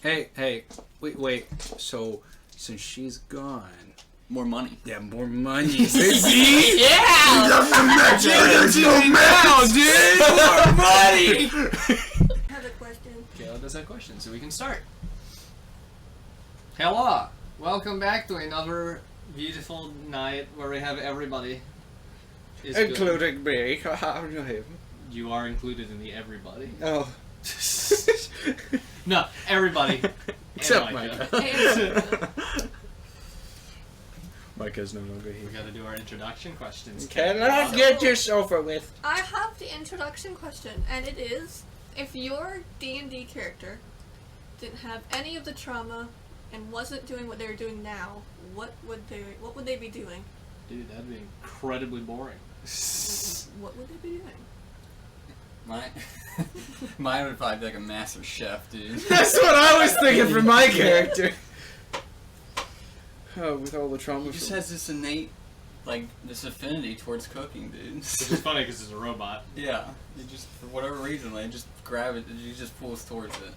Hey, wait. So, since she's gone... More money. Yeah, more money. Baby! Yeah! Let's go now, dude! More money! I have a question. Kayla does have questions, so we can start. Hello! Welcome back to another beautiful night where we have everybody. Is good. Including me. How do you have? You are included in the everybody. Oh. No, everybody. Except And Micah. And Micah's no longer We here. gotta do our introduction questions. Cannot get this over with. I have the introduction question, and it is, if your D&D character didn't have any of the trauma and wasn't doing what they're doing now, what would they be doing? Dude, that'd be incredibly boring. What would they be doing? Mine would probably be like a master chef, dude. That's what I was thinking for my character. Oh, with all the trauma. He just has this innate, this affinity towards cooking, dude. Which is funny because it's a robot. Yeah, you just, for whatever reason, they just grab it, you just pulls towards it.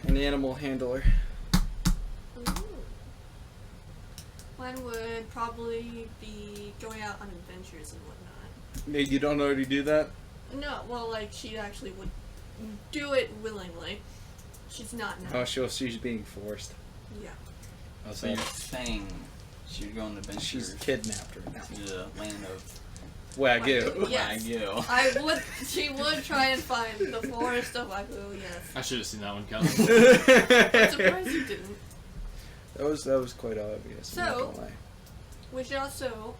An animal handler. Ooh. Mine would probably be going out on adventures and whatnot. You don't already do that? No, well, like, she actually would do it willingly. She's not now. Oh, she's being forced. Yeah. Oh, So you're saying she would go on adventures she's kidnapped right now. to the land of Wagyu. Yes. Wagyu. She would try and find the forest of Wagyu, yes. I should have seen that one coming. I'm surprised you didn't. That was quite obvious. I'm not So- gonna lie. We should also...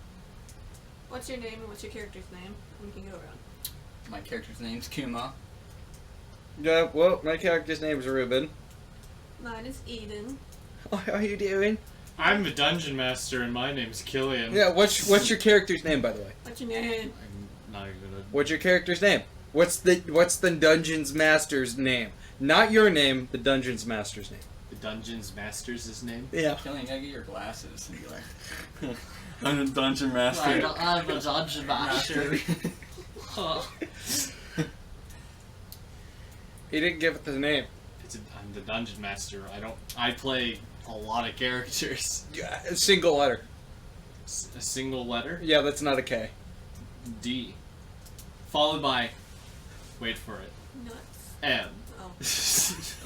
What's your name and what's your character's name? We can go around. My character's name's Kuma. Yeah, well, my character's name is Ruben. Mine is Eden. Oh, how are you doing? I'm the dungeon master and my name's Killian. Yeah, what's your character's name, by the way? What's your name? I'm not even gonna... What's your character's name? What's the Dungeons Master's name? Not your name, the Dungeons Master's name. The dungeon's master's his name? Yeah. Killian, you gotta get your glasses and be like, I'm a dungeon master. I'm the dungeon master. He didn't give it the name. I'm the dungeon master. I play a lot of characters. Yeah, a single letter. A single letter. Yeah, that's not a K. D. Followed by, wait for it, Nuts. M.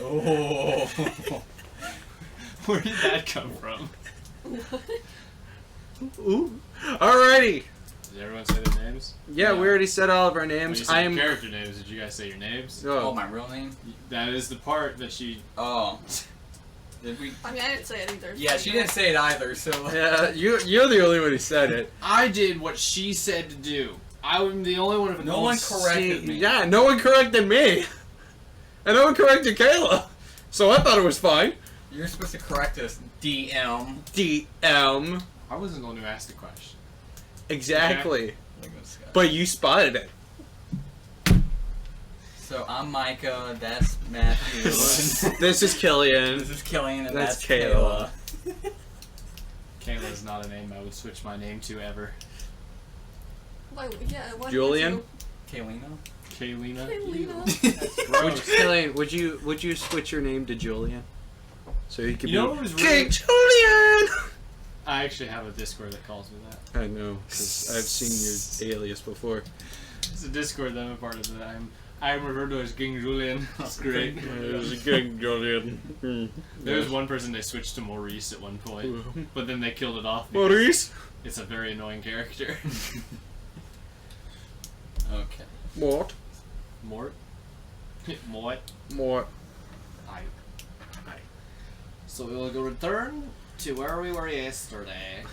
Oh. Oh. Where did that come from? What? Ooh. Alrighty. Did everyone say their names? Yeah, we already said all of our When you names. said I am. character names, did you guys say your names? Oh, Oh, my real name? That is the part that she... Oh. Did we? I mean, I didn't say it either. Yeah, she didn't say it either, so... yeah, you're the only one who said it. I did what she said to do. I'm the only one of No one corrected me. Yeah, no one corrected me. And no one corrected Kayla. So I thought it was fine. You're supposed to correct us, DM. DM. I wasn't the one who asked the question. Exactly. Look at this guy. But you spotted it. So I'm Micah, that's Matthew. This is Killian. This is Killian, and That's that's Kayla. Kayla. Kayla is not a name I would switch my name to ever. Why, yeah, why Julian? Kaylina? Kaylina? Kaylina. That's gross. Killian, would you switch your name to Julian? So you could You know be what was King really... Julian. I actually have a Discord that calls me that. I know, because I've seen your alias before. It's a Discord that I'm a part of that I'm referred to as King Julian. That's great. King Julian. There was one person they switched to Maurice at one point, but then they killed it off. because Maurice. It's a very annoying character. Okay. Mort. Mort? Mort? Mort. Aye. So we will go return to where we were yesterday.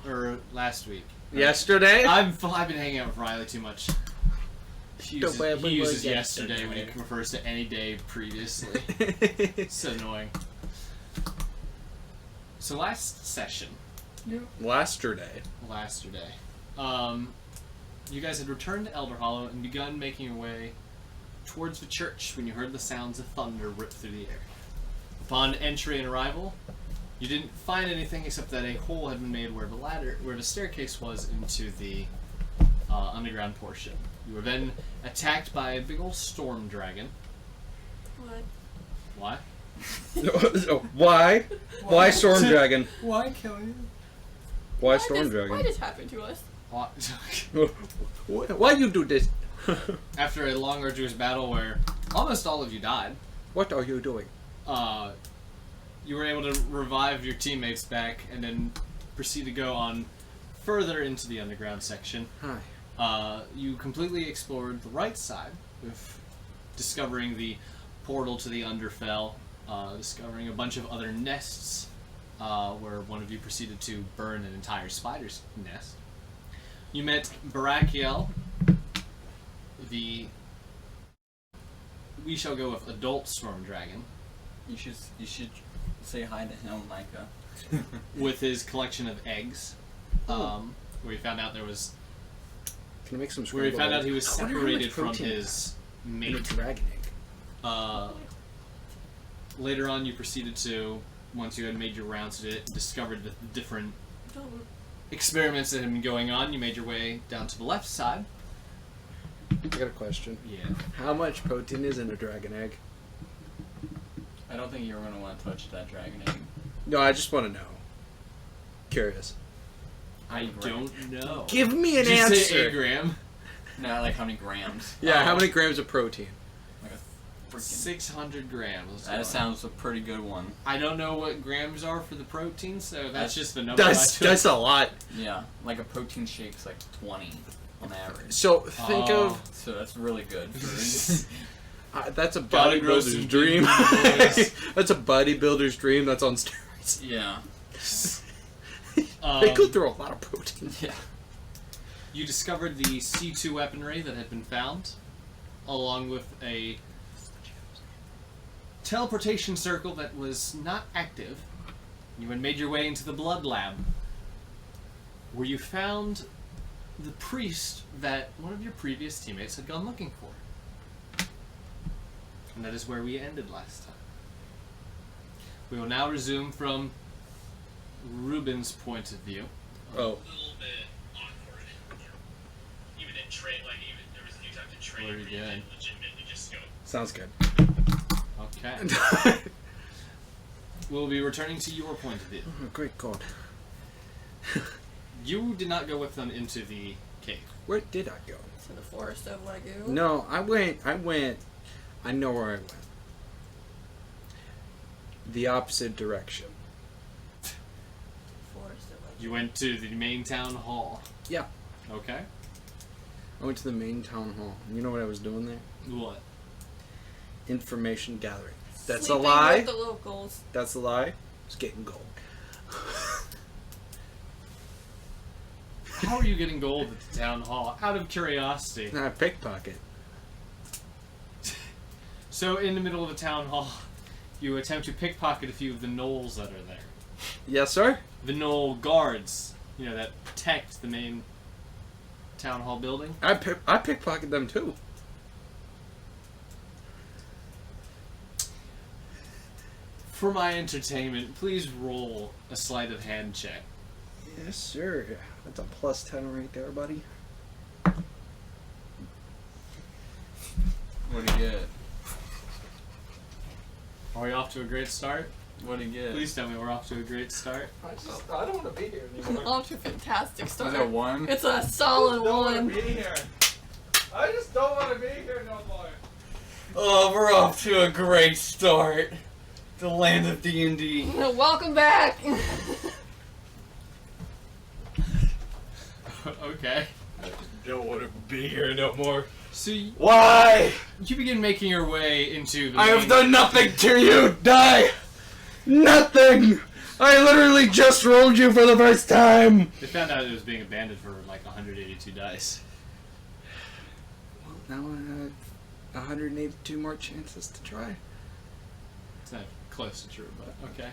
Or last week. Yesterday. I've been hanging out with Riley too much. He The way we uses were yesterday when he yesterday. refers to any day previously. It's annoying. So last session, Yesterday. you guys had returned to Elder Hollow and begun making your way towards the church when you heard the sounds of thunder rip through the air. Upon entry and arrival, you didn't find anything except that a hole had been made where the staircase was into the underground portion. You were then attacked by a big old storm dragon. What? Why? Why? Why Storm Dragon? Why kill you? Why Storm Why Dragon? this happened to us? Why? Why you do this? After a long, arduous battle where almost all of you died, What are you doing? you were able to revive your teammates back and then proceed to go on further into the underground section. Hi. You completely explored the right side with discovering the portal to the Underfell, discovering a bunch of other nests where one of you proceeded to burn an entire spider's nest. You met Barakiel, the, we shall go with adult storm dragon, You should say hi to him, Micah. with his collection of eggs, where he found out there was, Can I make some where he found out he was I wonder how much separated from protein his in a mate. dragon egg. Later on, you proceeded to, once you had made your rounds to it, discovered the different experiments that had been going on. You made your way down to the left side. I got a question. Yeah. How much protein is in a dragon egg? I don't think you're gonna want to touch that dragon egg. No, I just want to know. Curious. I don't know. Give me an Did you say answer. 8 gram? No, like how many grams? Yeah, how Oh. many grams of protein? Like a freaking. 600 grams. That sounds a pretty good one. I don't know what grams are for the protein, so that's That's- just the number. That's a lot. Yeah, like a protein shake's like 20 on average. So think Oh. of So that's really good. For that's a Gotta grow some bodybuilder's dream. boys. That's a bodybuilder's dream. That's on steroids. yeah. They go through a lot of protein. Yeah. You discovered the C2 weaponry that had been found, along with a teleportation circle that was not active. You had made your way into the blood lab, where you found the priest that one of your previous teammates had gone looking for. And that is where we ended last time. We will now resume from Ruben's point of view. Oh. A little bit awkward. Even in trade, like even there was a few times in trade What are where you you doing? could legitimately just go. Sounds good. Okay. We'll be returning to your point of view. Oh, great God. You did not go with them into the cave. Where did I go? To the forest of Wagyu. No, I went. I know where I went. The opposite direction. Forest of Wagyu. You went to the main town hall. Yeah. Okay. I went to the main town hall. You know what I was doing there? What? Information gathering. That's Sleeping a lie. with the locals. That's a lie. I was getting gold. How are you getting gold at the town hall? Out of curiosity. I pickpocket. So, in the middle of the town hall, you attempt to pickpocket a few of the gnolls that are there. Yes, sir. The gnoll guards, you know, that protect the main town hall building. I pickpocket them too. For my entertainment, please roll a sleight of hand check. Yes, sir. That's a plus 10 right there, buddy. What'd he get? Are we off to a great start? What'd he get? Please tell me we're off to a great start. I don't want to be here Off to a fantastic Was start. it 1? It's a solid one. here. I just don't want to be here no more. Oh, we're off to a great start. The land of D&D. Welcome back. Okay. Don't want to be here no more. So Why? you begin making your way into the I have main- done nothing to you. Die. Nothing. I literally just rolled you for the first time. They found out it was being abandoned for like 182 dice. Well, now I have 182 more chances to try. It's not close to true, but okay.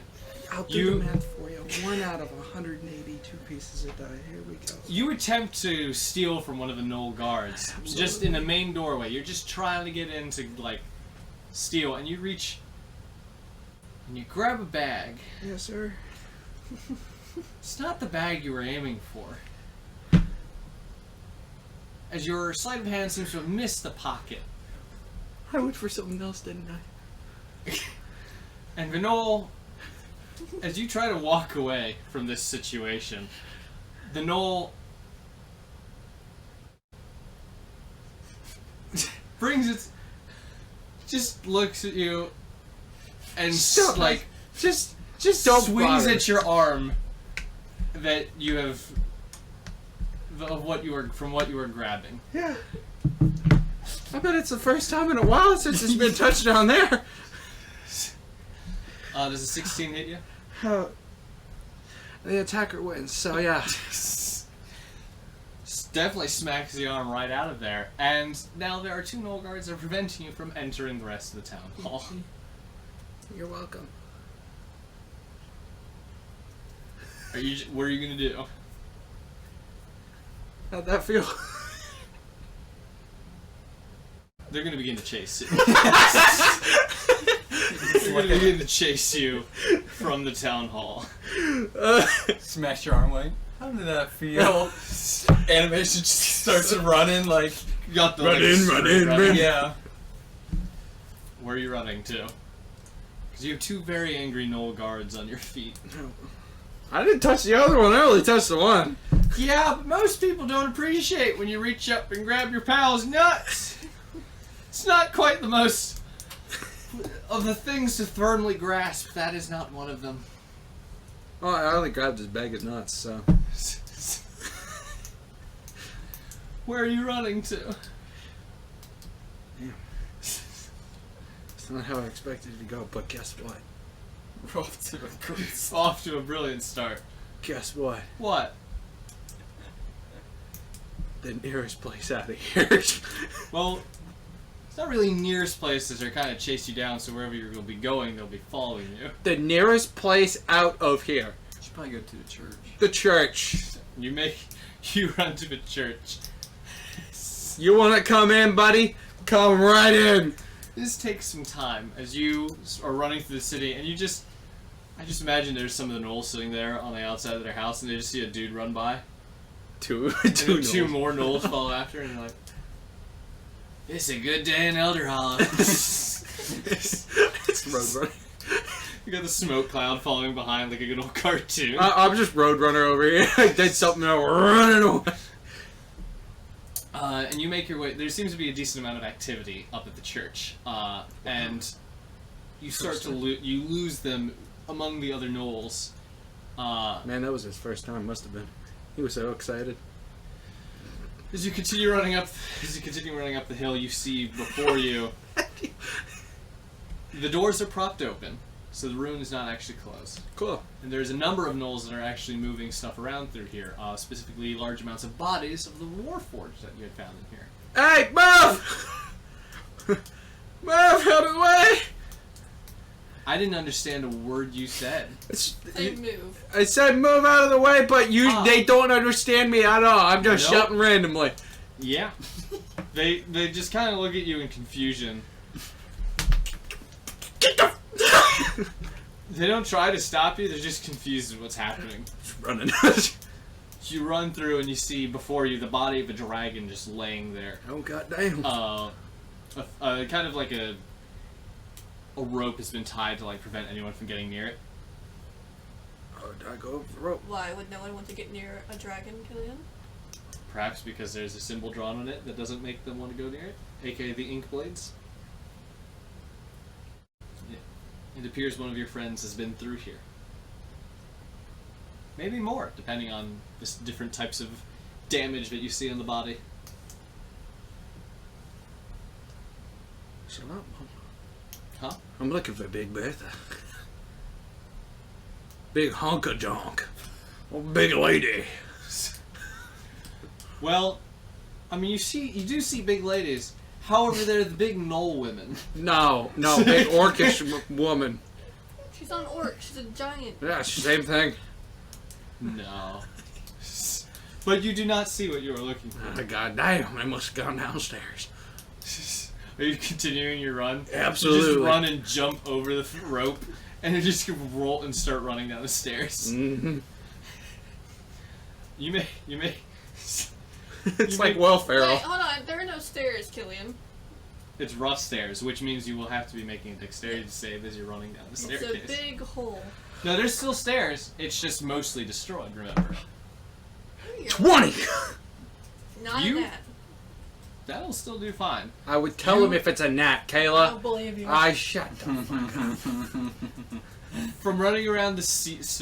I'll do the math for you. 1 out of 182 pieces of die. Here we go. You attempt to steal from one of the gnoll guards, just in the main doorway. You're just trying to get in to like steal, and you reach and you grab a bag. Yes, sir. It's not the bag you were aiming for. As your sleight of hand seems to have missed the pocket. I went for something else, didn't I? And Vinol, as you try to walk away from this situation, the Knoll brings its, just looks at you and just don't swings bother. at your arm that you have of what you were from what you were grabbing. Yeah. I bet it's the first time in a while since it's been touched down there. Does a 16 hit you? The attacker wins, so yeah. Definitely smacks the arm right out of there, and now there are 2 Knoll guards that are preventing you from entering the rest of the town hall. You're welcome. What are you gonna do? How'd that feel? They're gonna begin to chase you. They're gonna begin to chase you from the town hall. Smash your arm like, how did that feel? Animation just starts running like, You got the Run in, run in, running. run. yeah. Where are you running to? Because you have 2 very angry Knoll guards on your feet. I didn't touch the other one, I only touched the one. Yeah, but most people don't appreciate when you reach up and grab your pal's nuts. It's not quite the most of the things to firmly grasp. That is not one of them. Oh, I only grabbed his bag of nuts, so. Where are you running to? It's not how I expected it to go, but guess what? We're off to a great Off to a brilliant start. Guess what? What? The nearest place out of here. Well, it's not really nearest places. They're kind of chase you down, so wherever you're going to be going, they'll be following you. The nearest place out of here. should probably go to the church. The church. You run to the church. You wanna come in, buddy? Come right in. This takes some time as you are running through the city, and I just imagine there's some of the Knolls sitting there on the outside of their house, and they just see a dude run by. Two And then 2 Knolls. more Knolls follow after, and they're like, "It's a good day in Elder Hollow." It's Roadrunner. You got the smoke cloud following behind like a good old cartoon. I'm just Roadrunner over here. I did something and I'm running away. And you make your way. There seems to be a decent amount of activity up at the church, and you start to you lose them among the other Knolls. Man, that was his first time. Must have been. He was so excited. As you continue running up the hill, you see before you the doors are propped open, so the ruin is not actually closed. Cool. And there's a number of Knolls that are actually moving stuff around through here, specifically large amounts of bodies of the Warforged that you had found in here. Hey, move! Move out of the way! I didn't understand a word you said. Say move. I said move out of the way, but they don't understand me at all. I'm just Nope. shouting randomly. Yeah. They just kind of look at you in confusion. Get the They don't try to stop you, they're just confused at what's happening. running. You run through and you see before you the body of a dragon just laying there. Oh goddamn! Kind of like a rope has been tied to like prevent anyone from getting near it. Oh, did I go over the rope? Why would no one want to get near a dragon, Killian? Perhaps because there's a symbol drawn on it that doesn't make them want to go near it, aka the ink blades. It appears one of your friends has been through here. Maybe more, depending on the different types of damage that you see on the body. Shut up, Mom. Huh? I'm looking for Big Bertha. Big honka donk. Oh, big lady. Well, I mean, you do see big ladies. However, they're the big Knoll women. No, big orcish woman. She's not an orc, she's a giant. Yeah, same thing. No. But you do not see what you are looking for. Oh, goddamn, I must have gone downstairs. Are you continuing your run? Absolutely. You just run and jump over the rope, and you just roll and start running down the stairs. Mm-hmm. You may. It's You like may- welfare. Wait, hold on, there are no stairs, Killian. It's rough stairs, which means you will have to be making a dexterity save as you're running down the It's staircase. a big hole. No, there's still stairs. It's just mostly destroyed, remember. 20! Not You- a net. That'll still do fine. I would tell him if it's a gnat, I don't Kayla. believe you. I shut the fuck up. From running around the streets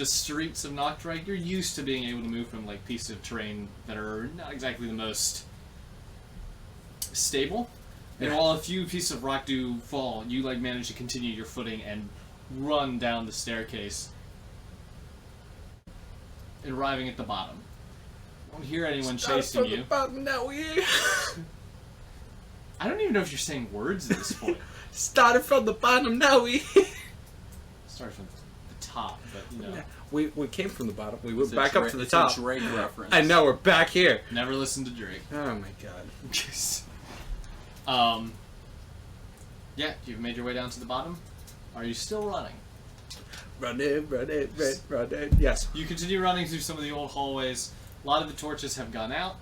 of Nocturite, you're used to being able to move from like pieces of terrain that are not exactly the most stable. And while a few pieces of rock do fall, you like manage to continue your footing and run down the staircase, and arriving at the bottom. You don't hear anyone chasing you. I don't even know if you're saying words at this point. Started from the bottom, now we... Start from the top, but you know. We came from the bottom. We went It's a back up to the it's top. a Drake reference. And now we're back here. Never listen to Drake. Oh my god. Yeah, you've made your way down to the bottom. Are you still running? Run it. Yes. You continue running through some of the old hallways. A lot of the torches have gone out.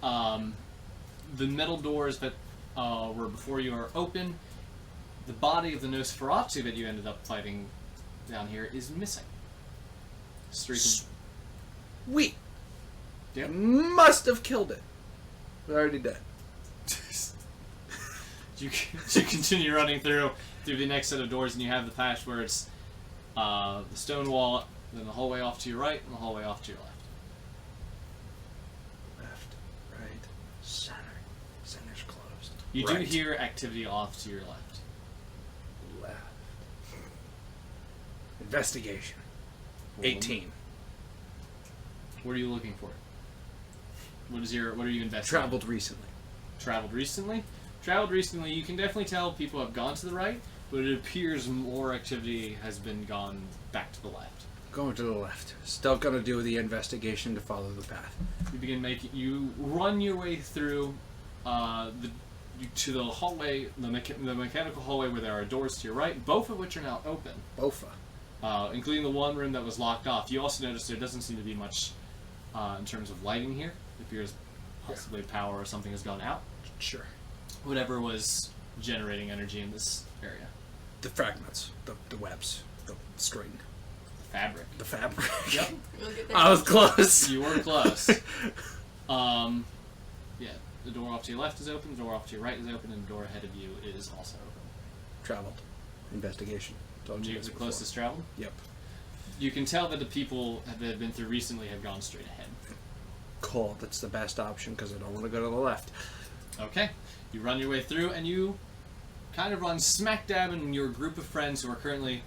The metal doors that were before you are open. The body of the Nosferatu that you ended up fighting down here is missing. Streak of... We Yep. must have killed it. We're already dead. you continue running through the next set of doors, and you have the patch where it's the stone wall, then the hallway off to your right, and the hallway off to your left. Left, right, center. Center's closed. You do Right. hear activity off to your left. Left. Investigation. 18. What are you looking for? What are you investigating? Traveled recently. Traveled recently? Traveled recently, you can definitely tell people have gone to the right, but it appears more activity has been gone back to the left. Going to the left. Still gonna do the investigation to follow the path. You run your way through to the hallway, the mechanical hallway where there are doors to your right, both of which are now open, Bofa. including the one room that was locked off. You also notice there doesn't seem to be much in terms of lighting here. It appears possibly power or something has gone out. Sure. Whatever was generating energy in this area. The fragments. The webs. The string. Fabric. The fabric. Yep. You'll get there. I was close. You were close. Yeah, the door off to your left is open, the door off to your right is open, and the door ahead of you is also open. Traveled. Investigation. Told you You guys the before. closest travel? Yep. You can tell that the people that have been through recently have gone straight ahead. Cool. That's the best option because I don't want to go to the left. Okay. You run your way through, and you kind of run smack dab in your group of friends who are currently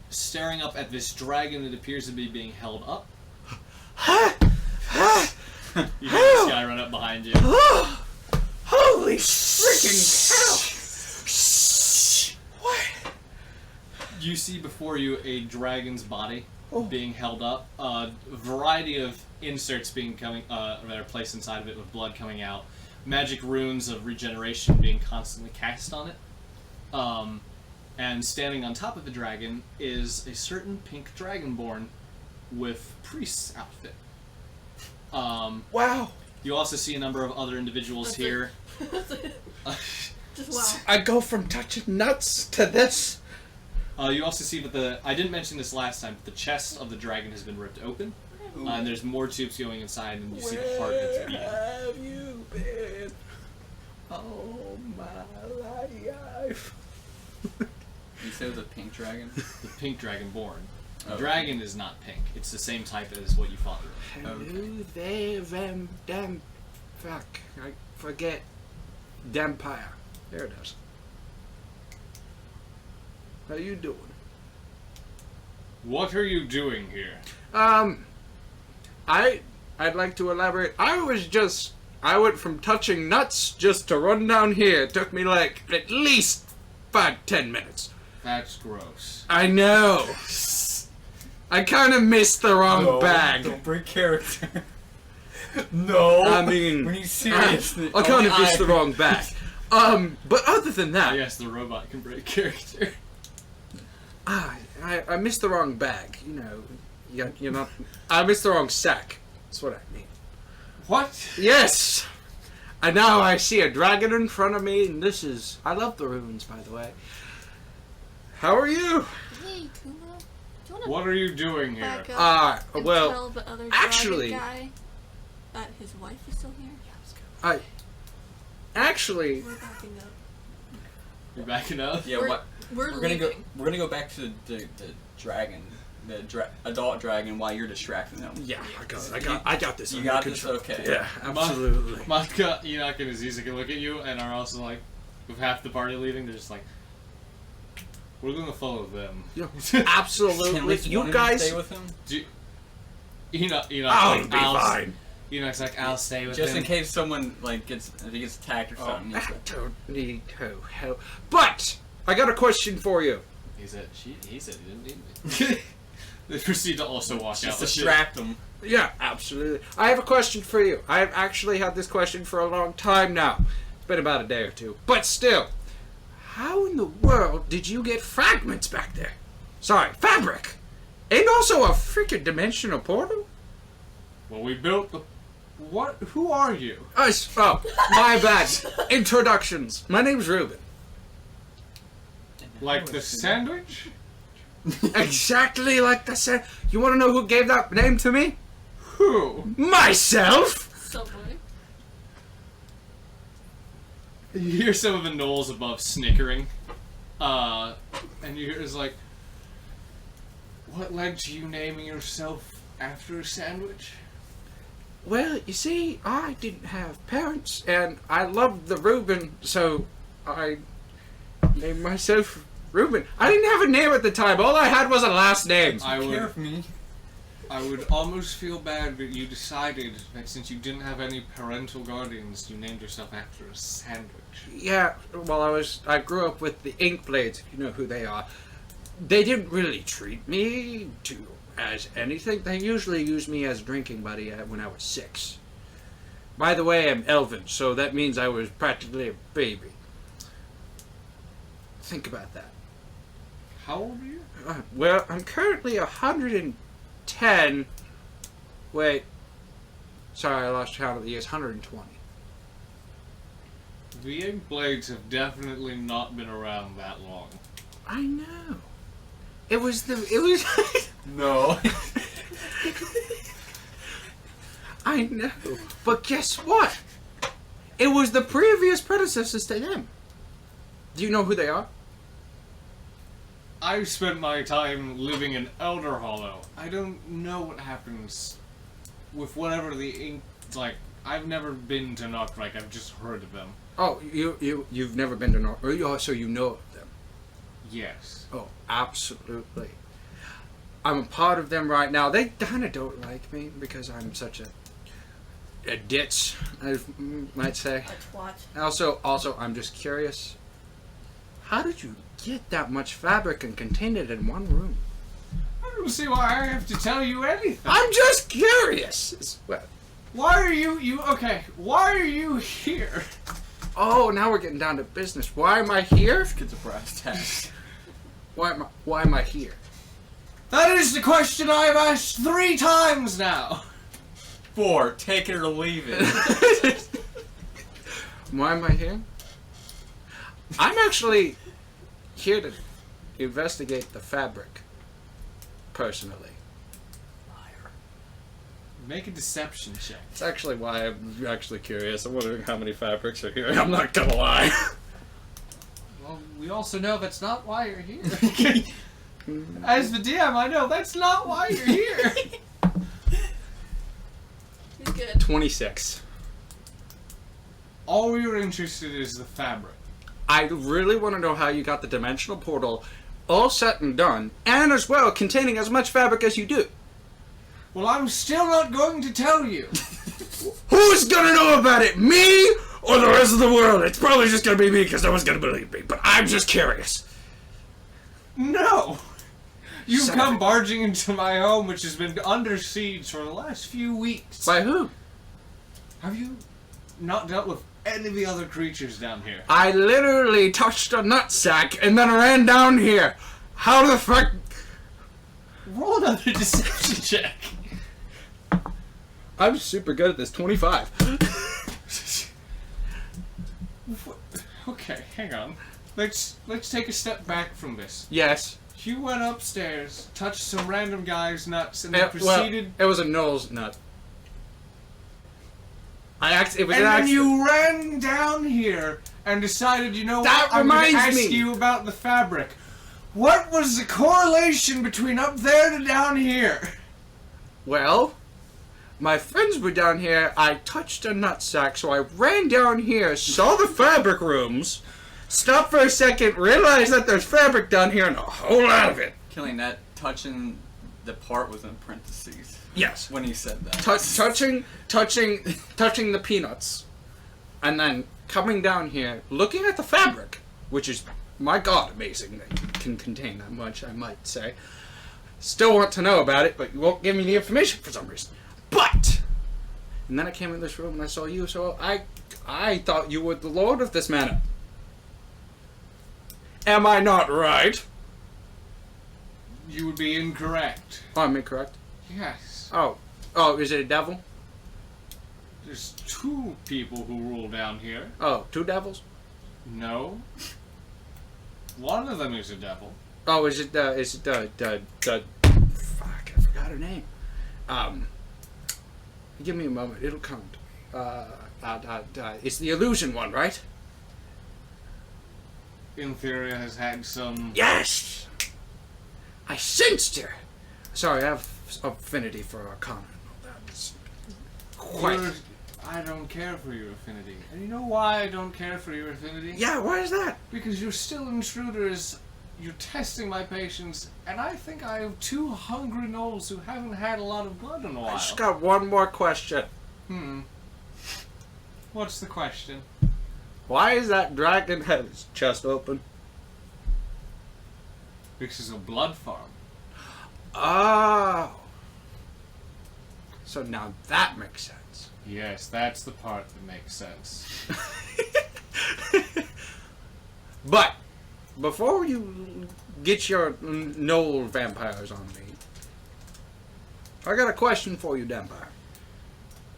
staring up at this dragon that appears to be being held up. You hear this guy run up behind you. Holy freaking cow! What? You see before you a dragon's body Oh. being held up. A variety of inserts being that are placed inside of it with blood coming out. Magic runes of regeneration being constantly cast on it. And standing on top of the dragon is a certain pink dragonborn with priest's outfit. Wow. You also see a number of other individuals That's it. here. Just wow. I go from touching nuts to this. You also see that I didn't mention this last time, but the chest of the dragon has been ripped open. And there's more tubes going inside, and you see the heart that's beating. Have you been? Oh my life. You said it was a pink dragon? The pink dragonborn. The Oh. dragon is not pink. It's the same type as what you fought with. Hello there, them fuck. I forget. Dampire. There it is. How you doing? What are you doing here? I'd like to elaborate. I went from touching nuts just to run down here. It took me like at least 5-10 minutes. That's gross. I know. I kind of missed the wrong bag. Don't break character. No. I mean, when he's serious. I kind of missed the wrong bag. But other than that, Yes, the robot can break character. I missed the wrong bag. You know, you're not. I missed the wrong sack. That's what I mean. What? Yes, And now I see a dragon in front of me, and this is... I love the ruins, by the way. How are you? Hey, Kuma. Do you want to What are you doing here? back up and Well, tell the other actually- dragon guy that his wife is still here? Actually, We're backing up. You're backing up? Yeah, We're- what? We're We're gonna leaving. go back to the dragon, adult dragon, while you're distracting them. yeah, I got this. You under got this? control. Okay. Yeah, absolutely. Maka, Enoch, and Aziza can look at you and are also like, with half the party leaving, they're just like, we're gonna follow them. Yeah, Can absolutely. we You guys, stay with him? Enoch, I'll like, be fine. Enoch's like, I'll stay with Just him. in case someone like gets attacked or Oh, something. I don't need to help. But I got a question for you. He said he didn't need me. They proceed to also walk out. Just with distract them. Yeah, absolutely. I have a question for you. I've actually had this question for a long time now. It's been about a day or two. But still, how in the world did you get fragments back there? Sorry, fabric. And also a freaking dimensional portal? Well, we built the. What? Who are you? Oh, my bad. Introductions. My name's Ruben. Like the sandwich? Exactly like the same. You want to know who gave that name to me? Who? Myself! Subway. You hear some of the gnolls above snickering, and you hear it's like, what led to you naming yourself after a sandwich? Well, you see, I didn't have parents, and I loved the Reuben, so I named myself Reuben. I didn't have a name at the time. All I had was a last name. I Care would, of me. I would almost feel bad that you decided that since you didn't have any parental guardians, you named yourself after a sandwich. Yeah, well, I grew up with the Inkblades, if you know who they are. They didn't really treat me as anything. They usually used me as a drinking buddy when I was 6. By the way, I'm Elven, so that means I was practically a baby. Think about that. How old are you? Well, I'm currently 110. Wait. Sorry, I lost count of the years. 120. The Ink Blades have definitely not been around that long. I know. It was. No. I know. But guess what? It was the previous predecessors to them. Do you know who they are? I've spent my time living in Elder Hollow. I don't know what happens with whatever the ink. Like, I've never been to Knockreich. I've just heard of them. Oh, you've never been to North, so you know of them. Yes. Oh, absolutely. I'm a part of them right now. They kind of don't like me because I'm such a ditz, I might say. A twat. Also, I'm just curious. How did you get that much fabric and contain it in one room? I don't see why I have to tell you anything. I'm just curious. Well, Why are you okay? Why are you here? oh, now we're getting down to business. Why am I here? Kids a brass tacks. Why am I here? That is the question I've asked 3 times now. 4. Take it or leave it. Why am I here? I'm actually here to investigate the fabric, personally. Make a deception check. It's actually why I'm actually curious. I'm wondering how many fabrics are here. I'm not gonna lie. Well, we also know that's not why you're here. As the DM, I know that's not why you're here. He's good. 26. All you're interested in is the fabric. I really want to know how you got the dimensional portal all set and done, and as well containing as much fabric as you do. Well, I'm still not going to tell you. Who's gonna know about it? Me or the rest of the world? It's probably just gonna be me because no one's gonna believe me, but I'm just curious. No. You've Son of come a- barging into my home, which has been under siege for the last few weeks. By who? Have you not dealt with any of the other creatures down here? I literally touched a nutsack and then ran down here. How the fuck? Roll another deception check. I'm super good at this. 25. Okay, hang on. Let's take a step back from this. Yes. You went upstairs, touched some random guy's nuts, and then proceeded. It was a Noel's nut. It was And an then accident. you ran down here and decided, you know That what? I'm going to reminds ask me. you about the fabric. What was the correlation between up there to down here? Well, my friends were down here. I touched a nutsack, so I ran down here, saw the fabric rooms, stopped for a second, realized that there's fabric down here, and a whole lot of it. Killing that touching the part was in parentheses Yes. when he said that. Touching the peanuts, and then coming down here, looking at the fabric, which is, my God, amazing that it can contain that much, I might say. Still want to know about it, but you won't give me the information for some reason. But, and then I came in this room and I saw you, so I thought you were the lord of this manor. Am I not right? You would be incorrect. Oh, I'm incorrect. Yes. Oh, is it a devil? There's two people who rule down here. Oh, two devils? No. One of them is a devil. Oh, is it the fuck, I forgot her name. Give me a moment, it'll come to me. It's the illusion one, right? Inferior has had some... Yes! I sensed her! Sorry, I have affinity for Arcana. That's quite... I don't care for your affinity. And you know why I don't care for your affinity? Yeah, why is that? Because you're still intruders, you're testing my patience, and I think I have two hungry gnolls who haven't had a lot of blood in a I while. just got one more question. What's the question? Why is that dragon head's chest open? This is a blood farm. Oh. So now that makes sense. Yes, that's the part that makes sense. But before you get your Knoll vampires on me, I got a question for you, Vampire.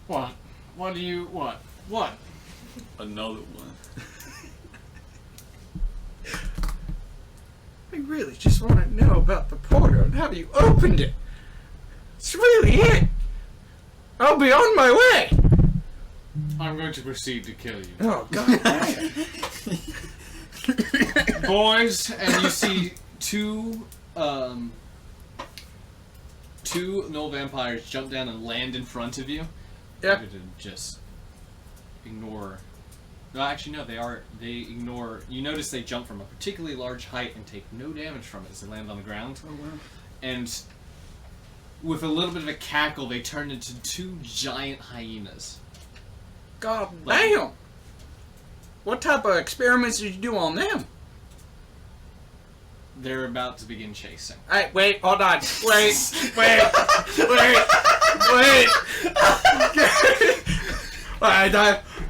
What? What do you... What? What? Another one. I really just want to know about the portal and how you opened it. It's really it. I'll be on my way. I'm going to proceed to kill you. Oh, God. Boys, and you see two Knoll vampires jump down and land in front of you. Yep. To just ignore. No, actually, no. They ignore. You notice they jump from a particularly large height and take no damage from it as they land on the ground. Oh, wow. And with a little bit of a cackle, they turn into two giant hyenas. God damn. What type of experiments did you do on them? They're about to begin chasing. Hey, wait, hold on. Wait.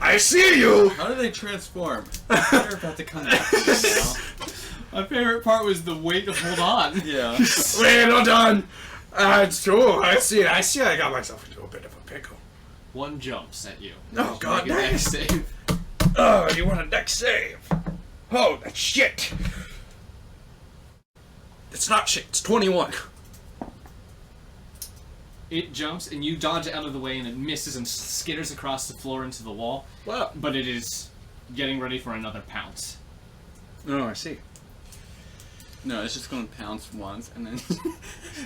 I see you. How do they transform? They're about to come back now. My favorite part was the wait to hold on. Yeah. Wait, hold on. It's true. I see. I got myself into a bit of a pickle. One jumps at you. Oh, God Make a damn. dex save. Oh, you want a dex save? Oh, that's shit. It's not shit. It's 21. It jumps and you dodge out of the way and it misses and skitters across the floor into the wall. Wow. But it is getting ready for another pounce. Oh, I see. No, it's just gonna pounce once and then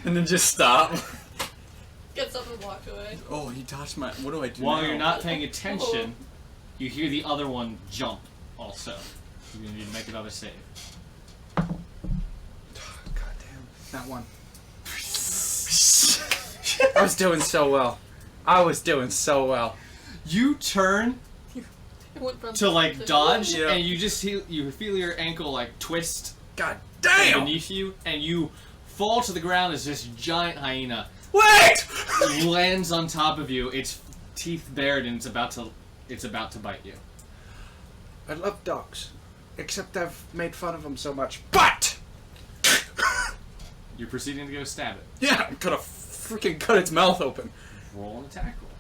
and then just stop. Gets up and walks away. Oh, he dodged my. What do I do While now? you're not paying attention, you hear the other one jump also. You're going to need to make another save. God damn. That one. I was doing so well. You turn It went from to like dodge Yeah. and you just feel your ankle like twist God damn. beneath you and you fall to the ground as this giant hyena Wait! lands on top of you, its teeth bared, and it's about to bite you. I love dogs. Except I've made fun of them so much. But! You're proceeding to go stab it. Yeah, I'm gonna freaking cut its mouth open. Roll an attack roll.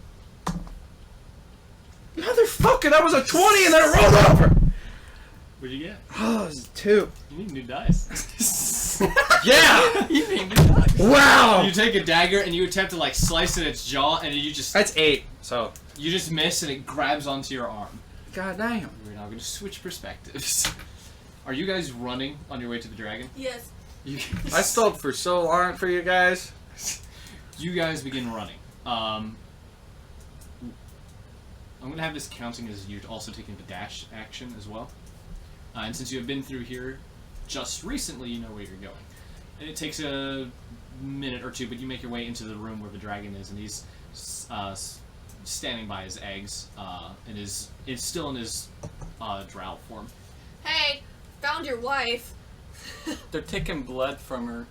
Motherfucker, that was a 20 and then it rolled over! What'd you get? Oh, it's 2. You need new dice. Yeah! You need new dice. Wow! You take a dagger and you attempt to like slice at its jaw, and you just That's 8. So, miss, and it grabs onto your arm. goddamn. We're now going to switch perspectives. Are you guys running on your way to the dragon? Yes. You, I stalled for so long for you guys. you guys begin running. I'm going to have this counting as you also taking the dash action as well. And since you have been through here just recently, you know where you're going. And it takes a minute or 2, but you make your way into the room where the dragon is, and he's standing by his eggs, and is still in his drow form. Hey, found your wife. They're taking blood from her.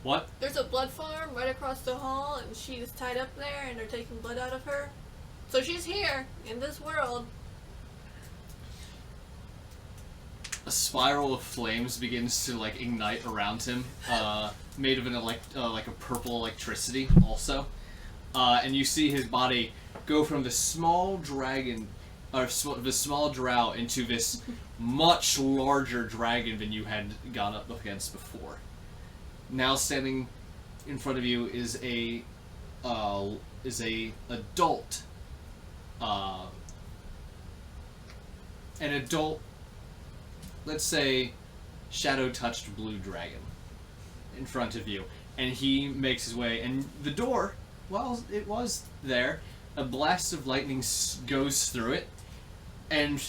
What? There's a blood farm right across the hall, and she's tied up there, and they're taking blood out of her. So she's here, in this world. A spiral of flames begins to like ignite around him, made of like a purple electricity also, and you see his body go from the small dragon, or the small drow, into this much larger dragon than you had gone up against before. Now standing in front of you is a adult, an adult. Let's say, shadow-touched blue dragon in front of you, and he makes his way, and the door, well, it was there, a blast of lightning goes through it, and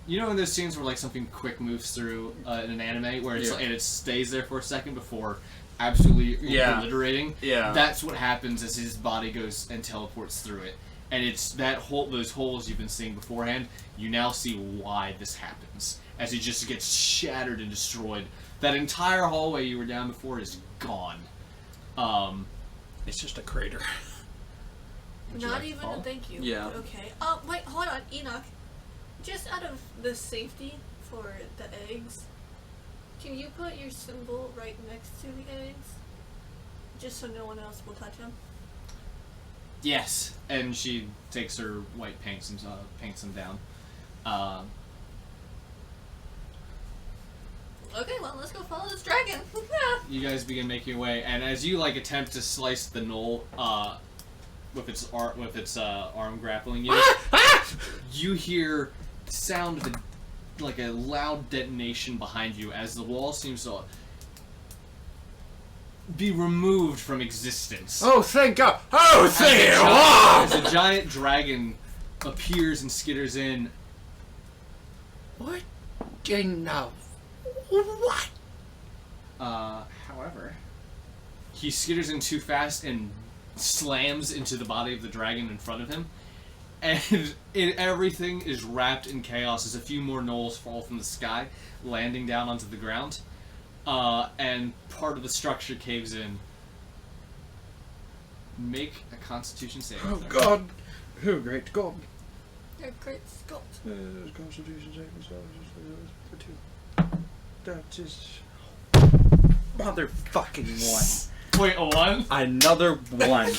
you know in those scenes where like something quick moves through in an anime, where it's, and it stays there for a second before absolutely obliterating? Yeah. That's what happens as his body goes and teleports through it. And it's those holes you've been seeing beforehand, you now see why this happens. As he just gets shattered and destroyed. That entire hallway you were down before is gone. It's just a crater. Would you Not like to even follow? a thank you. Yeah. Okay. Wait, hold on, Enoch. Just out of the safety for the eggs, can you put your symbol right next to the eggs? Just so no one else will touch them? Yes. And she takes her white paints and paints them down. Okay, well, let's go follow this dragon. You guys begin making your way, and as you like attempt to slice the knoll with its arm grappling you, you hear the sound of like a loud detonation behind you as the wall seems to be removed from existence. Oh, thank God! Oh, As thank a God! as a giant dragon appears and skitters in. What in the... What? However, he skitters in too fast and slams into the body of the dragon in front of him, and everything is wrapped in chaos as a few more gnolls fall from the sky, landing down onto the ground, and part of the structure caves in. Make a Constitution saving Oh, throw. God. Oh, great God. They're great sculpt. Constitution saving for 2. That's just... Motherfucking 1. Wait, a 1? Another 1. A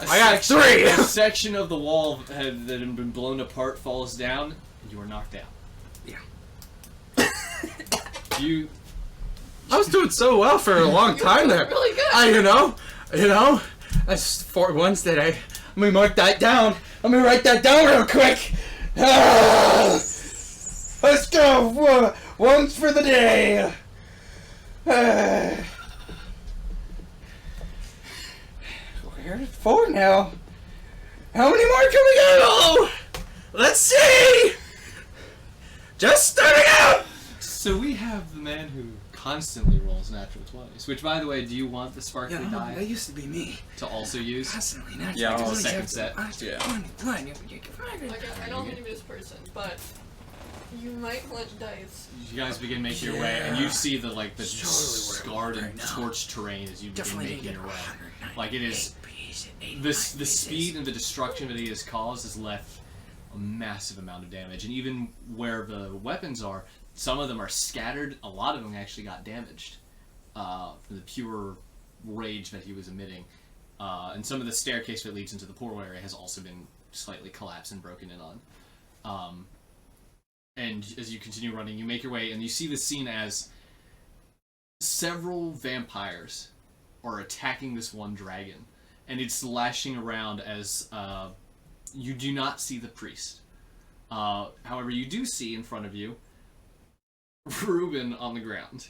I got section- 3! A section of the wall that had been blown apart falls down, and you are knocked down. Yeah. You I was doing so well for a long time there. Really good. You know, that's 4 ones today. Let me mark that down. Let me write that down real quick. Let's go. Ones for the day. We're at 4 now. How many more can we go? Let's see. Just starting out. So we have the man who constantly rolls natural 20s, which, by the way, do you want the sparkly Yeah, die that used to be me. to also use? Constantly natural. Yeah, I'll second set. Yeah. I don't think this person, but you might want dice. You guys begin making your way, and you see the Totally scarred where I'm and right now. torched terrain as you begin Definitely making didn't your get way. 198 Like it is, pieces, the speed and the destruction that he has caused has left a massive amount of damage, and even where the weapons are, some of them are scattered. A lot of them actually got damaged from the pure rage that he was emitting, and some of the staircase that leads into the portal area has also been slightly collapsed and broken in on. And as you continue running, you make your way, and you see the scene as several vampires are attacking this one dragon, and it's lashing around as you do not see the priest. However, you do see in front of you Reuben on the ground,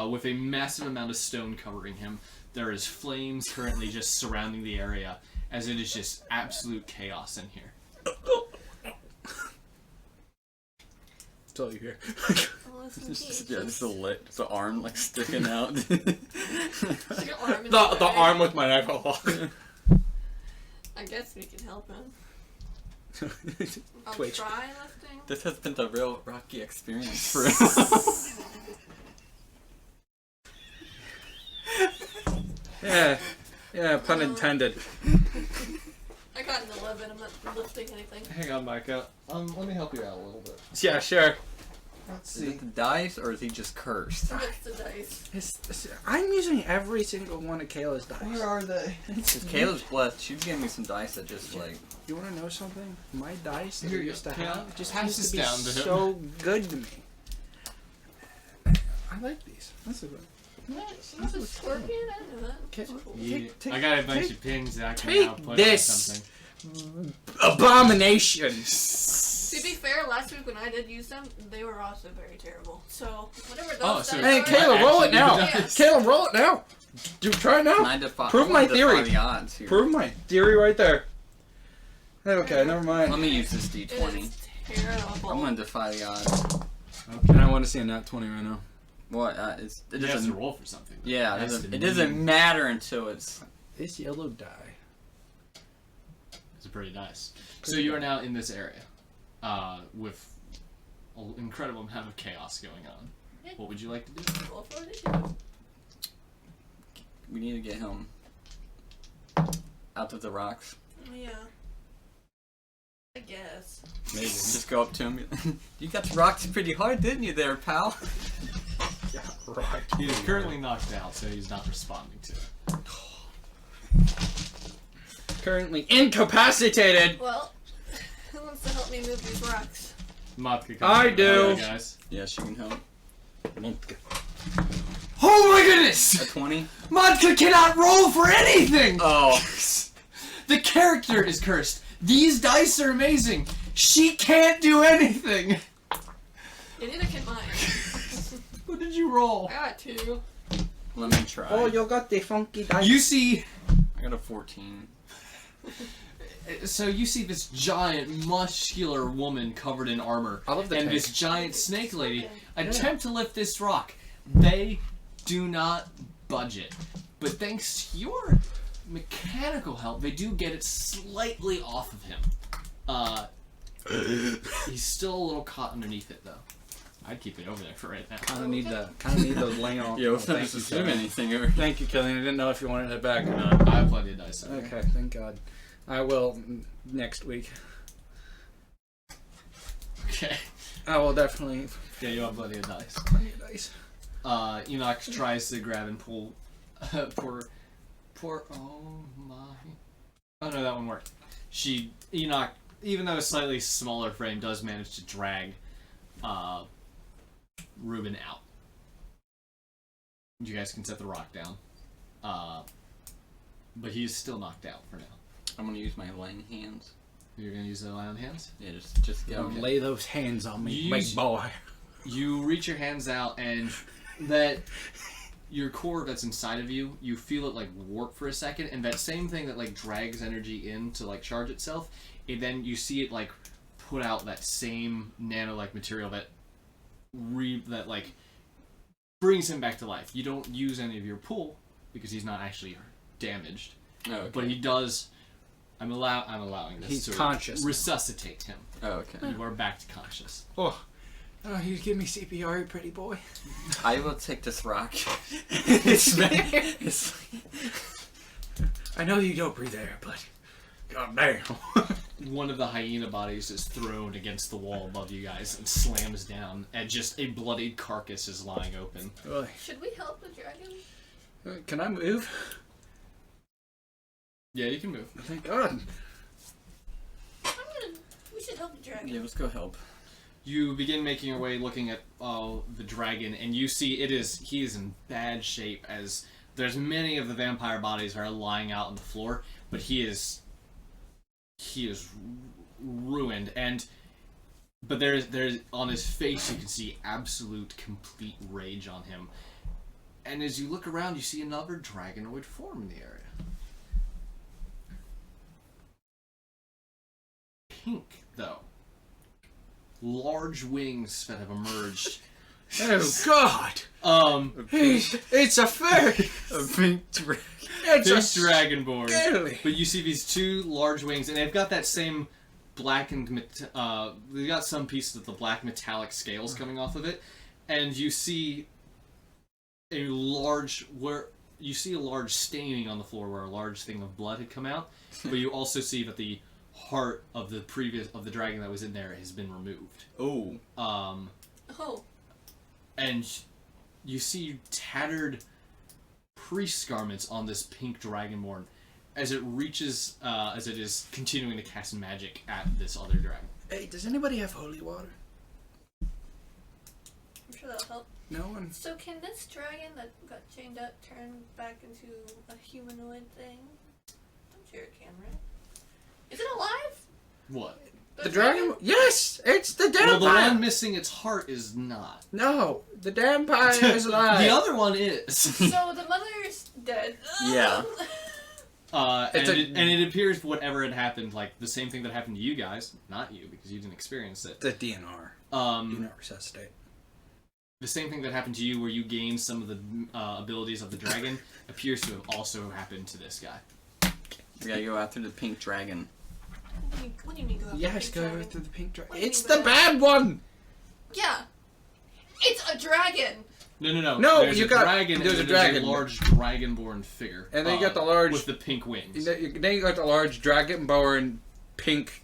with a massive amount of stone covering him. There is flames currently just surrounding the area, as it is just absolute chaos in here. That's all you hear. Oh, that's Just the arm like sticking out. the The arm with my knife. I guess we can help him. I'll Twitch. try lifting. This has been the real Rocky experience for him. Yeah, pun intended. I got an 11. I'm not lifting anything. Hang on, Micah. Let me help you out a little bit. Yeah, sure. Let's Is it the dice or is he just cursed? It's the dice. I'm using every single one of Kayla's dice. are they? Because Caleb's blessed. She gave me some dice that just like. You want to know something? My dice that Here I you used to go. Yeah, have just pass used this to be down to him. so good to me. I like these. That's a good. That's a scorpion? I didn't know that. Okay. That's cool. Yeah, Take- I got a bunch take- of pins that I can take now put this. on something. Abomination. To be fair, last week when I did use them, they were also very terrible. So, whatever those Oh, so dice Hey, are, Kayla, roll it now. Yeah. Kayla, roll it now. Do try it now. 9 to 5. Prove my theory. The odds here. Prove my theory right there. Okay, never mind. Let me use this It D20. is terrible. I'm gonna defy the odds. And I want to see a nat 20 right now. What? It You have to doesn't. roll for something. Yeah, It has to it doesn't mean- matter until it's. This yellow die. It's pretty nice. So you are now in this area, with an incredible amount of chaos going on. What would you like to do? Roll for initiative. We need to get him out of the rocks. Yeah. I guess. Maybe. Just go up to him. You got the rocks pretty hard, didn't you, there, pal? Yeah, right. He is currently knocked out, so he's not responding to it. Currently incapacitated. Well, who wants to help me move these rocks? Matka, I do. Guys. Yeah, she can help. Oh my goodness! A 20? Matka cannot roll for anything! Oh. The character is cursed. These dice are amazing. She can't do anything. Yeah, neither can mine. What did you roll? I got 2. Let me try. Oh, you got the funky dice. You see, I got a 14. so you see this giant, muscular woman covered in armor, I love the and tank. this giant snake lady attempt to lift this rock. They do not budget, but thanks to your mechanical help, they do get it slightly off of him. He's still a little caught underneath it, though. I'd keep it over there for right now. Kind of need those laying on. Yeah, let's not thank just you, assume Kelly. anything. Or... Thank you, Killian. I didn't know if you wanted it back or not. I have plenty of dice. Over Okay, thank God. I will next week. Okay. I will definitely. Yeah, you have plenty of dice. Plenty of dice. Enoch tries to grab and pull. Poor. Oh my. Oh no, that one worked. Enoch, even though a slightly smaller frame, does manage to drag Reuben out. You guys can set the rock down. But he's still knocked out for now. I'm gonna use my laying hands. You're gonna use the lion hands? Yeah, just get Don't him. lay those hands on me, You big use- boy. You reach your hands out, and that your core that's inside of you, you feel it like warp for a second, and that same thing that like drags energy in to like charge itself, and then you see it like put out that same nano-like material that like brings him back to life. You don't use any of your pull because he's not actually damaged, Oh, okay. but he does. I'm allowing this He's to conscious. resuscitate him. Oh, okay. You are back to conscious. Oh, you give me CPR, pretty boy. I will take this rock. It's I know you don't breathe air, but god damn. One of the hyena bodies is thrown against the wall above you guys and slams down, and just a bloodied carcass is lying open. Really? Should we help the dragon? Can I move? Yeah, you can move. Thank God. We should help the dragon. Yeah, let's go help. You begin making your way, looking at the dragon, and you see he is in bad shape. As there's many of the vampire bodies are lying out on the floor, but he is ruined. But there's on his face you can see absolute complete rage on him. And as you look around, you see another dragonoid form in the area. Pink, though. Large wings that have emerged. Oh God! It's a fairy. A pink dragon. It's This a dragonborn. scaly. But you see these two large wings, and they've got that same blackened. They've got some pieces of the black metallic scales coming off of it, and you see a large staining on the floor where a large thing of blood had come out. But you also see that the heart of the dragon that was in there has been removed. Oh. Oh. And you see tattered priest garments on this pink dragonborn as it is continuing to cast magic at this other dragon. Hey, does anybody have holy water? I'm sure that'll help. No one. So can this dragon that got chained up turn back into a humanoid thing? I'm sure it can, right? Is it alive? What? The dragon? Yes, it's the damn Well, the vampire. one missing its heart is not. No, the vampire is alive. The other one is. So the mother's dead. Yeah. And it appears whatever had happened, like the same thing that happened to you guys, not you because you didn't experience it. The DNR. Do not resuscitate. The same thing that happened to you, where you gained some of the abilities of the dragon, appears to have also happened to this guy. We gotta go after the pink dragon. What do you mean go after Yes, the go pink dragon? through the pink dragon. What do you It's mean the by that? bad one. Yeah. It's a dragon. No. No, There's you a got- dragon. there's and a then dragon. a large dragonborn figure. And then you got the large- with the pink wings. Then you got the large dragonborn pink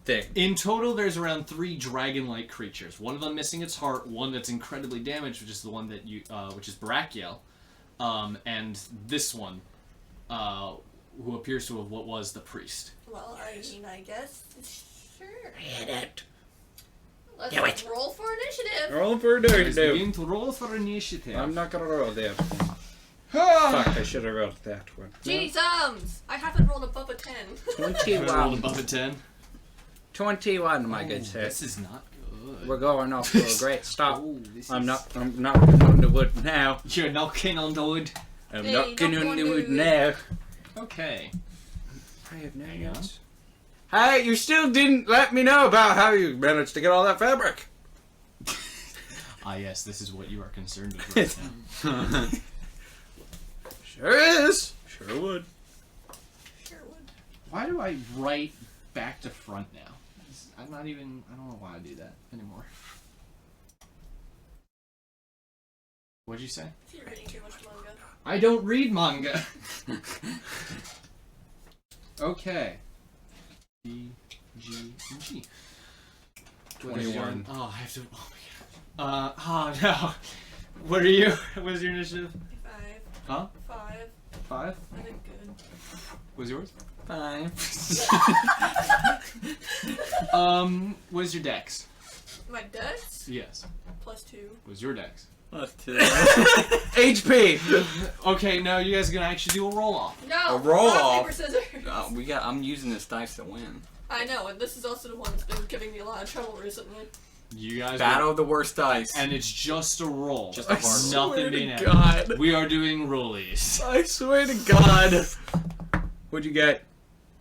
thing. In total, there's around 3 dragon-like creatures. One of them missing its heart, one that's incredibly damaged, which is the one that which is Barakiel, and this one, who appears to have what was the priest. Well, I mean, I guess. Sure. Hit it. Let's Do it. roll for initiative. Roll for Let's initiative. begin to roll for initiative. I'm not gonna roll that. Fuck, I should have rolled that one. Gee, I haven't rolled above a 10. I rolled 21. above a 10. 21, my good sir. This is not good. We're going off to a great start. Oh, this I'm is- knocking on the wood now. You're knocking on the wood. I'm Hey, knocking knock on on the the wood wood. now. Okay. I have no Hang on. notes. Hey, you still didn't let me know about how you managed to get all that fabric. Ah, yes, this is what you are concerned with right now. Sure is. Sure would. Sure would. Why do I write back to front now? I don't know why I do that anymore. What'd you say? You're reading too much manga. I don't read manga. Okay. B, G, and G. 21. Oh, I have to. Oh my god. Oh no. What are you? What's your initiative? 5. Huh? 5. 5? I did good. What's yours? 5. What's your dex? My dex? Yes. +2. What's your dex? Plus 2. HP. Okay, no, you guys are gonna actually do a roll off. No! A roll rock, off. paper, scissors! I'm using this dice to win. I know, and this is also the one that's been giving me a lot of trouble recently. You guys Battle of the worst dice. and it's just a roll. Just a hard roll. Nothing being added. God. We are doing rollies. I swear to God. What'd you get?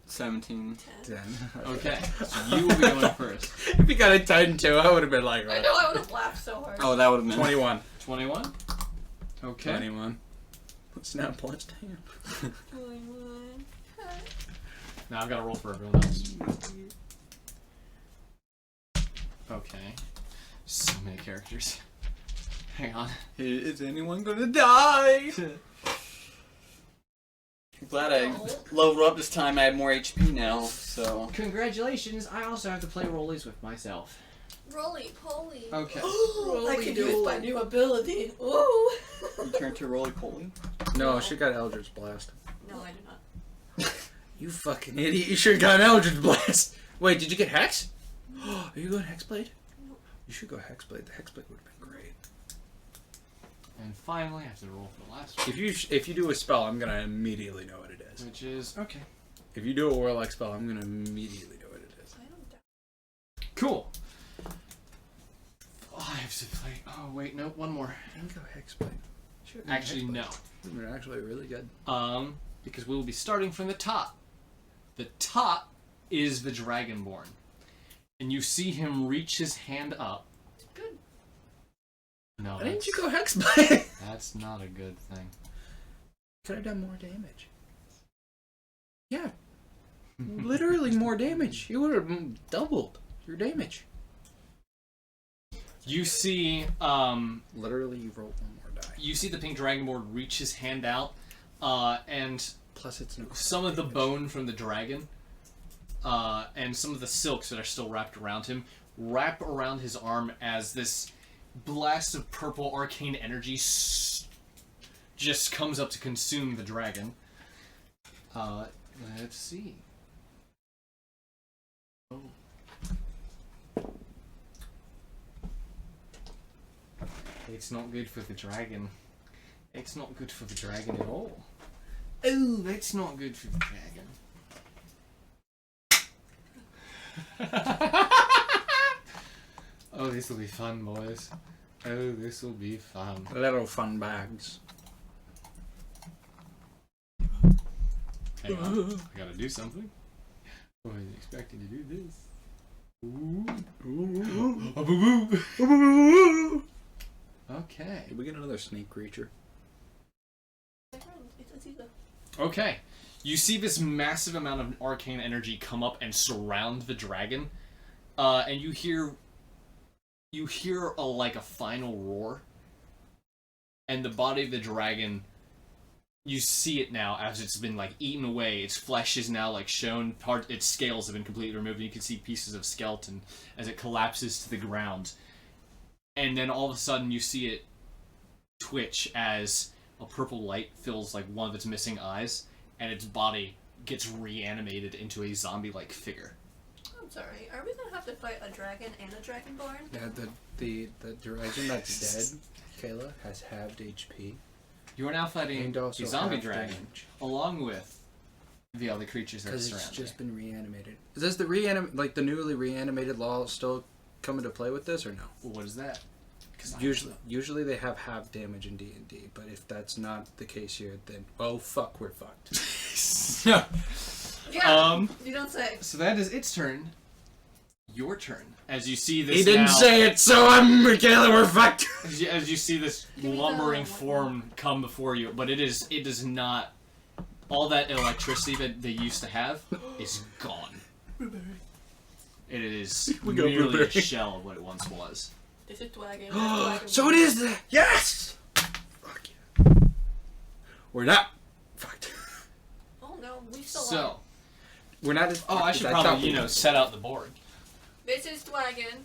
17. 10. 10. Okay, so you will be going first. If you got a 10 too, I would have been like, I know, I would have laughed so hard. Oh, that would have been 21. 21? Okay. 21. What's now plus 10? 21. Now I've got to roll for everyone else. Okay. So many characters. Hang on. Is anyone gonna die? Glad I leveled up this time. I have more HP now, so. Congratulations, I also have to play rollies with myself. Roly poly. Okay. I could use my new ability. Ooh. You turn to roly poly. No, she got Eldritch Blast. No, I do not. You fucking idiot. You should have got an Eldritch Blast. Wait, did you get Hex? Are you going Hexblade? Nope. You should go Hexblade. The Hexblade would have been great. And finally, I have to roll for the last one, If you do a spell, I'm gonna immediately know what it is. which is okay. If you do a Warlock spell, I'm gonna immediately know what it is. I don't doubt. Cool. Oh, I have to play. Oh wait, no, one more. You can go Hexblade. Sure, Actually, no. They're actually really good. Because we will be starting from the top. The top is the Dragonborn, and you see him reach his hand up. Good. No, Why didn't that's, you go Hexblade? that's not a good thing. Could have done more damage. Yeah. Literally more damage. You would have doubled your damage. You see, Literally, you rolled one more die. you see the pink Dragonborn reach his hand out, and Plus, it's no. some of the bone from the dragon, and some of the silks that are still wrapped around him, wrap around his arm as this blast of purple arcane energy just comes up to consume the dragon. Let's see. Oh. It's not good for the dragon. It's not good for the dragon at all. Oh, that's not good for the dragon. Oh, this will be fun, boys. Oh, this will be fun. Little fun bags. Hang on, I gotta do something. I wasn't expecting to do this. Ooh. Okay. Did we get another snake creature? It's Aziza. Okay. You see this massive amount of arcane energy come up and surround the dragon, and you hear like a final roar, and the body of the dragon. You see it now as it's been like eaten away. Its flesh is now like shown. Its scales have been completely removed. And you can see pieces of skeleton as it collapses to the ground. And then all of a sudden you see it twitch as a purple light fills like one of its missing eyes, and its body gets reanimated into a zombie-like figure. I'm sorry. Are we gonna have to fight a dragon and a dragonborn? Yeah, the dragon that's dead, Kayla, has halved HP. You are now fighting And also the zombie half dragon, damage. along with the other creatures that Because surround it's just you. been reanimated. Does the the newly reanimated law still come into play with this or no? What is that? 'Cause I- Usually they have half damage in D&D, but if that's not the case here, then oh fuck, we're fucked. Yeah. You don't say. So that is its turn. Your turn. As you see this He didn't now, say it, so Kayla, we're fucked. as you see this Give me the lumbering one form come before you, but it does not. All that electricity that they used to have is gone. It is We go merely a blueberry. shell of what it once was. This is Dwagon. So it is that. Yes. Fuck yeah. We're not fucked. Oh no, we still are. So, We're not as. I should probably set out the board. This is Dwagon.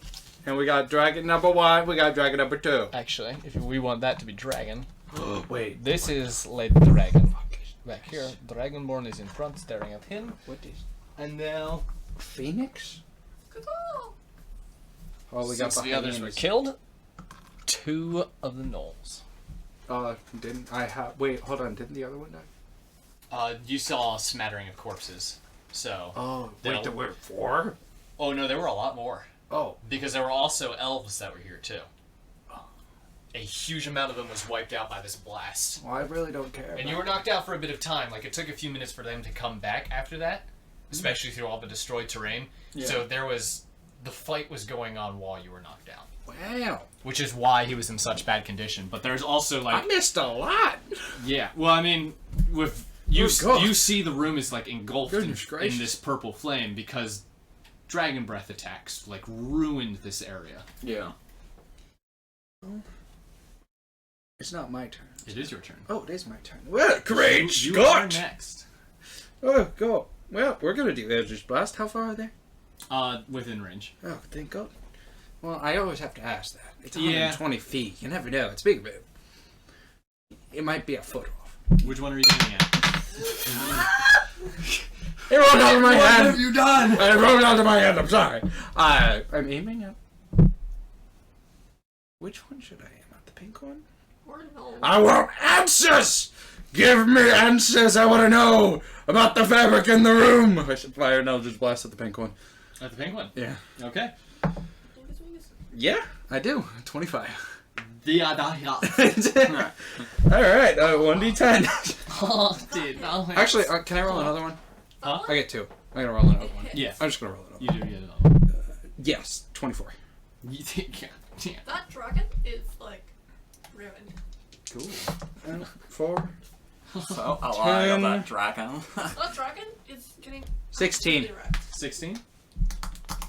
And we got dragon number 1. We got dragon number 2. Actually, if we want that to be dragon, Wait. this is Lady Dragon. Back here, Dragonborn is in front, staring at him. What is And now, Phoenix? Caw-caw. Oh, we got since the behind others him were is- killed, 2 of the gnolls. Didn't I have? Wait, hold on. Didn't the other one die? You saw a smattering of corpses. So. Oh, They'll- wait, there were 4. Oh no, there were a lot more. Oh, Because there were also elves that were here too. A huge amount of them was wiped out by this blast. well, I really don't care. And you were knocked out for a bit of time. Like, it took a few minutes for them to come back after that. Especially through all the destroyed terrain. Yeah. So the fight was going on while you were knocked out. Wow, Which is why he was in such bad condition. But there's also, I like... missed a lot. Yeah. Well, I mean, with you, Oh, God. you see the room is like engulfed in Goodness gracious. this purple flame because dragon breath attacks like ruined this area. Yeah. It's not my turn. It is your turn. Oh, it is my turn. Well, great You are Scott! next. Oh, go. Well, we're gonna do Eldritch Blast. How far are they? Within range. Oh, thank God. Well, I always have to ask that. It's Yeah. 120 feet. You never know. It's big of it. It might be a foot off. Which one are you aiming at? It rolled out of my What hand. have you done? It rolled out of my hand. I'm sorry. I'm aiming at. Which one should I aim at? The pink one? Or no. I want answers! Give me answers! I want to know about the fabric in the room! I should fire an Eldritch Blast at the pink one. At the pink one. Yeah. Okay. Yeah, I do. 25. The Alright, 1d10. Oh, dude. No, Actually, can I roll another one? Huh? I get 2. I'm gonna roll another one. Yeah. I'm just gonna roll another You one. do. You do. Yes, 24. You think? Yeah. That dragon is like ruined. Cool. 4. So a lot of 10. that dragon. That dragon is getting 16. absolutely wrecked. 16. Hang on,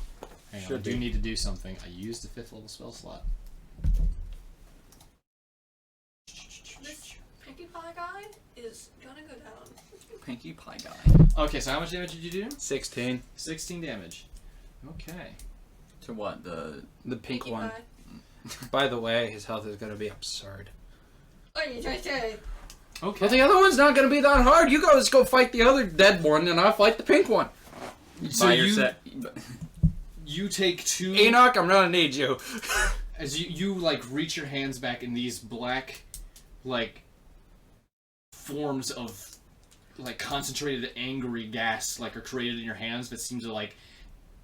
I Should do be. need to do something. I used the 5th level spell slot. This Pinkie Pie guy is gonna go down. Pinkie Pie guy. Okay, so how much damage did you do? 16. 16 damage. Okay. To what? The The pink Pinkie one. Pie. By the way, his health is gonna be absurd. Oh, you just say. Okay. But the other one's not gonna be that hard. You guys go fight the other dead one, and I'll fight the pink one. So by you yourself. you take 2 Enoch, I'm gonna need you. as you like reach your hands back, and these black like forms of like concentrated angry gas like are created in your hands that seem to like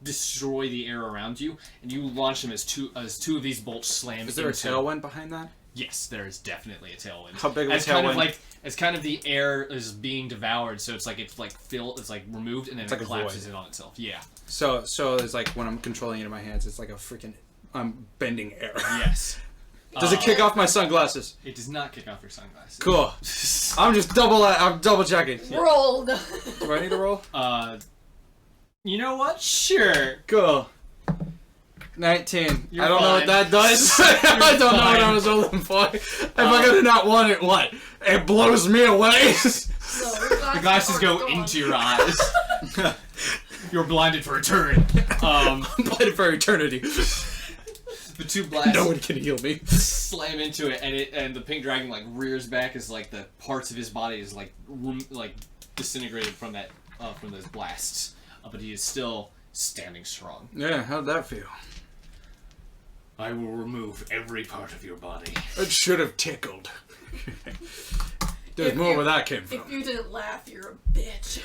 destroy the air around you, and you launch them as two of these bolts slam Is there a into- tailwind behind that? Yes, there is definitely a tailwind. How big of a as kind of tailwind? like as kind of the air is being devoured, so it's like it's like removed and then It's it like a collapses void. in on itself. Yeah. So it's like when I'm controlling it in my hands, it's like a freaking I'm bending air. Yes. Does it kick off my sunglasses? It does not kick off your sunglasses. Cool. I'm double checking. Rolled. Do I need to roll? You know what? Sure. Cool. 19. You're I don't know what fine. that does. I don't know what I fine. was rolling for. If I gonna not want it, what? It blows me away. The glasses go into your eyes. You're blinded for eternity. I'm blinded for eternity. The two blasts No one can heal me. slam into it, and the pink dragon like rears back as like the parts of his body is like disintegrated from that from those blasts, but he is still standing strong. Yeah, how'd that feel? I will remove every part of your body. It should have tickled. There's If more you- where that came If from. you didn't laugh, you're a bitch.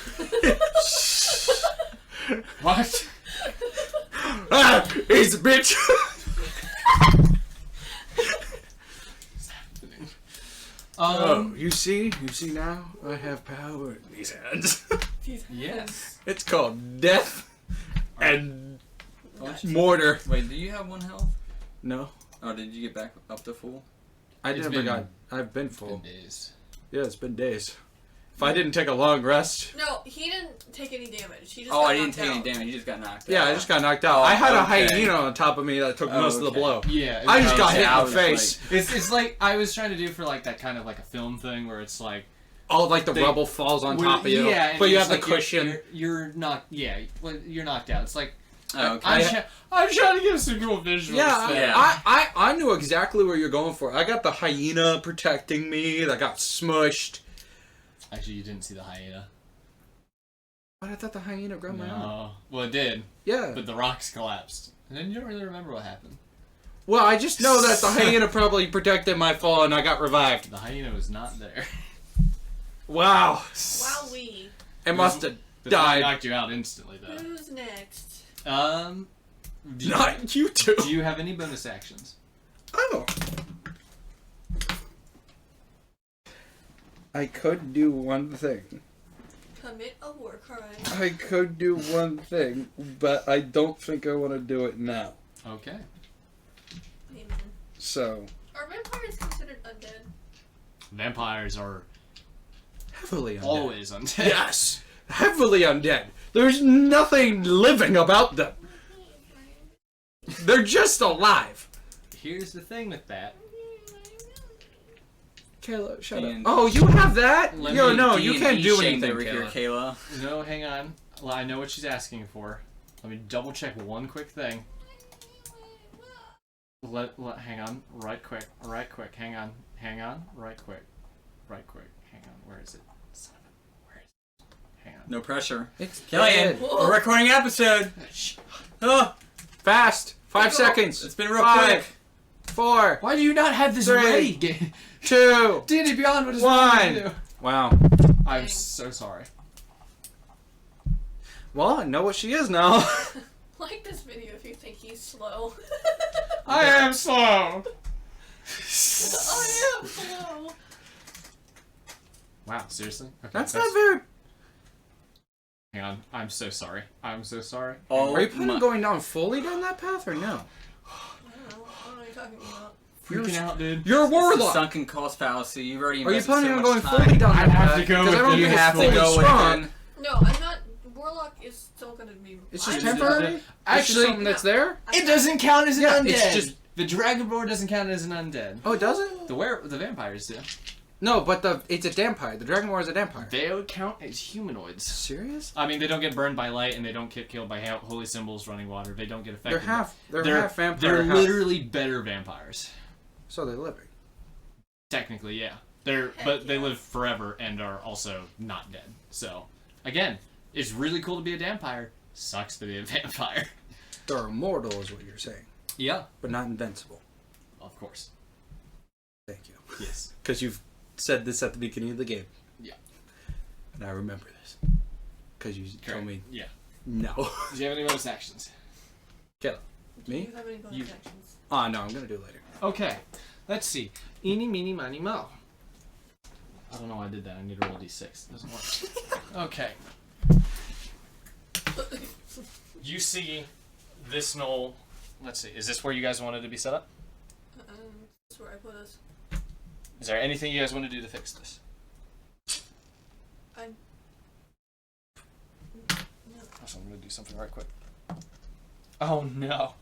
What? Ah, he's a bitch. Oh, you see now I have power in these hands. Yes. It's called death and What? mortar. Wait, do you have 1 health? No, Or did you get back up to full? I've It's been- been full. Days. Yeah, it's been days. If I didn't take a long rest, No, he didn't take any damage. He just Oh, got I didn't knocked take any out. damage. You just got knocked yeah, out. I just got knocked out. Oh, I had a okay. hyena on top of me that took most of the okay. blow. Yeah. I just got Okay, hit I in was the face. It's like I was trying to do for like that kind of like a film thing where it's like All like the They- rubble falls on top of you, Yeah, and but you it's have the like you're- cushion. You're not. Yeah, well, you're knocked out. It's like Oh, okay. I'm trying to give some cool visuals. Yeah, there. Yeah. I knew exactly where you're going for. I got the hyena protecting me that got smushed. Actually, you didn't see the hyena. But I thought the hyena grabbed my arm. No. Well, it did, Yeah. but the rocks collapsed, and then you don't really remember what happened. Well, I just know that the hyena probably protected my fall and I got revived. The hyena was not there. Wow. Wowee. It must have The thing died. knocked you out instantly, though. Who's next? Do you, Not you two. do you have any bonus actions? Oh. I could do one thing. Commit a war crime. I could do one thing, but I don't think I want to do it now. Okay. Amen. So, Are vampires considered undead? Vampires are heavily undead. always undead. Yes! Heavily undead. There's nothing living about them. They're just alive. Here's the thing with that. Kayla, shut up. And- Oh, you have that? Let Yo, me no, you can't do shamed anything, over here, Kayla. Kayla. No, hang on. Well, I know what she's asking for. Let me double check one quick thing. Hang on, right quick, hang on, right quick, hang on, where is it? Son of a, where is it? Hang on. No pressure. It's Killian, dead. we're recording an episode. Oh, Fast. 5 Go. seconds. it's been real 5, quick. 4, Why do you not have this 3, ready? 2. D&D Beyond, what is One. wrong with you? Wow. I'm so sorry. Well, I know what she is now. Like this video if you think he's slow. I am slow. I am slow. Wow, seriously? Okay, That's not very. Hang on, I'm so sorry. I'm so sorry. Oh, Are you planning my- on going down fully down that path or no? I don't know. I don't know what you're talking about. Freaking out, dude. You're a It's the warlock. sunken cost fallacy. You've already Are you invested planning so on much going time. fully down I that have path? to go Because I with don't you. think You it's have to fully go with strong. it. No, I'm not. Warlock is still gonna be. It's just I'm temporary. Actually, It's something that's there. It doesn't count as an Yeah, undead. it's just- The Dragonborn doesn't count as an undead. Oh, it doesn't? The vampires do. No, but it's a vampire. The Dragonborn is a vampire. They would count as humanoids. Serious? I mean, they don't get burned by light, and they don't get killed by holy symbols, running water. They don't get affected. They're half. They're They're half vampire. They're half- literally better vampires. So they're living. Technically, yeah. But they live forever and are also not dead. So, again, it's really cool to be a vampire. Sucks to be a vampire. They're immortal, is what you're saying, Yeah, but not invincible. of course. Thank you. Yes. Because you've said this at the beginning of the game. Yeah. And I remember this. Because you told me Yeah. no. Do you have any bonus actions? Do Me? you have any bonus You- actions? Oh, no, I'm going to do it later. Okay. Let's see. Eeny, meeny, miny, mo. I don't know why I did that. I need to roll d6. It doesn't work. Okay. You see this knoll. Let's see. Is this where you guys wanted to be set up? That's where I put us. Is there anything you guys want to do to fix this? I. So I'm going to do something right quick. Oh no.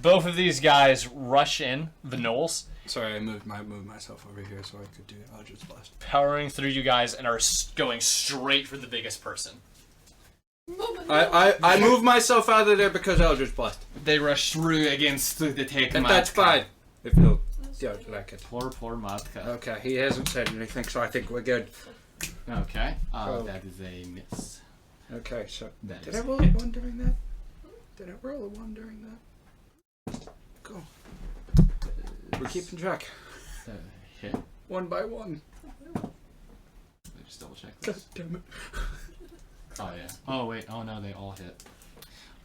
Both of these guys rush in the knolls, Sorry, I moved myself over here so I could do Eldritch Blast. powering through you guys, and are going straight for the biggest person. I moved myself out of there because Eldritch Blast. They rush through against the take. And that's fine. If you'll like it. Poor Matka. Okay, he hasn't said anything, so I think we're good. Okay. Oh. That is a miss. Okay, so That did is I roll a 1 during that? Did I roll a 1 during that? Cool. We're keeping track. Hit. 1 by 1. Let me just double check God this. damn it. Oh yeah. Oh wait. Oh no, they all hit.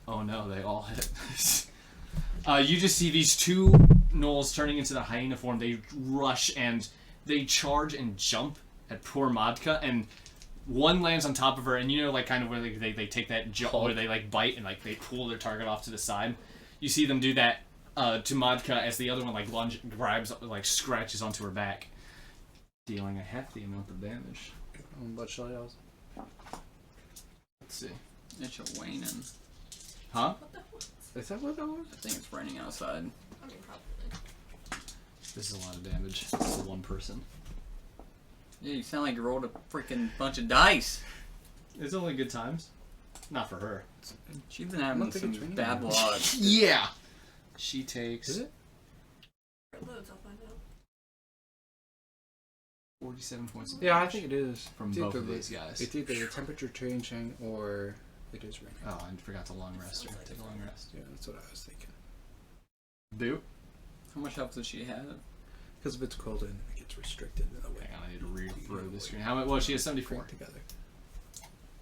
Oh no, they all hit. You just see these two gnolls turning into the hyena form. They rush and they charge and jump at poor Madka, and one lands on top of her, and you know, like kind of where they take that jump where they like bite and like they pull their target off to the side. You see them do that to Madka as the other one like grabs, like scratches onto her back, dealing a hefty amount of damage. What shall I else? Let's see. It's your waning. Huh? Is that what that was? I think it's raining outside. I mean, probably. This is a lot of damage. This is one person. Yeah, you sound like you rolled a freaking bunch of dice. It's only good times. Not for her. She's been having think some it's raining. bad luck. Yeah. She takes Is it? It loads, I'll find out. 47 points of Yeah, I damage think it is. from It's both either of the- these guys. It's either the temperature changing or it is raining. Oh, I forgot to long rest her. Take a long rest. Yeah, that's what I was thinking. Boo. How much health does she have? Because if it's cold and it gets restricted in a way. Hang on, I need to re-throw this screen. How much? Well, she has 74. Together.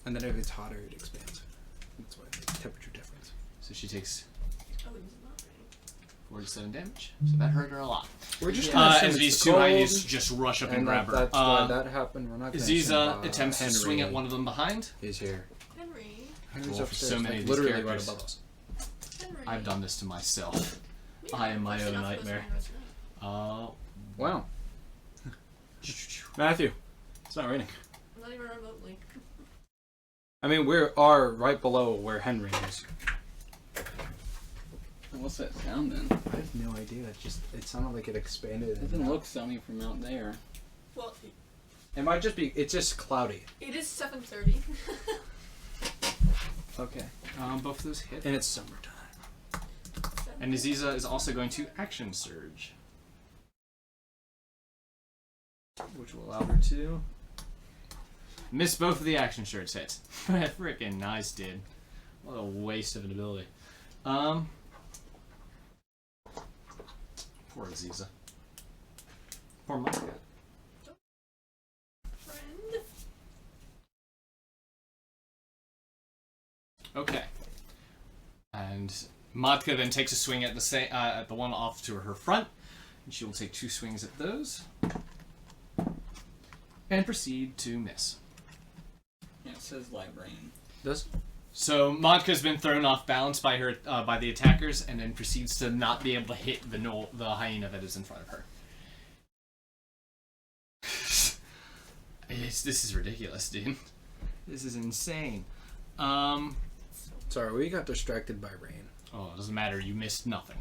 And then if it's hotter, it expands. That's why the temperature difference. So she takes Oh, it's not raining. 47 damage. So that hurt her a lot. We're just gonna assume As it's these the two cold, hyenas just rush up and and grab her. that's why that happened. We're not gonna assume, Ziza attempts Henry to swing at one of them behind. is here. Henry. Henry's Well, for upstairs, so many like, of these literally characters. right above us. Henry. I've done this to myself. Maybe I am my close own enough for this nightmare. rain was Wow. Matthew, it's not raining. Not even remotely. I mean, we are right below where Henry is. What's that sound then? I have no idea. It sounded like it expanded. It doesn't look sunny from out there. Well, It might just be. It's just cloudy, it is 7:30. Okay. Both of those hit. and it's summertime. And Aziza is also going to action surge, which will allow her to Missed both of the action shirts hits. Freaking nice, dude. What a waste of an ability. Poor Aziza. Poor Micah. Friend. Okay. And Matka then takes a swing at the one off to her front, and she will take 2 swings at those, and proceed to miss. Yeah, it says light rain. Does So Matka's been thrown off balance by her by the attackers, and then proceeds to not be able to hit the hyena that is in front of her. This is ridiculous, dude. This is insane. Sorry, we got distracted by rain. Oh, it doesn't matter. You missed nothing.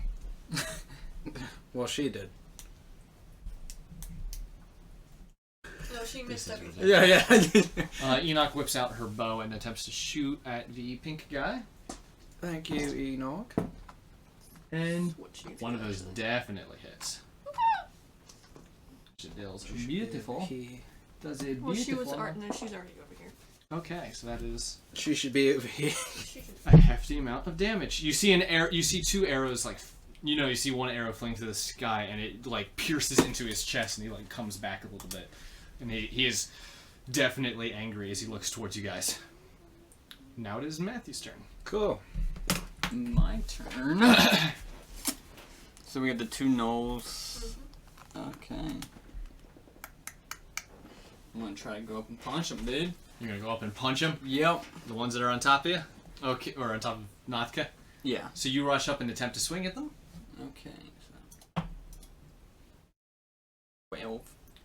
Well, she did. No, she missed This is everything. Yeah. Enoch whips out her bow and attempts to shoot at the pink guy. Thank you, Enoch. And What she one of did, those actually. definitely hits. She deals beautiful. Does it Well, she was beautiful. no, she's already over here. Okay, so that is She should be over here. She can. a hefty amount of damage. You see an arrow. You see 2 arrows, like you see one arrow fling through the sky, and it like pierces into his chest, and he like comes back a little bit, and he is definitely angry as he looks towards you guys. Now it is Matthew's turn. Cool. My turn. So we have the 2 gnolls. Okay. I'm gonna try to go up and punch them, dude. You're gonna go up and punch him. Yep. The ones that are on top of you. Okay, or on top of Natka. Yeah. So you rush up and attempt to swing at them. Okay. So 12.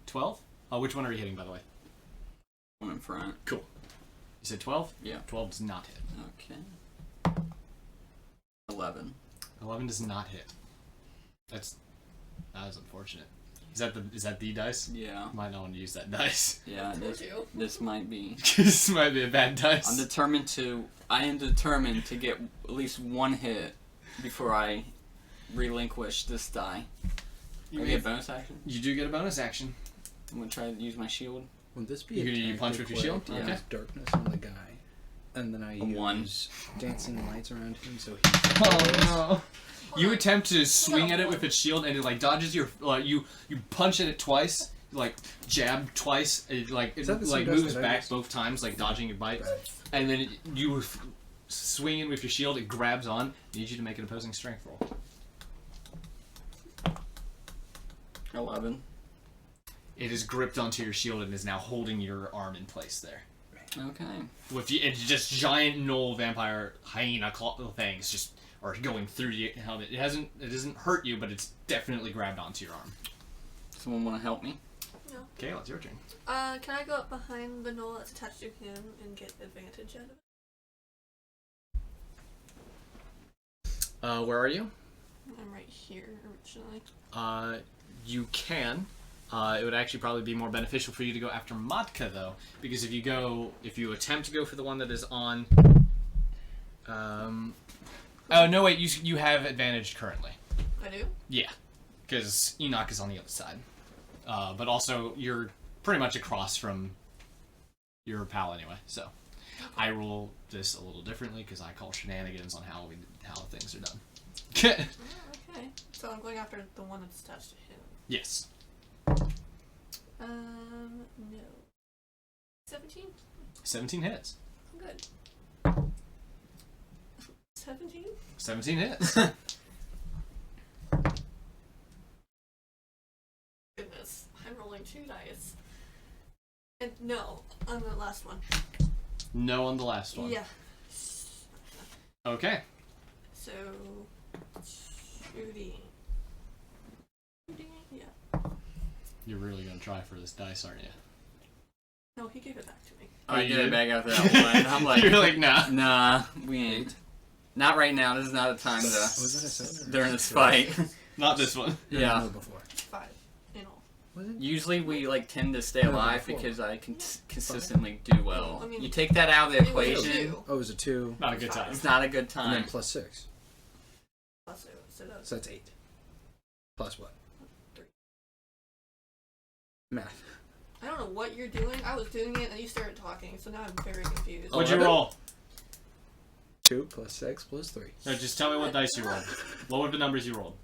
12. Which one are you hitting, by the way? One in front. Cool. You said 12. Yeah. 12 does not hit. Okay. 11. 11 does not hit. That is unfortunate. Is that the dice? Yeah. Might not want to use that dice. Yeah. This might be. This might be a bad dice. I am determined to get at least 1 hit before I relinquish this die. You, I get a bonus action. you do get a bonus action. I'm gonna try to use my shield. Would this be You a gonna you punch with your shield? Yeah. Okay. Darkness on the guy, and then I A 1. use dancing lights around him, so he. Oh no! You attempt to swing at it with its shield, and it like dodges your. You punch at it twice. Like jab twice. It like Is that the like same dice moves that I back used? both times, like dodging your bite. And then you swing in with your shield. It grabs on. I need you to make an opposing strength roll. 11. It is gripped onto your shield and is now holding your arm in place there. Okay. With it's just giant gnoll vampire hyena things just are going through your helmet. It doesn't hurt you, but it's definitely grabbed onto your arm. Someone want to help me? No. Kayla, it's your turn. Can I go up behind the knoll that's attached to him and get advantage out of it? Where are you? I'm right here originally. You can. It would actually probably be more beneficial for you to go after Matka, though, because if you attempt to go for the one that is on, oh no, wait, you have advantage currently. I do? Yeah, because Enoch is on the other side, but also you're pretty much across from your pal anyway. So I rule this a little differently because I call shenanigans on how things are done. Oh, okay. So I'm going after the one that's attached to him. Yes. No. 17? 17 hits. I'm good. 17? 17 hits. Goodness. I'm rolling 2 dice. And no, on the last one. No on the last one. Yeah. Okay. So, shooting. Yeah. You're really gonna try for this dice, aren't you? No, he gave it back to me. I you get it did? back after that one. I'm like, You're like, nah. nah, we ain't. Not right now. This is not a time to. Was that a 7? During this fight. Not this one. Yeah. No, before. 5 in all. Was it? Usually we like tend to stay No, alive before. because I can consistently do well. I mean, You take that out of the it was a equation, 2. Oh, it was a 2. Not a good time. it's not a good And time. then plus 6. So that was So that's 8. Plus what? 3. Math. I don't know what you're doing. I was doing it and you started talking, so now I'm very confused. What'd you 11? roll? 2 plus 6 plus 3. No, just tell me what dice you rolled. What were the numbers you rolled?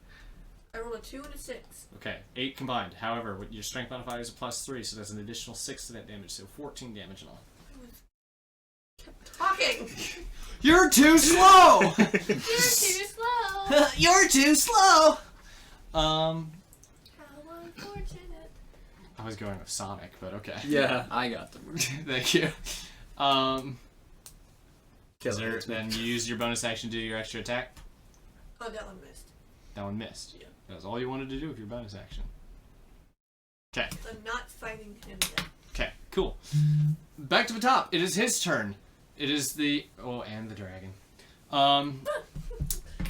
I rolled a 2 and a 6. Okay, 8 combined. However, with your strength modifier is a +3, so that's an additional 6 to that damage, so 14 damage in all. I was kept talking. You're too slow! You're too slow. You're too slow! How unfortunate. I was going with Sonic, but okay. Yeah. I got them. Thank you. Kill There, it. then you used your bonus action to do your extra attack. Oh, that one missed. That one missed. Yeah. That was all you wanted to do with your bonus action. Okay. I'm not fighting him yet. Okay, cool. Back to the top. It is his turn. It is the... Oh, and the dragon.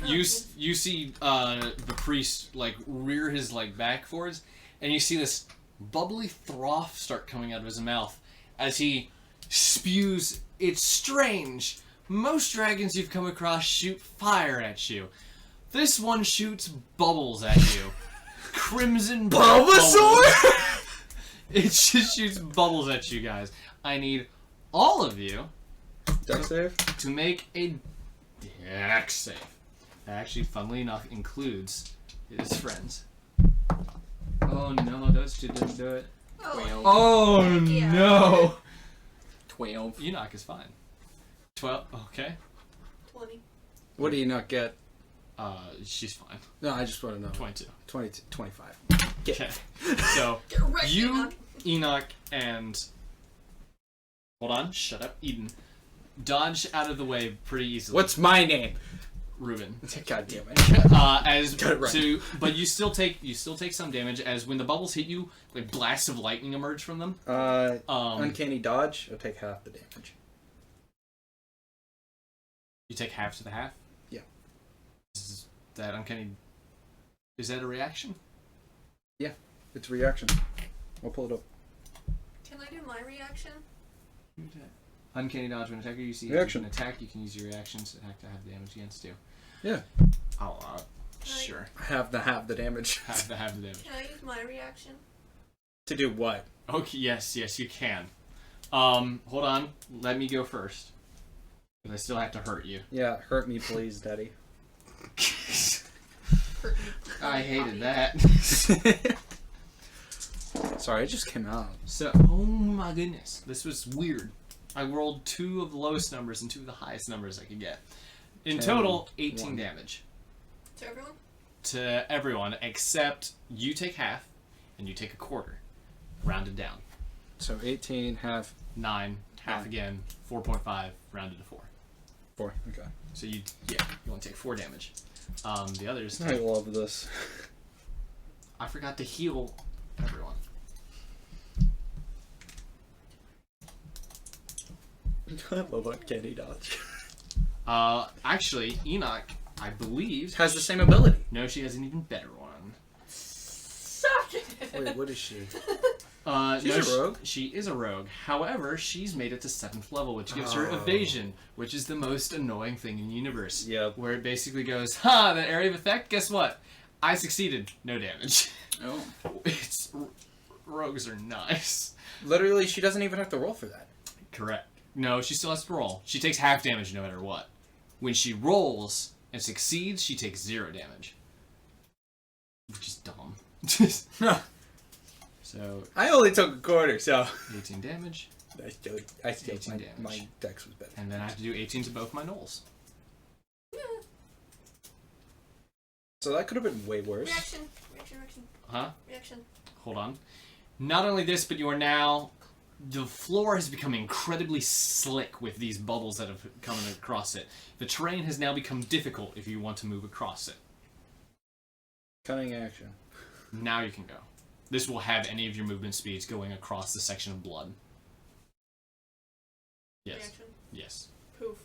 You see the priest, like, rear his, like, back forwards, and you see this bubbly froth start coming out of his mouth as he spews. It's strange. Most dragons you've come across shoot fire at you. This one shoots bubbles at you. Crimson Bulbasaur? It just shoots bubbles at you guys. I need all of you Dex save? to make a dex save. That actually, funnily enough, includes his friends. Oh no, those two didn't do it. Oh, 12. Oh Yeah. no! 12. Enoch is fine. 12. Okay. 20. What do you not get? She's fine. No, I just want to know. 22. 22, 25. Okay. So Get wrecked, you, Enoch. Enoch, and hold on, shut up, Eden, dodge out of the way pretty easily. What's my name? Ruben? God damn it. As Got it right. to, but you still take some damage as when the bubbles hit you, like blasts of lightning emerge from them. Uncanny dodge. I'll take half the damage. You take half to the half. Yeah. Is that uncanny? Is that a reaction? It's a reaction. I'll pull it up. Can I do my reaction? Uncanny dodge when attacker you see Reaction. an attack, you can use your reactions to attack to have damage against you. Yeah. I'll allow it. Sure. I have the damage. Have the damage. Can I use my reaction? To do what? Okay, yes, you can. Hold on. Let me go first. Because I still have to hurt you. Yeah, hurt me please, daddy. Hurt me. I hated that. Sorry, it just came out. So, oh my goodness. This was weird. I rolled 2 of the lowest numbers and 2 of the highest numbers I could get. In 10, total, 18 1. damage. To everyone? To everyone, except you take half, and you take a quarter. Rounded down. So 18, half, 9, half 9. again, 4.5, rounded to 4. 4. Okay. So you want to take 4 damage. The others I take... love this. I forgot to heal everyone. I love uncanny dodge. Actually, Enoch, I believe... Has the same ability. No, she has an even better one. Suck it! Wait, what is she? She's a rogue? She is a rogue. However, she's made it to 7th level, which gives her evasion, which is the most annoying thing in the universe. Yep. Where it basically goes, ha, that area of effect, guess what? I succeeded. No damage. Oh. Rogues are nice. Literally, she doesn't even have to roll for that. Correct. No, she still has to roll. She takes half damage no matter what. When she rolls and succeeds, she takes 0 damage. Which is dumb. So, I only took a quarter, so 18 damage. I still 18 damage. my dex was better. And then I have to do 18 to both my knolls. So that could have been way worse. Reaction. Huh? Reaction. Hold on. Not only this, but you are now... The floor has become incredibly slick with these bubbles that have come across it. The terrain has now become difficult if you want to move across it. Cunning action. Now you can go. This will have any of your movement speeds going across the section of blood. Yes. Reaction. Yes. Poof.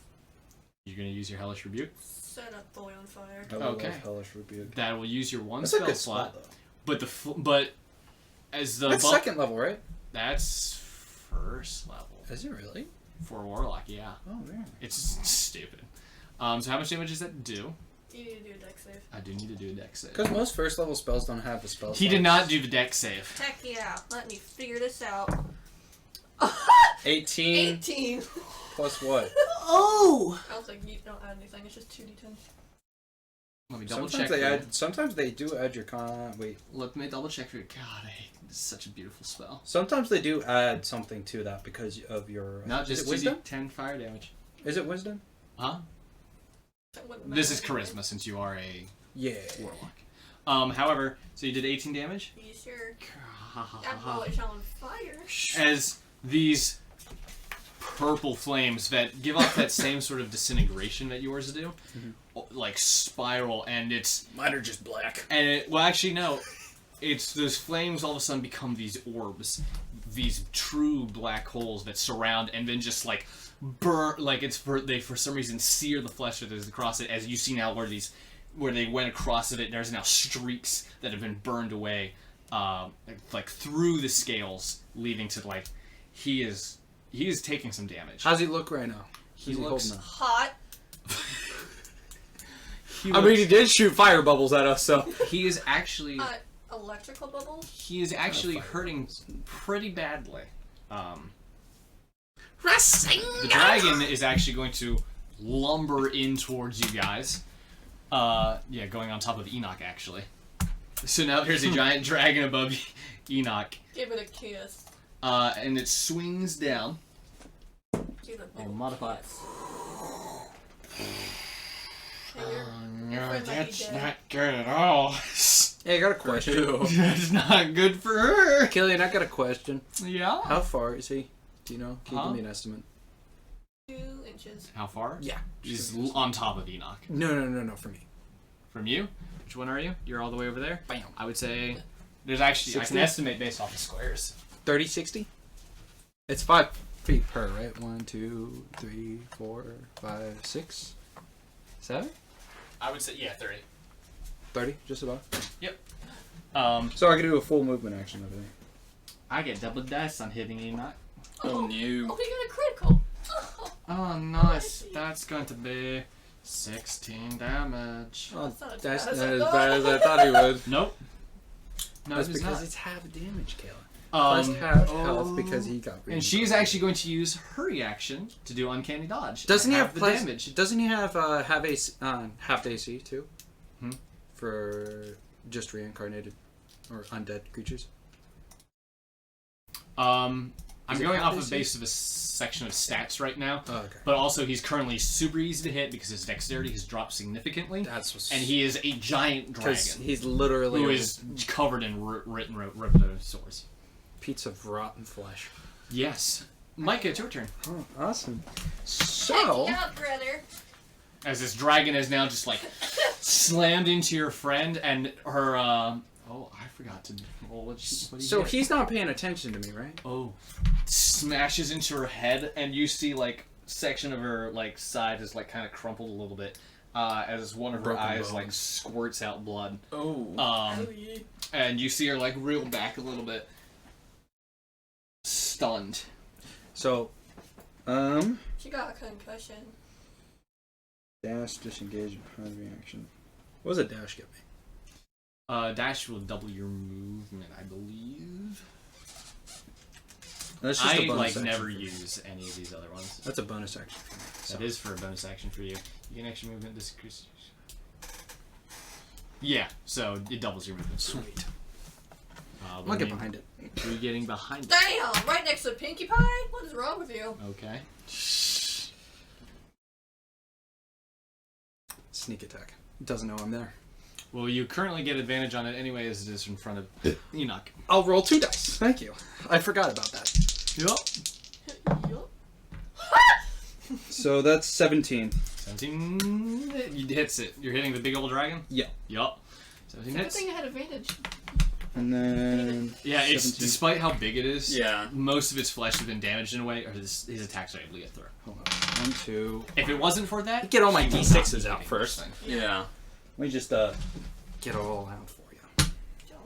You're going to use your Hellish Rebuke. Set up boy on fire. I Okay. love Hellish Rebuke. That will use your one That's a spell good slot. spell, though. But as the That's buff- second level, right? That's first level. Is it really? For a Warlock, yeah. Oh, man. It's stupid. So how much damage does that do? You need to do a deck save. I do need to do a deck save. Because most first level spells don't have the spell He did slots. not do the deck save. Check me out. Let me figure this out. 18 18. plus what? Oh! I was like, you don't add anything. It's just 2d10. Let me double Sometimes check. they add. Sometimes they do add your Wait. Let me double check for you. God, I hate this is such a beautiful spell. Sometimes they do add something to that because of your. Not is just it wisdom? 10 fire damage. Is it wisdom? Huh? That wouldn't This is matter anyway. charisma since you are a Yeah. warlock. However, so you did 18 damage. You sure? That bullet's on fire. As these purple flames that give off that same sort of disintegration that yours do, like spiral, and it's Mine are just black. and it, well, actually no, it's those flames all of a sudden become these orbs, these true black holes that surround and then just like burn, like they for some reason sear the flesh that is across it, as you see now where they went across it. There's now streaks that have been burned away, like through the scales, leading to like he is taking some damage. How's he look right now? He Who's looks- holding Hot. He I mean, he did shoot fire bubbles at us, so. he is actually Electrical bubbles? actually fire hurting pretty badly. Wrestling! The dragon is actually going to lumber in towards you guys. Yeah, going on top of Enoch, actually. So now there's a giant dragon above Enoch. Give it a kiss. And it swings down. Give it a big I'll modify it. kiss. Hey, your friend might be dead. good at all. Hey, I got a question. That's not good for her. Killian, I got a question. Yeah. How far is he? Do you know? Can you Huh? give me an estimate? 2 inches. How far? Yeah. He's on top of Enoch. No, for me. From you? Which one are you? You're all the way over there? Bam. I would say there's actually I 60? can estimate based off the squares. 30, 60? It's 5 feet per, right? 1, 2, 3, 4, 5, 6, 7? I would say 30. 30, just about. So So I can do a full movement action over there. I get double dice on hitting Enoch. Oh no. Oh, he got a critical. Oh nice. That's going to be 16 damage. Oh, That's not as that's bad as not I as thought. bad as I thought he would. Nope. No, That's it's because not. it's half damage, Kayla. Plus Um, half health because he got. and she's actually going to use her reaction to do uncanny dodge. Doesn't he and have the plus, damage? Doesn't he have half AC too? Hmm? For just reincarnated or undead creatures. I'm Is it going half off of AC? base of a section of stats right now. Oh, okay. But also, he's currently super easy to hit because his dexterity has dropped significantly, That's what's. and he is a giant because dragon he's literally who a is covered in riptosaurs. piece of rotten flesh. Yes, Micah, it's your turn. Oh, awesome. Check So. me out, brother. As this dragon is now just like slammed into your friend, and her. Oh, I forgot to roll. What do you So get? he's not paying attention to me, right? Oh, smashes into her head, and you see like section of her like side is like kind of crumpled a little bit, as one of her Broken eyes bones. like squirts out blood. Oh. And you see her like reel back a little bit, stunned. So, She got a concussion. dash, disengage, hard reaction. What does a dash get me? Dash will double your movement, I believe. That's just a I bonus like action never for me. use any of these other ones. That's a bonus action for me. So. That is for a bonus action for you. You can extra movement this increases. Yeah, so it doubles your movement. Sweet. I'm What gonna get do you- behind it. Are you getting behind it? Damn! Right next to Pinkie Pie? What is wrong with you? Okay. Sneak attack. Doesn't know I'm there. Well, you currently get advantage on it anyway, as it is in front of Enoch. I'll roll 2 dice. Thank you. I forgot about that. Yup. Yup. So that's 17. 17 hits it. You're hitting the big old dragon? Yeah. Yup. 17 Good hits. thing I had advantage. And then. Yeah, it's 17. despite how big it is, Yeah. most of its flesh has been damaged in a way, or his attacks are able to get through. Hold on. 1, 2. If it wasn't for that, Get all my he would D6s not be out hitting first. this thing. Yeah. Let me just get it all out for you. Don't.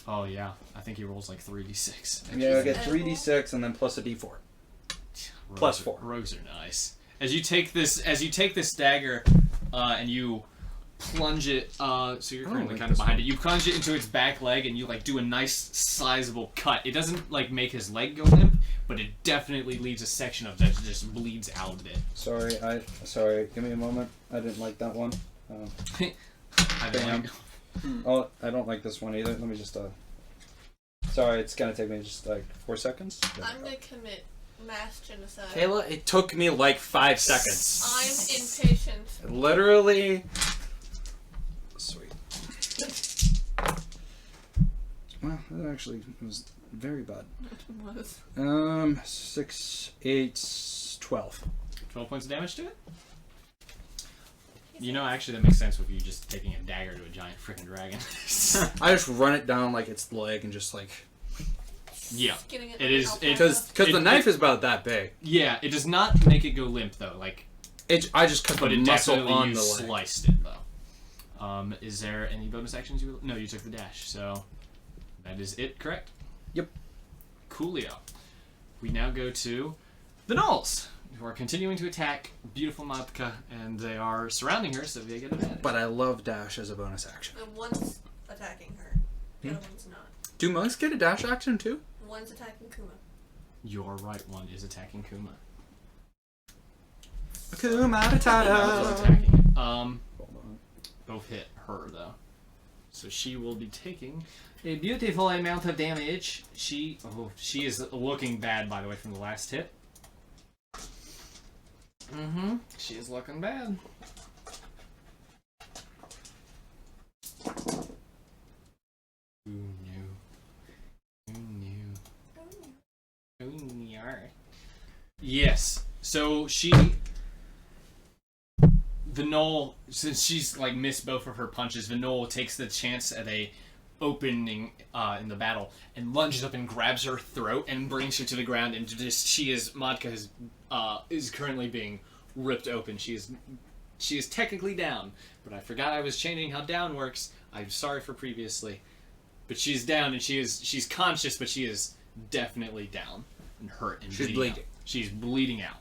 Oh yeah, I think he rolls like 3d6. Yeah, I get 3d6 and then plus a d4. Plus 4. Rogues are nice. As you take this dagger, and you plunge it. So you're I don't currently like kind of this behind one. it. You plunge it into its back leg, and you like do a nice, sizable cut. It doesn't like make his leg go limp, but it definitely leaves a section of that just bleeds out of it. Sorry. Give me a moment. I didn't like that one. I don't Bam. like- Oh, I don't like this one either. Let me just. Sorry, it's gonna take me just like 4 seconds. I'm gonna commit mass genocide. Kayla, it took me like 5 seconds. I'm impatient. Literally. Sweet. Well, that actually was very bad. Was. 6, 8, 12. 12 points of damage to it? You know, actually, that makes sense with you just taking a dagger to a giant freaking dragon. I just run it down like its leg and just like. Yeah. Getting it It is- like Because alpaca. the knife is about that big. Yeah, it does not make it go limp, though. Like, I just cut but the it muscle definitely on you the leg. sliced it, though. Is there any bonus actions you... No, you took the dash, so... That is it, correct? Yep. Coolio. We now go to the Gnolls, who are continuing to attack beautiful Matka, and they are surrounding her, so they get advantage. But I love dash as a bonus action. And one's attacking her. The other one's not. Do monks get a dash action too? One's attacking Kuma. You're right, one is attacking Kuma. Kumata Both attacking it. Both hit her, though. So she will be taking a beautiful amount of damage. She is looking bad, by the way, from the last hit. She is looking bad. Who knew? Who knew? Who knew? Yes. So the Gnoll, since she's like missed both of her punches, the Gnoll takes the chance at a opening in the battle and lunges up and grabs her throat and brings her to the ground. And just Matka is currently being ripped open. She is technically down, but I forgot I was changing how down works. I'm sorry for previously, but she's down and she's conscious, but she is definitely down and hurt and She's bleeding. bleeding. Out. She's bleeding out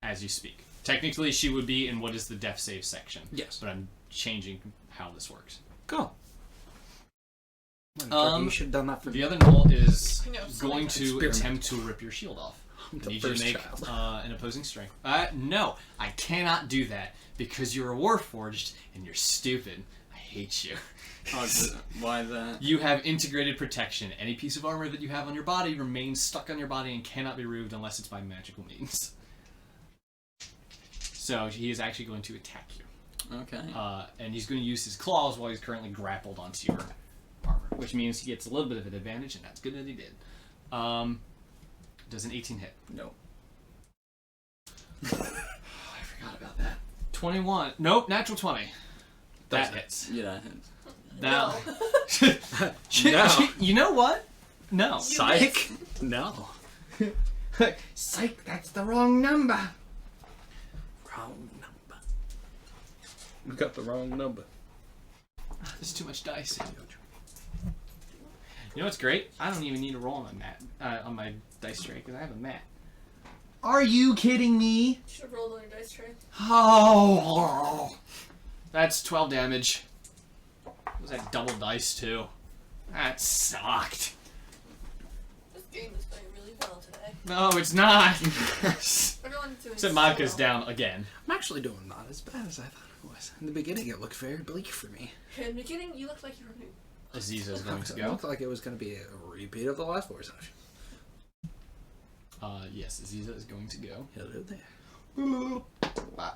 as you speak. Technically, she would be in what is the death save section. Yes. But I'm changing how this works. Go. Um, You should have done that for The other Gnoll is I know, going to Experiment. attempt to rip your shield off. I The need you to first make child. an opposing strength. No, I cannot do that because you're a Warforged and you're stupid. I hate you. Why that? You have integrated protection. Any piece of armor that you have on your body remains stuck on your body and cannot be removed unless it's by magical means. So he is actually going to attack you. Okay. And he's going to use his claws while he's currently grappled onto your armor, which means he gets a little bit of an advantage, and that's good that he did. Does an 18 hit? No. I forgot about that. 21. Nope, natural 20. That Doesn't. hits. Yeah, that hits. Now, No. you know what? No. Psych? No. Psych, that's the wrong number. Wrong number. We got the wrong number. There's too much dice. You know what's great? I don't even need to roll on my mat, on my dice tray because I have a mat. Are you kidding me? Should have rolled on your dice tray. Oh, that's 12 damage. Was that double dice too? That sucked. This game is going really well today. No, it's not. Everyone's doing Except so Madka's well. down again. I'm actually doing not as bad as I thought it was. In the beginning, it looked very bleak for me. In the beginning, you looked like you were new. Aziza is going to It go. looked like it was going to be a repeat of the last four session. Yes, Aziza is going to go. Hello there. Oh my.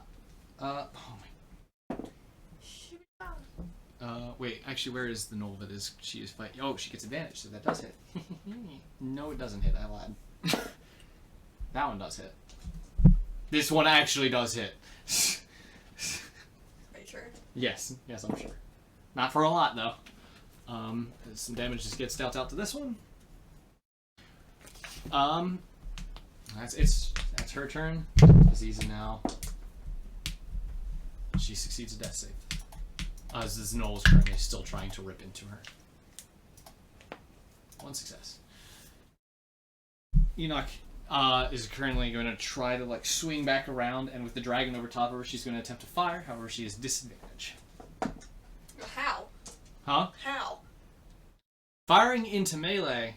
Wait, actually, where is the Gnoll that is? She is fighting. Oh, she gets advantage, so that does hit. No, it doesn't hit. I lied. That one does hit. This one actually does hit. Are you sure? Yes, I'm sure. Not for a lot though. Some damage just gets dealt out to this one. That's her turn. Aziza now. She succeeds a death save. As this Gnoll is currently still trying to rip into her. One success. Enoch is currently going to try to swing back around, and with the dragon over top of her, she's going to attempt to fire. However, she is disadvantaged. Huh? How? Firing into melee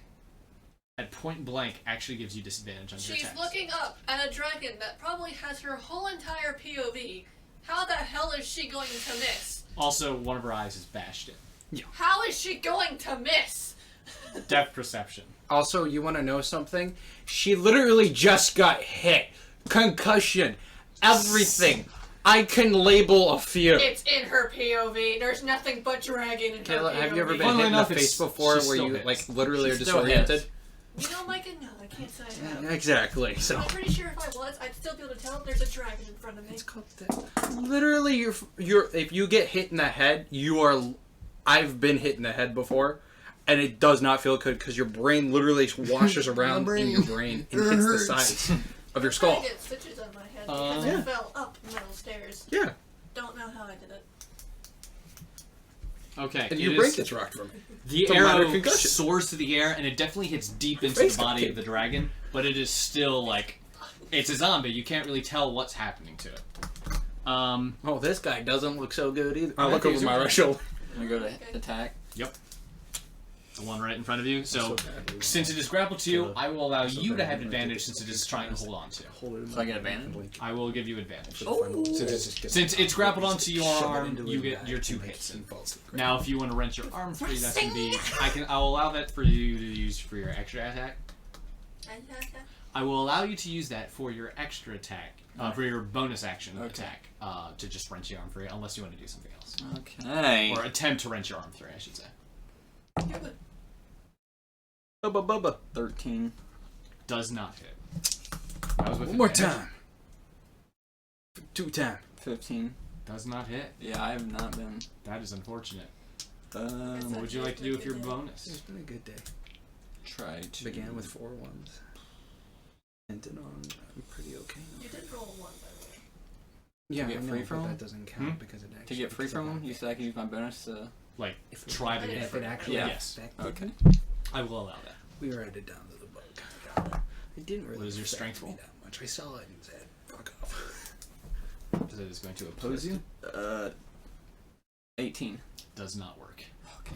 at point blank actually gives you disadvantage on your She's attacks. looking up at a dragon that probably has her whole entire POV. How the hell is she going to miss? Also, one of her eyes is bashed in. How is she going to miss? Depth perception. Also, you want to know something? She literally just got hit. Concussion. Everything. I can label a few. It's in her POV. There's nothing but dragon in her Kayla, POV. have you ever been Funnily hit in the enough, face it's- before she where still you, hits. like, literally are She still disoriented? You know, Micah? No, I can't say I have. Exactly. So. I'm pretty sure if I was, I'd still be able to tell if there's a dragon in front of me. It's called that. Literally, you're if you get hit in the head, you are. I've been hit in the head before, and it does not feel good because your brain literally washes around in your brain and hits the sides of your I skull. get stitches on my head because Yeah. I fell up metal stairs. Yeah, Don't know how I did it. Okay. and it your is- brain gets rocked from it. The It's a minor arrow concussion. soars to the air, and it definitely hits deep into Face the body kick. of the dragon, but it is still, like, it's a zombie. You can't really tell what's happening to it. Oh, this guy doesn't look so good either. I I look think over he's my okay. right shoulder. I'm gonna go to attack. The one right in front of you. So, bad. since it is grappled to you, I will allow So you to bad. have advantage since it is trying to hold on to. So I get advantage? I will give you advantage. Oh. Since it's grappled onto your arm, you get your 2 hits. Now, if you want to wrench your arm free, that's gonna be. I'll allow that for you to use for your extra attack. I will allow you to use that for your extra attack, for your bonus action attack, to just wrench your arm free, unless you want to do something else. Okay. Or attempt to wrench your arm free, I should say. Bubba, Bubba. 13. Does not hit. That was with One more advantage. time. 2 times. 15. Does not hit. Yeah, I have not been. That is unfortunate. Um, What would you like to do with your It's bonus? been a good day. try to. Began with 4 ones. Ended on I'm pretty okay. You did roll a 1, by the way. Yeah, get I know, free but from that doesn't count Hmm? because it To actually get free because from of him, that. you said I could use my bonus to. Like, If try to I get didn't if it actually Yeah. Yes. affected Okay. me, I will allow that. we were headed down to the boat. It didn't really What is your affect strength me roll? that much. I saw it and said, "Fuck off." So it is going to oppose you. 18. Does not work.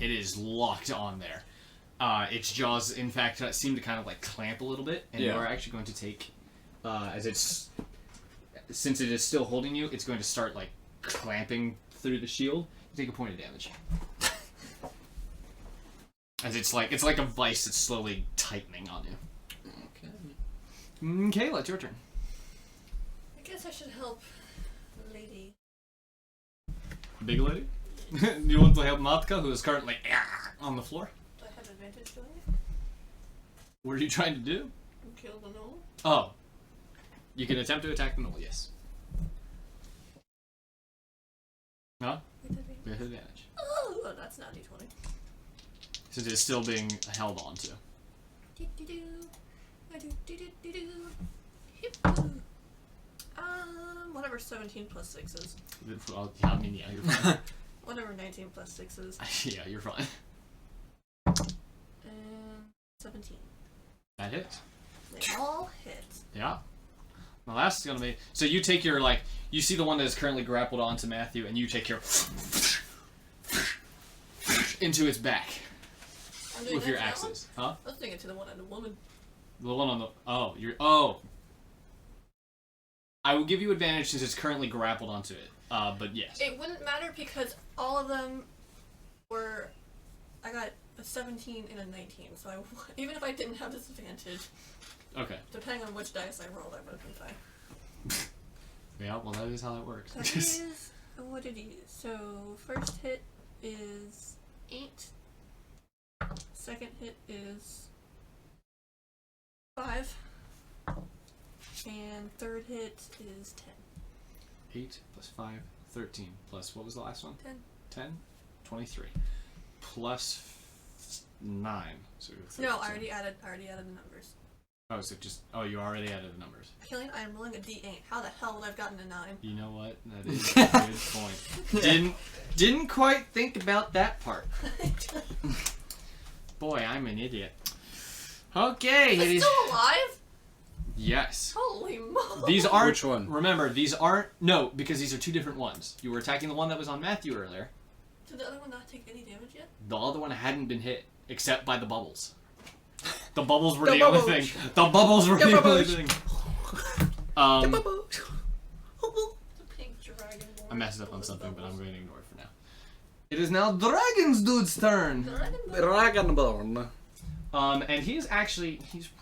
It is locked on there. Its jaws, in fact, seem to kind of like clamp a little bit, and you Yeah. are actually going to take, since it is still holding you, it's going to start like clamping through the shield. You take a point of damage. As it's like a vice that's slowly tightening on you. Okay. Kayla, it's your turn. I guess I should help the lady. Big lady. You want to help Matka, who is currently on the floor? Do I have advantage doing it? What are you trying to do? Kill the gnoll? Oh. You can attempt to attack the gnoll, yes. Huh? With advantage. With advantage. Oh, well, that's not D20. Since it's still being held onto. Do-do-do. Do-do-do-do-do. Hip. Whatever 17 plus 6 is. Well, yeah, I mean, yeah, you're fine. Whatever 19 plus 6 is. Yeah, you're fine. And 17. That hits. They all hit. Yeah. The last is gonna be. So you take your, like, you see the one that is currently grappled onto Matthew, and you take your. into its back I'm doing with that your to that axes. Huh? one? I was doing it to the one on the woman. The one on the. Oh, you're. Oh! I will give you advantage since it's currently grappled onto it. But yes. It wouldn't matter because all of them were. I got a 17 and a 19, so even if I didn't have disadvantage, Okay. depending on which dice I rolled, I would have been fine. Yeah, well, that is how that works. That is. What did he use? So, first hit is 8. Second hit is 5. And third hit is 10. 8 plus 5, 13. Plus, what was the last one? 10. 10? 23. Plus 9. So No, 13. I already added the numbers. Oh, so just. Oh, you already added the numbers. Killian, I am rolling a D8. How the hell would I have gotten a 9? You know what? That is a good point. Didn't quite think about that part. Boy, I'm an idiot. Okay, it It's is. still alive? Yes. Holy moly. These aren't. Which one? Remember, these aren't. No, because these are two different ones. You were attacking the one that was on Matthew earlier. Did the other one not take any damage yet? The other one hadn't been hit, except by the bubbles. The bubbles were The the bubbles. only thing. The bubbles were The the only bubbles. thing. The pink dragonborn. I messed up on something, but I'm going to ignore it for now. It is now Dragon's Dude's turn. Dragonborn. And he's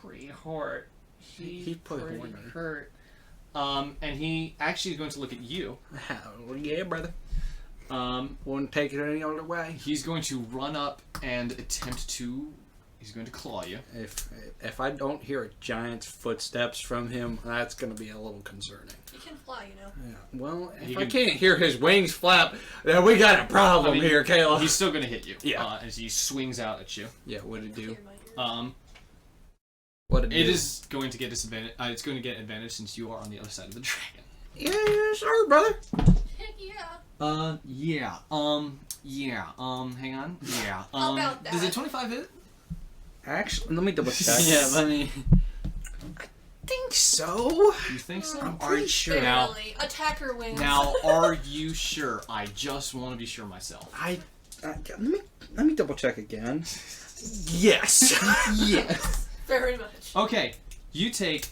pretty hurt. He's pretty horny. hurt. And he actually is going to look at you. Hell yeah, brother. Um, Wouldn't take it any other way. he's going to run up and attempt to. He's going to claw you. If I don't hear a giant's footsteps from him, that's gonna be a little concerning. He can fly, you know. Yeah. Well, if He I can- can't hear his wings flap, then we got a problem I mean, here, Kayla. He's still going to hit you. Yeah. As he swings out at you. Yeah, what'd it do? Clear my ears. What'd It is going to get disadvantage. It's going to get advantage since you are on the other side of the dragon. Yeah, sure, brother. Heck yeah. Yeah. Hang on. Yeah. How about Does that? it 25 hit? Actually, let me double check. Yeah, let me. think so. You think so? I'm pretty sure. Now- Barely. Attacker wings. Now, are you sure? I just want to be sure myself. Let me double check again. Yes. Yes. Very much. Okay, you take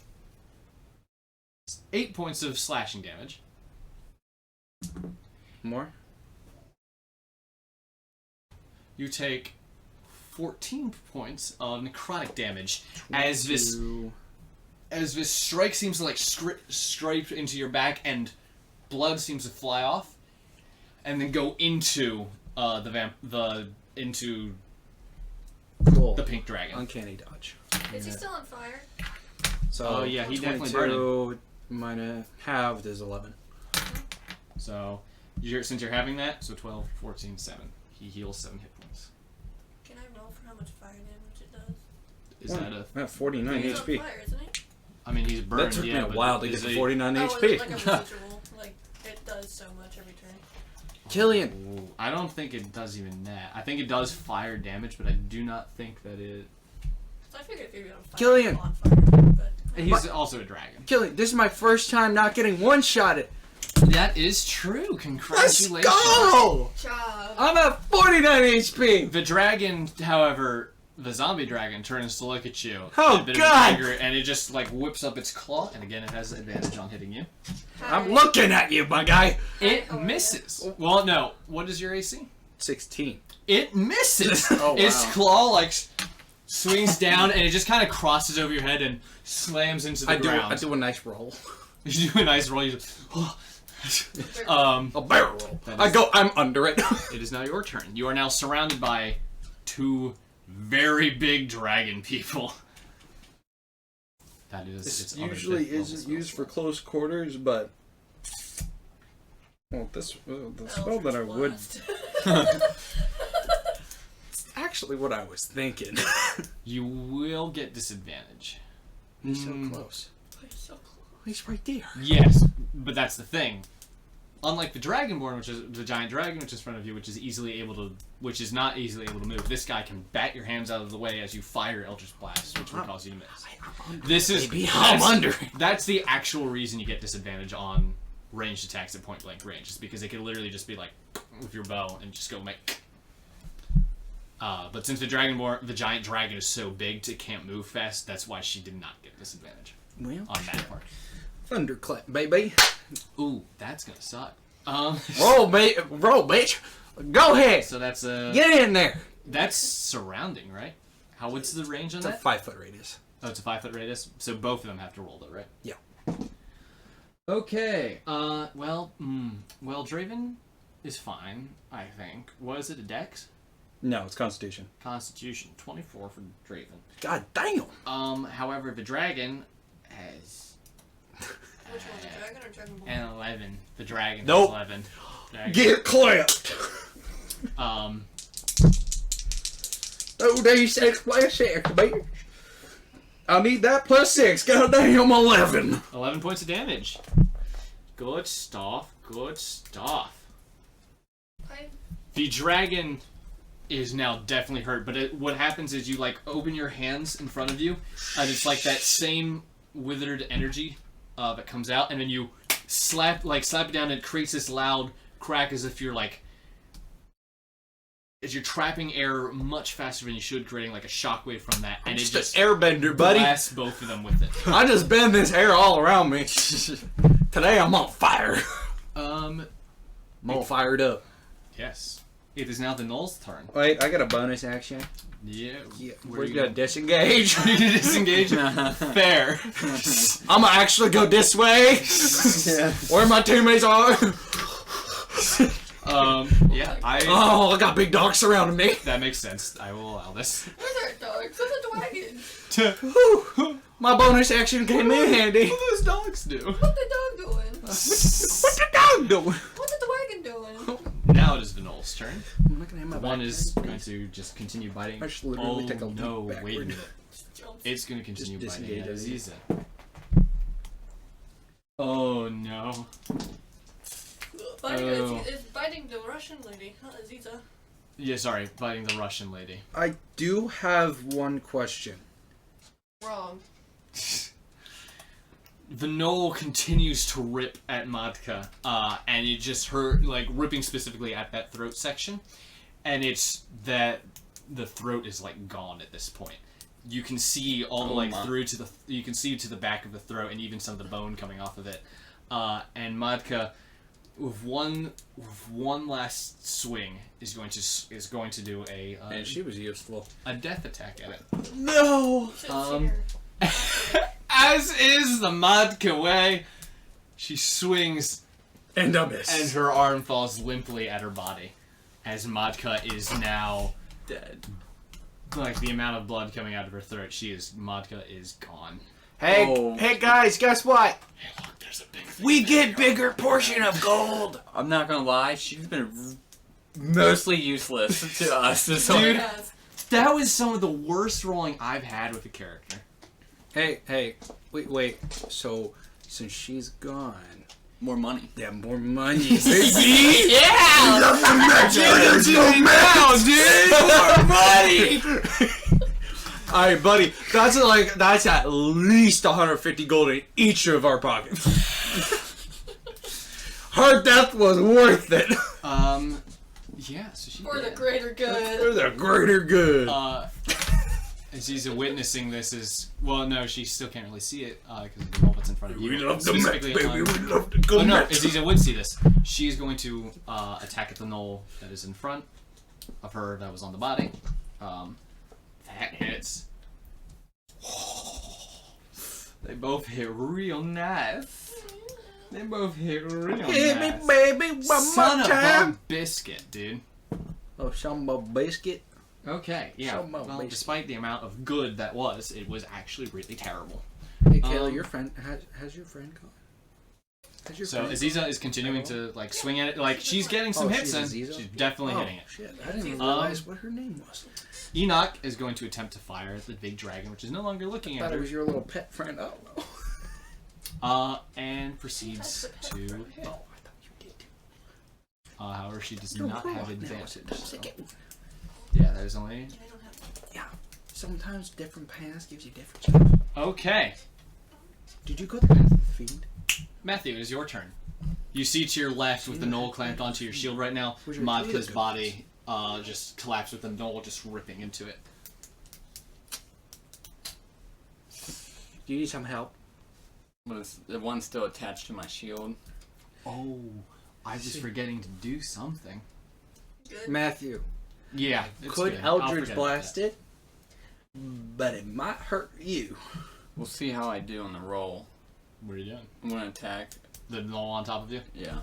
8 points of slashing damage. More. You take 14 points of necrotic damage as this strike seems to like scrape into your back and blood seems to fly off, and then go into into Cool. the pink dragon. Uncanny dodge. Is he still on fire? So Oh, yeah, he definitely 22 minus halved is 11. So since you're having that, so 12, 14, 7. He heals 7 hit points. Can I roll for how much fire damage it does? Is that a? I have 49 He's on HP. fire, isn't he? I mean, he's burned. That took yeah, me a but while to is get to he- 49 Oh, HP. is it like a residual? Like, it does so much every turn. Killian. Ooh, I don't think it does even that. I think it does fire damage, but I do not think that it. So I figured if you're on fire, Killian. you're on fire, but... He's also a dragon. Killian, this is my first time not getting one-shotted. That is true. Let's Congratulations. go! Job. I'm at 49 HP. The dragon, however, the zombie dragon turns to look at you. Oh, with a bit of God! anger, and it just like whips up its claw, and again, it has advantage on hitting you. I'm looking at you, my guy. It Oh, yeah. misses. Well, no. What is your AC? 16. It misses. Oh, Its wow. claw like swings down, and it just kind of crosses over your head and slams into the ground. I do a nice roll. You do a nice roll. You just, A barrel roll. That I is- go, I'm under it. It is now your turn. You are now surrounded by 2 very big dragon people. That is. This its other usually fifth level isn't spell used for slot. close quarters, but well, the spell that I would actually what I was thinking. You will get disadvantage. He's so close. He's so close. He's right there. Yes, but that's the thing. Unlike the Dragonborn, which is the giant dragon, which is in front of you, which is not easily able to move. This guy can bat your hands out of the way as you fire Eldritch Blast, which will cause you to miss. This is Baby, I'm under it. That's the actual reason you get disadvantage on ranged attacks at point blank range, is because it can literally just be like with your bow and just go make. But since the giant dragon is so big, it can't move fast. That's why she did not get disadvantage Well, on that part. thunderclap, baby. Ooh, that's gonna suck. Roll, mate. Roll, bitch. Go ahead. So that's Get in there. that's surrounding, right? What's the range on It's a that? 5-foot radius. Oh, it's a 5-foot radius. So both of them have to roll though, right? Yeah. Okay. Well, Draven is fine, I think. Was it a Dex? No, it's Constitution. Constitution 24 for Draven. God damn. However, the dragon has Which one, the dragon or dragonborn? an 11. The dragon Nope. has 11. Dragon. Get clapped. 2d6 plus 6, baby. I need that plus 6. Goddamn 11. 11 points of damage. Good stuff. Good stuff. The dragon is now definitely hurt, but what happens is you like open your hands in front of you, and it's like that same withered energy that comes out, and then you slap it down, and it creates this loud crack as if you're like as you're trapping air much faster than you should, creating like a shockwave from that, and it Just just an airbender, buddy. blasts both of them with it. I just bend this air all around me. Today I'm on fire. Um, I'm all fired up. yes. It is now the Null's turn. Wait, I got a bonus action. Yeah. Yeah, Where we're you gonna go? disengage. You disengage? Fair. I'm gonna actually go this way. Where my teammates are. Yeah, Oh, I got big dogs surrounding me. that makes sense. I will allow this. Wizard dogs. What's a dragon? Whew. My bonus action came in handy. What do those dogs do? What's the dog doing? What's the dog doing? What's the wagon doing? Now it is the Null's turn. I'm not gonna have my The one back. is going to just continue biting. I should literally Oh take a leap no, wait a backward. minute. Jumps. It's going to continue Just biting disengage Aziza. Oh no. Biting, Oh. is biting the Russian lady, not Aziza. Yeah, sorry, biting the Russian lady. I do have one question. Wrong. The Knoll continues to rip at Madka, and it just hurt, like, ripping specifically at that throat section, and it's that the throat is, like, gone at this point. You can see all the, like, my. through to the, you can see to the back of the throat, and even some of the bone coming off of it. And Madka, with one last swing, is going to do a Man, she was useful. a death attack at it. No. Should've Um, seen her. As is the Madka way, she swings And a miss. and her arm falls limply at her body. As Madka is now Dead. like the amount of blood coming out of her throat, Madka is gone. Hey, Oh. hey guys, guess what? Hey look, there's a big thing. We get bigger portion of gold. I'm not gonna lie, she's been mostly useless to us this whole Dude. Yes. That was some of the worst rolling I've had with a character. Hey, wait. So, since she's gone, More money. yeah, more money, baby. Yeah! Love the match. More money. All right, buddy. That's at least 150 gold in each of our pockets. Her death was worth it. Yeah, so she For the did. greater good. For the greater good. Aziza witnessing this is, well, no, she still can't really see it because of the wall that's in front of you. We love the match, Specifically baby. on- We love the good Oh no, match. Aziza would see this. She's going to attack at the knoll that is in front of her that was on the body. That hits. They both hit real nice. They both hit real Hit me, nice. baby, one Son more of a time. biscuit, dude. Oh, something about biscuit. Okay, yeah. Son of a Well, biscuit. despite the amount of good that was, it was actually really terrible. Hey, Kayla, Um, your friend has your friend gone? Has your So friend Aziza is continuing to like swing at it. Like she's getting some Oh, hits she's in. Aziza? She's definitely hitting it. Shit, I didn't even Um, realize what her name was. Enoch is going to attempt to fire at the big dragon, which is no longer looking I at thought it her. was your little pet friend. Oh no. And proceeds to. Oh, I thought you did. However, she does Don't not grow have up now, advantage. so don't so- say it. Yeah, there's only. I don't have. Yeah. Sometimes different paths gives you different stuff. Okay, Did you go the path of the fiend? Matthew, it is your turn. You see to your left with the knoll clamped onto your shield right now, Where's your Madka's toilet body just collapsed with the knoll just ripping into it. Do you need some help? But the one's still attached to my shield. Oh, I was forgetting to do something. Good. Matthew, Yeah, it's could good. I'll Eldritch forget blast about it? But it might hurt you. We'll see how I do on the roll. that. What are you doing? I'm gonna attack. The knoll on top of you? Yeah.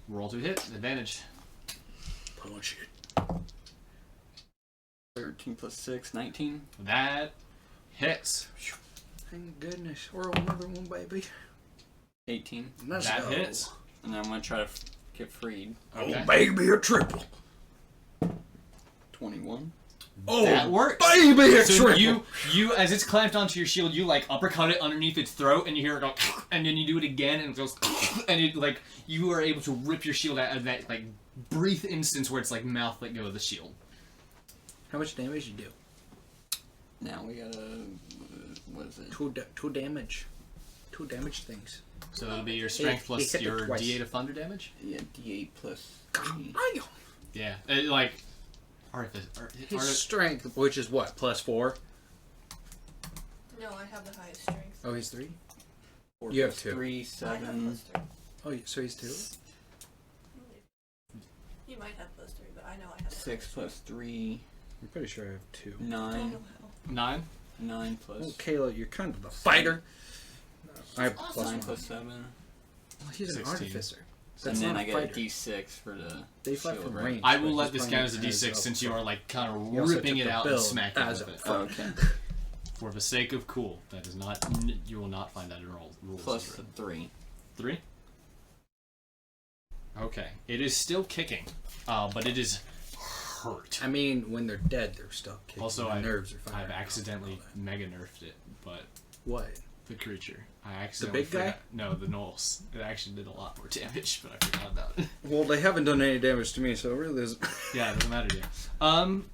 Roll to hit. Advantage. Punch it. 13 plus 6, 19. That hits. Thank goodness. Or another one, baby. 18. Let's That go. hits. And then I'm gonna try to get freed. Okay. Oh, baby, a triple. 21. Oh, That works. baby, a So triple. you, as it's clamped onto your shield, you like uppercut it underneath its throat, and you hear it go, and then you do it again, and it goes, and it like you are able to rip your shield out of that like brief instance where it's like mouth let go of the shield. How much damage you do? Now we gotta. What is it? Two damage. Two damage things. So it'll be your strength He plus hit it your twice. D8 of thunder damage. Yeah, D8 plus 3. Damn. Yeah, like His strength, which is what, +4? No, I have the highest strength. Oh, he's 3? 4 You have plus 2. 3, I have 7. +3. Oh, so he's 2? You might have +3, but I know I have 6 plus 3, I'm pretty sure I have 2. I don't 9. know how. 9. 9 Oh, plus Kayla, you're kind of the fighter. I have Awesome. +9 +1. plus 7. Well, he's an 16. artificer. And That's then not I a get fighter. a D6 for the They fight shield, from right? range. I but will he's let this playing count as a as D6 a since you are like kind of He also ripping took it the out build and smacking as with a it. Oh, okay. For the sake of cool, that is not. You will not find that in rules. Plus 3. 3. Okay, it is still kicking, but it is hurt. I mean, when they're dead, they're still kicking. Also, Their I've nerves are firing. I've accidentally mega nerfed it, but What? the creature. I accidentally big guy? forgot- No, the Knolls. It actually did a lot more damage, but I forgot about it. Well, they haven't done any damage to me, so it really is. Yeah, it doesn't matter to you.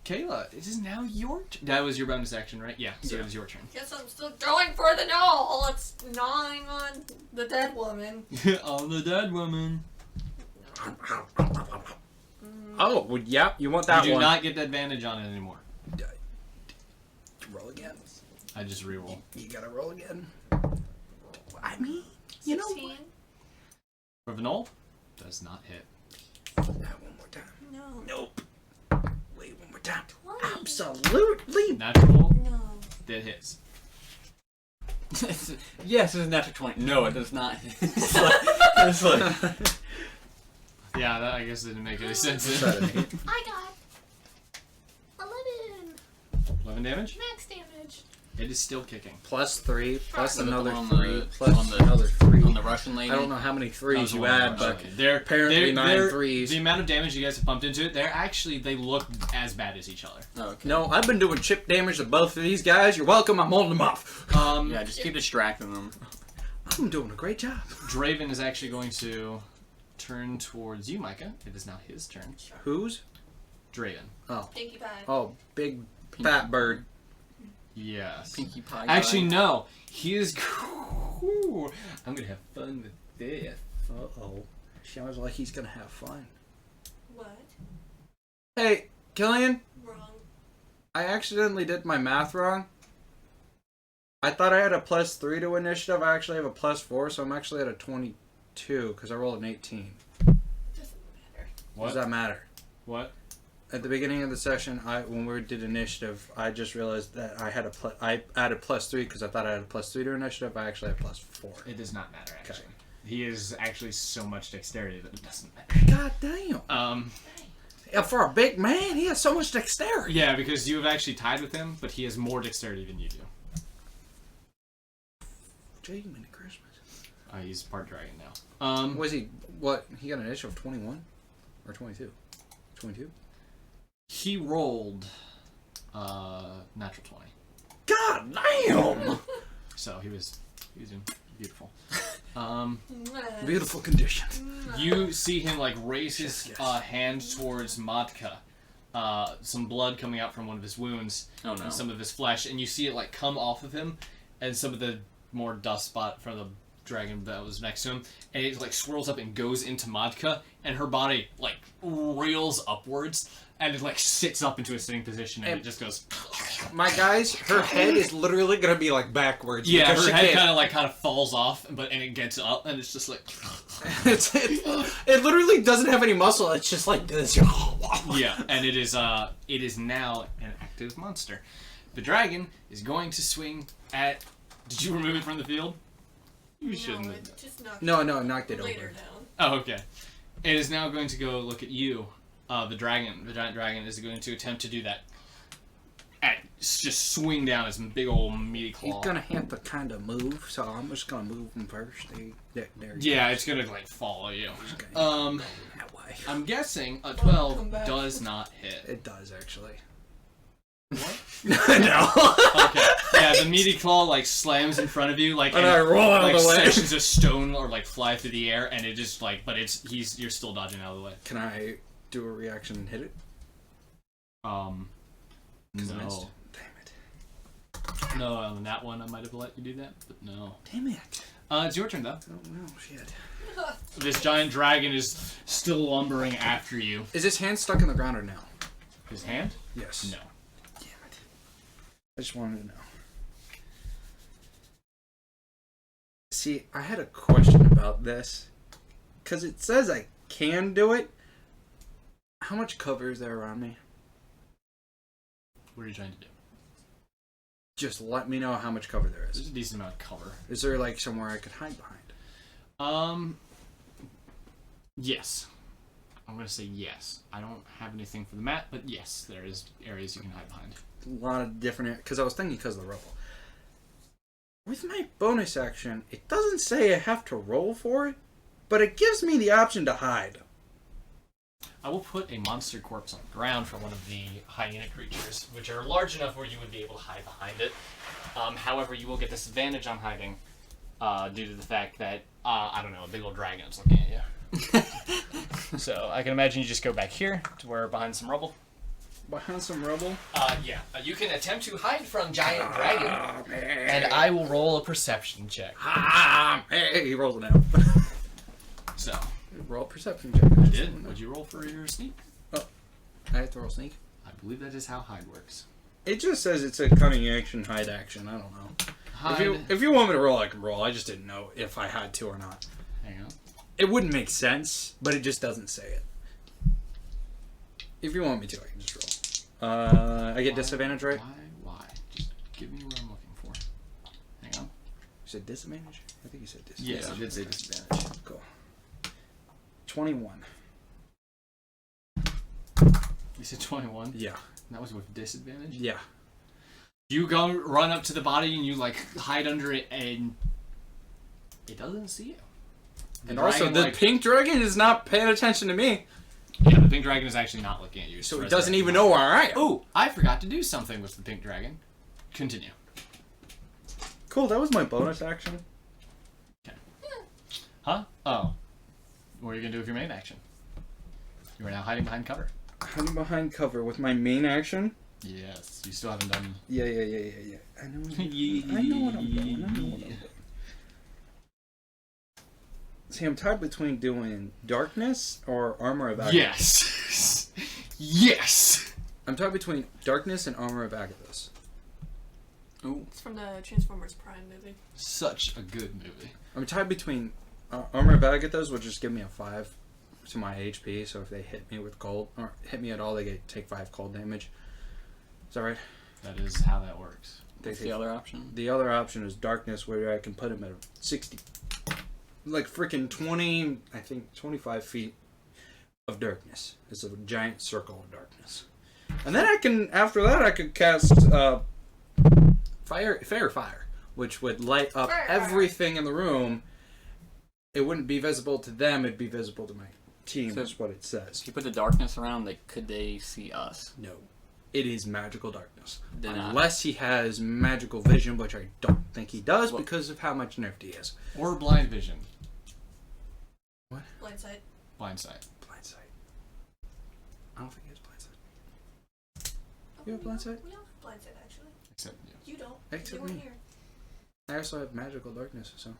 Kayla, it is now your that was your bonus action, right? Yeah, so Yeah. it is your turn. Guess I'm still going for the knoll. It's gnawing on the dead woman. On the dead woman. Oh, well, yeah, you want that You do one. not get the advantage on it anymore. Roll again. I just reroll. You gotta roll again. I mean, you know 16? what? For the Knoll, does not hit. That one more time. No. Nope. Wait, one more time. 20. Absolutely. Natural, No. that hits. Yes, it's a natural 20. No, it does not. It's like Yeah, that I guess didn't make any sense. Try to hit. I got 11 11 damage. max damage. It is still kicking. +3, plus What about another the one 3, on plus the- another 3. on the Russian lady. I don't know how many That threes was the you one add, on but the- they're apparently nine threes. The amount of damage you guys have pumped into it, they look as bad as each other. Oh, okay. no, I've been doing chip damage to both of these guys. You're welcome. I'm holding them off. Yeah, just keep distracting them. I'm doing a great job. Draven is actually going to turn towards you, Micah. It is now his turn. Who's? Draven. Pinkie Pie. Oh, big fat bird. Yes. Pinkie Pie. Actually, guy. no. He is. I'm gonna have fun with this. Uh-oh. Sounds like he's gonna have fun. What? Hey, Killian, Wrong. I accidentally did my math wrong. I thought I had a +3 to initiative. I actually have a +4, so I'm actually at a 22 because I rolled an 18. Doesn't matter. What? Does that matter? What? At the beginning of the session, when we did initiative, I just realized that I had I added +3 because I thought I had a +3 to initiative. I actually have +4. It does not matter, actually. Okay. He is actually so much dexterity that it doesn't matter. God damn! Yeah, for a big man, he has so much dexterity. Yeah, because you have actually tied with him, but he has more dexterity than you do. Gee, Merry Christmas. He's part dragon now. Was he what? He got an initiative of 21 or 22? 22. He rolled natural 20. God damn! So he was doing beautiful. Beautiful condition. You see him like raise his Yes. hand towards Matka. Some blood coming out from one of his wounds Oh no. and some of his flesh, and you see it like come off of him, and some of the more dust spot from the dragon that was next to him, and it like swirls up and goes into Matka, and her body like reels upwards, and it like sits up into a sitting position, and it just goes. My guys, her head is literally gonna be like backwards. Yeah, because her she head can't- kind of falls off, and it gets up, and it's just like. it literally doesn't have any muscle. It's just like this. Yeah, and it is now an active monster. The dragon is going to swing at. Did you remove it from the field? You shouldn't No, have. it just knocked No, knocked it later over. down. Oh, okay. It is now going to go look at you. The dragon, the giant dragon, is going to attempt to do that. Just swing down his big old meaty He's claw. gonna have to kind of move, so I'm just gonna move him first. There Yeah, it's gonna like follow you. That way. I'm guessing a Come 12 back. does not hit. It does actually. What? No. Okay. Yeah, the meaty claw like slams in front of you, like And I roll out like of the way. sections of stone or like fly through the air, and it just like, but you're still dodging out of the way. Can I do a reaction and hit it? 'Cause I missed. No, Damn it. no, on that one I might have let you do that, but no. Damn it. It's your turn though. Oh no, shit. This giant dragon is still lumbering after you. Is his hand stuck in the ground or no? His hand? Yes. No. Damn it. I just wanted to know. See, I had a question about this. Because it says I can do it. How much cover is there around me? What are you trying to do? Just let me know how much cover there There's is. a decent amount of cover. Is there like somewhere I could hide behind? Yes. I'm gonna say yes. I don't have anything for the map, but yes, there is areas you can hide behind. A lot of different... Because I was thinking because of the rubble. With my bonus action, it doesn't say I have to roll for it, but it gives me the option to hide. I will put a monster corpse on the ground for one of the hyena creatures, which are large enough where you would be able to hide behind it. However, you will get disadvantage on hiding due to the fact that, I don't know, a big old dragon is looking at you. So I can imagine you just go back here to where behind some rubble. Behind some rubble? Yeah. You can attempt to hide from giant dragon, Ah, man. and I will roll a perception check. Ah, hey, he rolled it out. So, Roll perception check. I did. Would you roll for your sneak? I have to roll sneak. I believe that is how hide works. It just says it's a cunning action, hide action. I don't know. Hide. If you want me to roll, I can roll. I just didn't know if I had to or not. Hang on. It wouldn't make sense, but it just doesn't say it. If you want me to, I can just roll. I get disadvantage, right? Why? Just give me what I'm looking for. Hang on. You said disadvantage? I think you said disadvantage. Yes, I did say disadvantage. Cool. 21. You said 21? Yeah. That was with disadvantage? Yeah. You go run up to the body and you like hide under it and it doesn't see you. And also, the pink dragon is not paying attention to me. Yeah, the pink dragon is actually not looking at you. So he doesn't even know where I am. Oh, I forgot to do something with the pink dragon. Continue. Cool, that was my bonus action. Huh? Oh. What are you going to do with your main action? You are now hiding behind cover. Hiding behind cover with my main action. Yes, you still haven't done... Yeah. I know what I'm doing. I know what I'm doing. See, I'm tied between doing darkness or armor of Agathos. Yes! Yes! I'm tied between darkness and armor of Agathos. Ooh. It's from the Transformers Prime movie. Such a good movie. I'm tied between armor of Agathos, which just give me a 5 to my HP, so if they hit me with cold, or hit me at all, they take 5 cold damage. Is that right? That is how that works. What's the other option? The other option is darkness, where I can put him at 60. Like freaking 20, I think 25 feet of darkness. It's a giant circle of darkness. And then I can, after that, I could cast fire, which would light up Fire. everything in the room. It wouldn't be visible to them, it'd be visible to my team, So- that's what it If says. you put the darkness around, could they see us? No. It is magical darkness. Then Unless he has magical vision, which I don't think he does Well- because of how much nerfed he is. Or blind vision. Blindsight. Blind sight. Blind sight. I don't think he has blind sight. Oh, You have we all- blindsight? We all have blindsight, actually. Except you. You don't. Except you weren't me. here. I also have magical darkness, so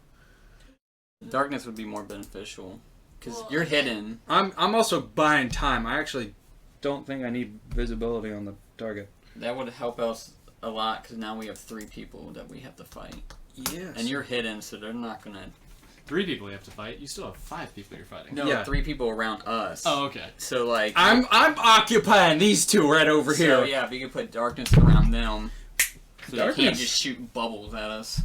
Darkness would be more beneficial. Because Well, you're again- hidden. I'm also buying time. I actually don't think I need visibility on the target. That would help us a lot, because now we have 3 people that we have to fight. Yes. And you're hidden, so they're not going to... 3 people you have to fight. You still have 5 people you're fighting. No, Yeah. 3 people around us. Oh, okay. So, like... I'm occupying these two right over so, here. yeah, if you could put darkness around them, so they can't Darkness. just shoot bubbles at us.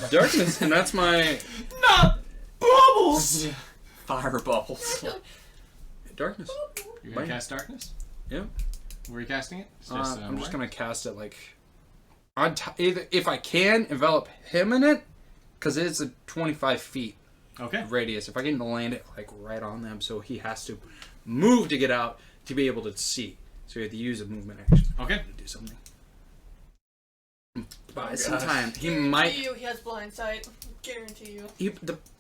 Darkness, and that's my Not bubbles! Fire bubbles. darkness. You're gonna Bam. cast darkness? Yep. Where are you casting it? It's I'm just where? gonna cast it like either if I can envelop him in it, because it's a 25 feet Okay. radius. If I can land it like right on them, so he has to move to get out to be able to see. So you have to use a movement action Okay. to do something. Buy Oh, some gosh. time. He Guarantee might. you he has blindsight. Guarantee you.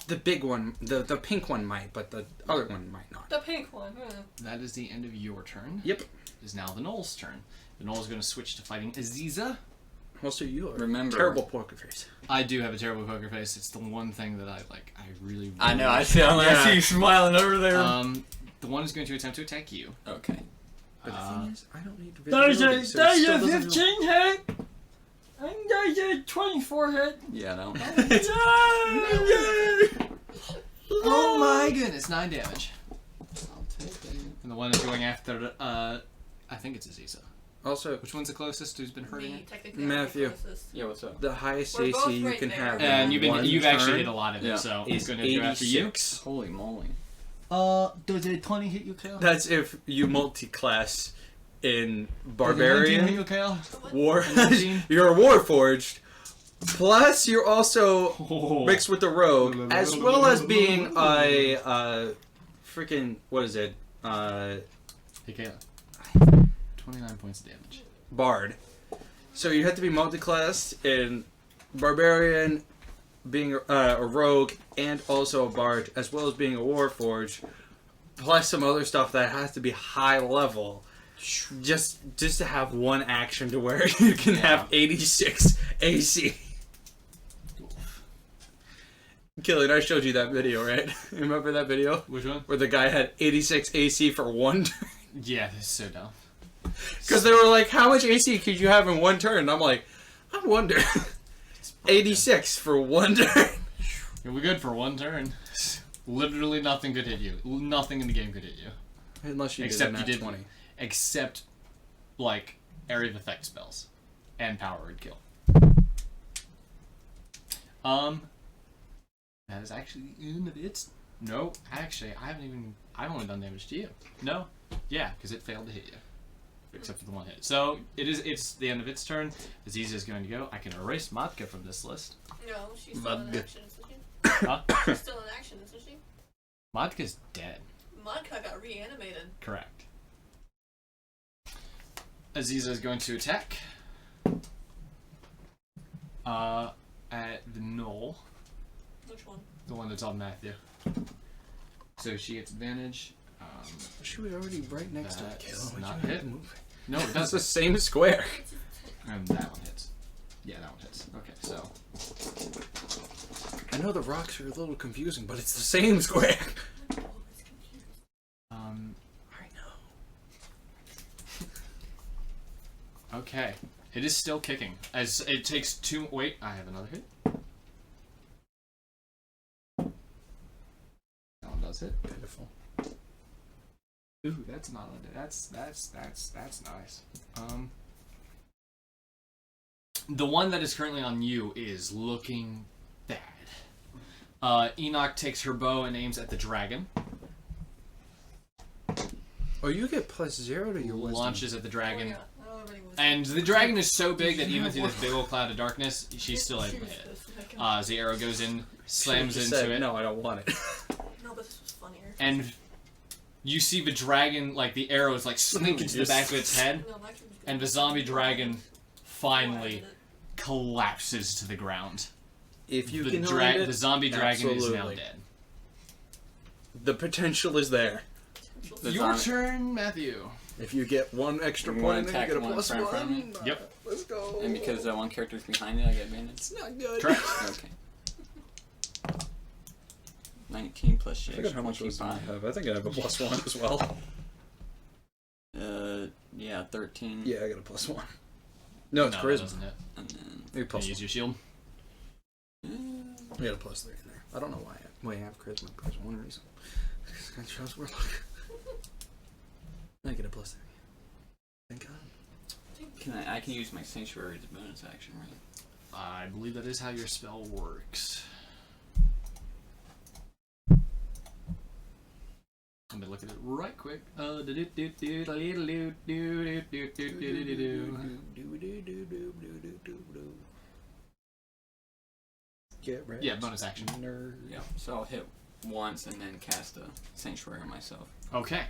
The big one, the pink one might, but the other one might not. The pink one. That is the end of your turn. Yep. It is now the Knoll's turn. The Knoll is going to switch to fighting Aziza. Also, you are Remember- terrible poker face. I do have a terrible poker face. It's the one thing that I really I know, I see Yeah. you smiling over there. The one is going to attempt to attack you. Okay. But the thing is, I don't need There's visibility, a so it still doesn't 15 hit. And there's a 24 hit. Yeah, no. Oh my goodness, 9 damage. I'll take it. And the one that's going after, I think it's Aziza. Also, Which one's the closest who's been hurting Me, it? technically, Matthew. I'm the closest. Yeah, what's up? the highest We're both AC you right can there. have. And in one you've actually turn hit a lot of it, Yeah. so is I'm gonna go after you. 86. Holy moly. Does a 20 hit you, Kale? That's if you multi-class in Does a 19 hit Barbarian you, Kale? War. 19? You're a Warforged. Plus, you're also Oh. mixed with the Rogue, as well as being a freaking what is it? Hey, Kayla. 29 points of damage. Bard. So you have to be multi-classed in Barbarian, being a Rogue, and also a Bard, as well as being a Warforged, plus some other stuff that has to be high level. Just to have one action to where you can have 86 AC. Killian, I showed you that video, right? Remember that video? Which one? Where the guy had 86 AC for one turn? Yeah, this is so dumb. Because they were like, how much AC could you have in one turn? And I'm like, I wonder. 86 for one turn. You'll be good for one turn. Literally nothing could hit you. Nothing in the game could hit you. Unless you Except did you a nat did 20. Except, like, area of effect spells. And power word kill. That is actually the end of it. No, actually, I've only done damage to you. No? Yeah, because it failed to hit you. Except for the one hit. So, it's the end of its turn. Aziza is going to go. I can erase Matka from this list. No, she's still in Mud. action, isn't she? Huh? She's still in action, isn't she? Matka's dead. Modka got reanimated. Correct. Aziza is going to attack. At the knoll. Which one? The one that's on Matthew. So she gets advantage. Should we already right next to it? That's Kill? not Would you hit. move? No, it That's the doesn't. same square. And that one hits. Yeah, that one hits. Okay, so. I know the rocks are a little confusing, but it's the same square. I know. Okay. It is still kicking. As it takes 2. Wait, I have another hit. That one does hit. Pitiful. Ooh, that's not. That's nice. The one that is currently on you is looking bad. Enoch takes her bow and aims at the dragon. Oh, you get +0 to your wisdom. Launches at the dragon. Oh, yeah. Oh, everybody was And the dragon is so big that even through this big old cloud of darkness, she's still able to hit. As the arrow goes in, slams Should've into said, it, No, I don't want it. No, but this was funnier. and you see the dragon, like the arrow is like sink into the back of its head, No, my turn was and the good. zombie dragon Oh, I finally did it. collapses to the ground. If you The, can hold it, the zombie dragon is now absolutely. dead. The potential is there. The Your zombie- turn, Matthew. If you get one extra You wanna point, then attack you get a one plus friend from one. me? Yep. Let's go. And because that one character's behind it, I get advantage. it's not good. Correct. Okay. 19 plus I 6, forgot how much wisdom I 25. have. I think I have a +1 as well. Yeah, 13. Yeah, I got a +1. No, it's that charisma. doesn't hit. And then. Maybe Can you +1. use your shield? I got a +3 in there. I don't know why I have charisma because one reason. That shows we're lucky. I get a +3. Thank God. I can use my sanctuary as a bonus action, right? I believe that is how your spell works. Let me look at it right quick. Get ready. Yeah, bonus action. Nerd. Yeah. So I'll hit once and then cast a sanctuary on myself. Okay.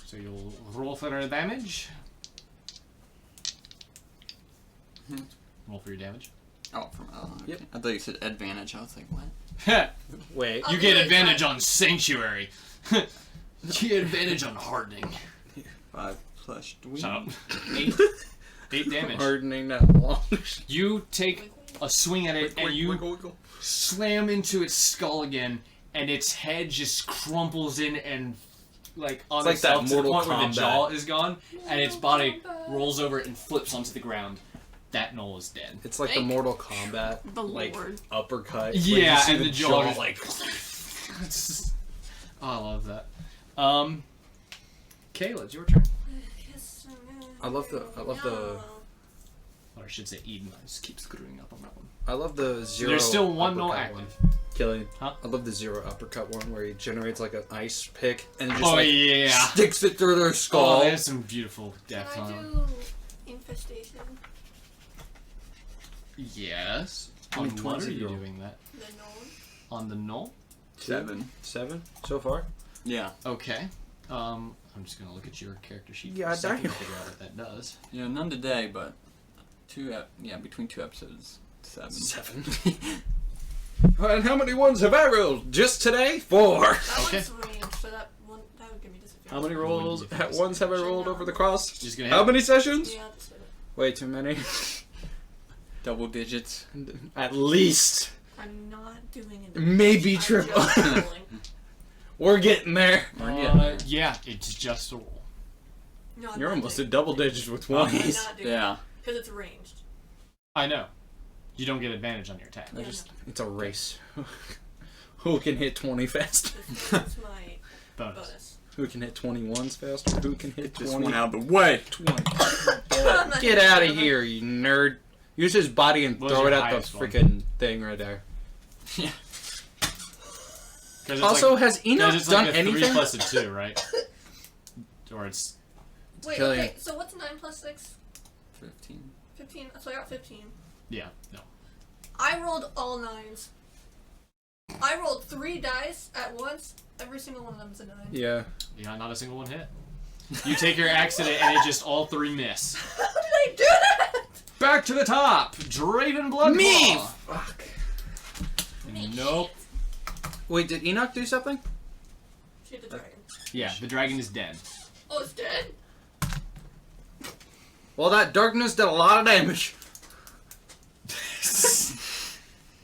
So you'll roll for the damage. Roll for your damage. Oh, from okay. Yep. I thought you said advantage. I was like, what? Wait. You get advantage on Sanctuary. You get advantage on Hardening. 5 plus 3. Shut up. 8 damage. Hardening that long. You take a swing at it and you wiggle. slam into its skull again, and its head just crumples in and like on It's like itself that to the Mortal point where the Kombat. jaw is gone, and its body Kombat. rolls over and flips onto the ground. That knoll is dead. It's like the Thank Mortal Kombat the like Lord. uppercut. where Yeah, you see and the jaw jaw just- like. It's just- oh, I love that. Kayla, it's your turn. I love the- Or I should say Eden. I just keep screwing up on that one. I love the zero. There's still one knoll uppercut active. one. Killian. Huh? I love the zero uppercut one where he generates like an ice pick and just Oh like yeah. sticks it through their skull. Oh, there's some beautiful Can depth I on it. do infestation? Yes. How On many what twins are have you you doing that? The known? On the knoll? 7. 7 so far. Yeah. Okay. I'm just gonna look at your character sheet Yeah, for a second to damn. figure out what that does. Yeah, none today, but between 2 episodes, 7. 7. And how many ones have I rolled just today? 4. That Okay. one's ranged, so that would give me disadvantage. How many rolls rolls? Ones have I rolled over the cross? Just gonna How hit. many sessions? Yeah, that's it. Way too many. Double digits. At least. I'm not doing it. Maybe I'm triple. just rolling. We're getting there. Yeah, it's just a roll. No, I'm You're not almost doing at double digits with it. I'm 20s. not doing Yeah. Because it's ranged. I know. You don't get advantage on your attack. Yeah, It's a race. Who can hit 20 faster? That's my Bonus. bonus. Who can hit 21s faster? Who can hit 20? Just one out of the way. 20. I'm not Get doing out it. of here, you nerd. Use his body and What was throw it your at the highest one? freaking thing right there. Yeah. 'Cause it's Also, like, has 'cause Enoch it's done like a anything? 3 plus a 2, right? Or it's Wait, Killian. okay, so what's 9 plus 6? 15. 15. So I got 15. yeah, no. I rolled all 9s. I rolled 3 dice at once. Every single one of them is a 9. Yeah. Yeah, not a single one hit. You take your accident and it just all 3 miss. How did I do that? Back to the top. Draven Bloodclaw. Me! Fuck. Nope. Wait, did Enoch do something? Shoot the dragon. Yeah, the dragon is dead. Oh, it's dead? Well, that darkness did a lot of damage.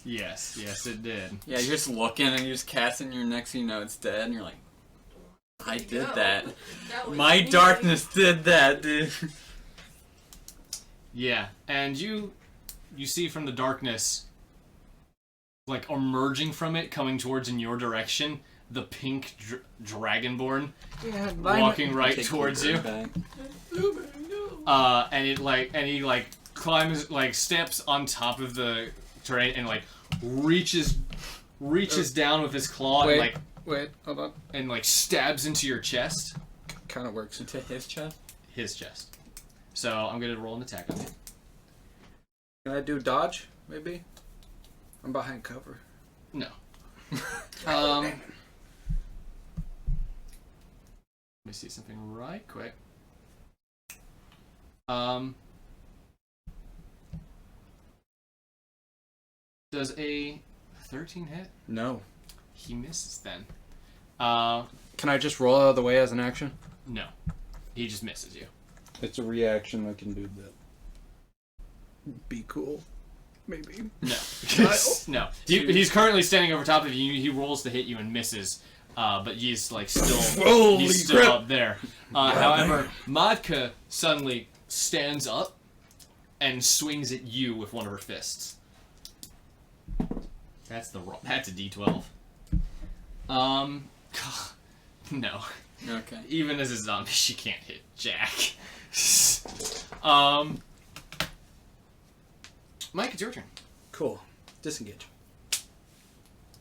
Yes, it did. Yeah, you're just looking and you're just casting your next thing you know it's dead and you're like, I There you did go. that. That was My me. darkness did that, dude. Yeah, and you see from the darkness, like emerging from it, coming towards in your direction, the pink dragonborn Yeah, walking right Take towards the you. bird back. And he climbs, like steps on top of the terrain and like reaches down with his claw Wait, hold on. and like stabs into your chest, Kind of works. Into his chest? his chest. So I'm gonna roll an attack on you. Can I do dodge, maybe? I'm behind cover. No. Let me see something right quick. Does a 13 hit? No. He misses then. Can I just roll out of the way as an action? No. He just misses you. It's a reaction. I can do that. Be cool. Maybe. No. No. He's currently standing over top of you. He rolls to hit you and misses. But he's like still Holy he's still crap. up there. However, Madka suddenly stands up and swings at you with one of her fists. That's the roll. That's a D12. No. Okay. Even as a zombie, she can't hit Jack. Mike, it's your turn. Cool. Disengage.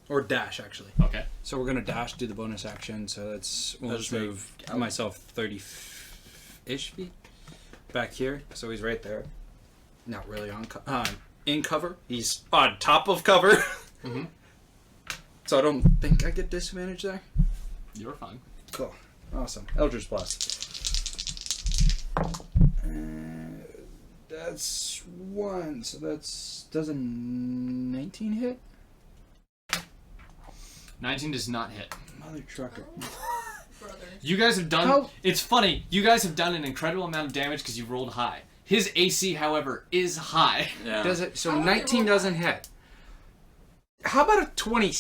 Or dash, actually. Okay. So we're gonna dash, do the bonus action. So we'll That's just move myself 30-ish feet back here. So he's right there. Not really in cover. He's on top of cover. Mm-hmm. So I don't think I get disadvantage there. You're fine. Cool. Awesome. Eldritch Blast. That's 1. So does a 19 hit? 19 does not hit. Mother trucker. Brother. You guys have done. How- It's funny. You guys have done an incredible amount of damage because you rolled high. His AC, however, is high. Yeah. Does it? So How would 19 they roll doesn't hit. How about a 20?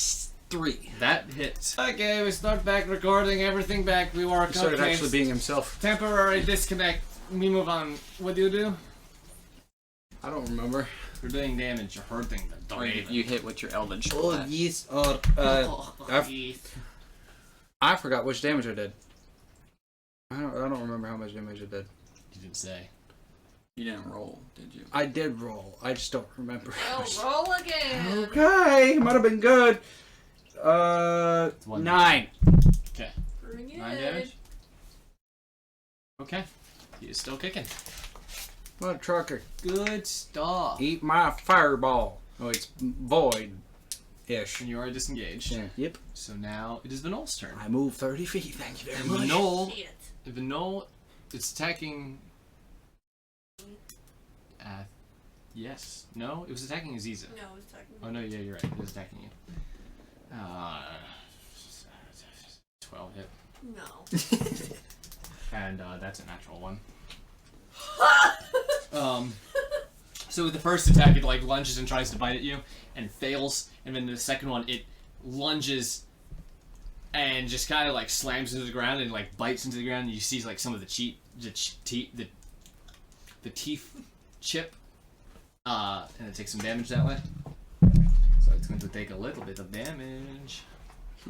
3. That hits. Okay, we start back recording everything back. We were He started actually being himself. temporary disconnect. We move on. What do you do? I don't remember. You're doing damage. You're hurting the Or you hit with your Eldritch Oh, Blast. yes. Oh, I forgot which damage I did. I don't remember how much damage I did. you didn't say. You didn't roll, did you? I did roll. I just don't remember. how much. Well, roll again. Okay, might have been good. one. 9. Okay. Bring it 9 damage. Okay. He is still kicking. What a trucker. Good stuff. Eat my fireball. Oh, it's void-ish. And you are disengaged. Yeah. Yep. So now it is Vinol's turn. I move 30 feet. Thank you very And much. Vinol, Shit. Vinol, it's attacking. Yes. No, it was attacking Aziza. No, it's talking. Oh no, yeah, you're right. It was attacking you. 12 hit, No. and that's a natural one. So with the first attack, it like lunges and tries to bite at you, and fails. And then the second one, it lunges and just kind of like slams into the ground and like bites into the ground. And you see like some of the teeth chip, and it takes some damage that way. So it's going to take a little bit of damage.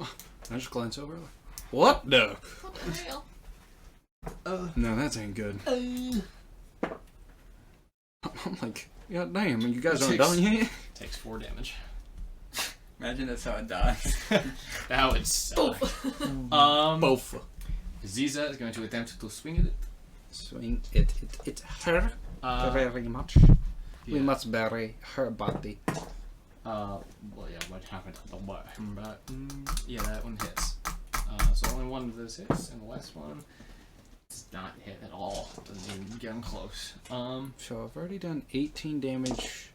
I just glance over. What? No. What the hell? No, that ain't good. I'm like, God damn, you guys aren't done yet? Takes 4 damage. Imagine that's how it dies. That would suck. Both. Ziza is going to attempt to swing at it. Swing it her very much. We yeah. must bury her body. Well, yeah, what happened to the bottom, but yeah, that one hits. So only one of those hits, and the last one does not hit at all. Doesn't even get close. So I've already done 18 damage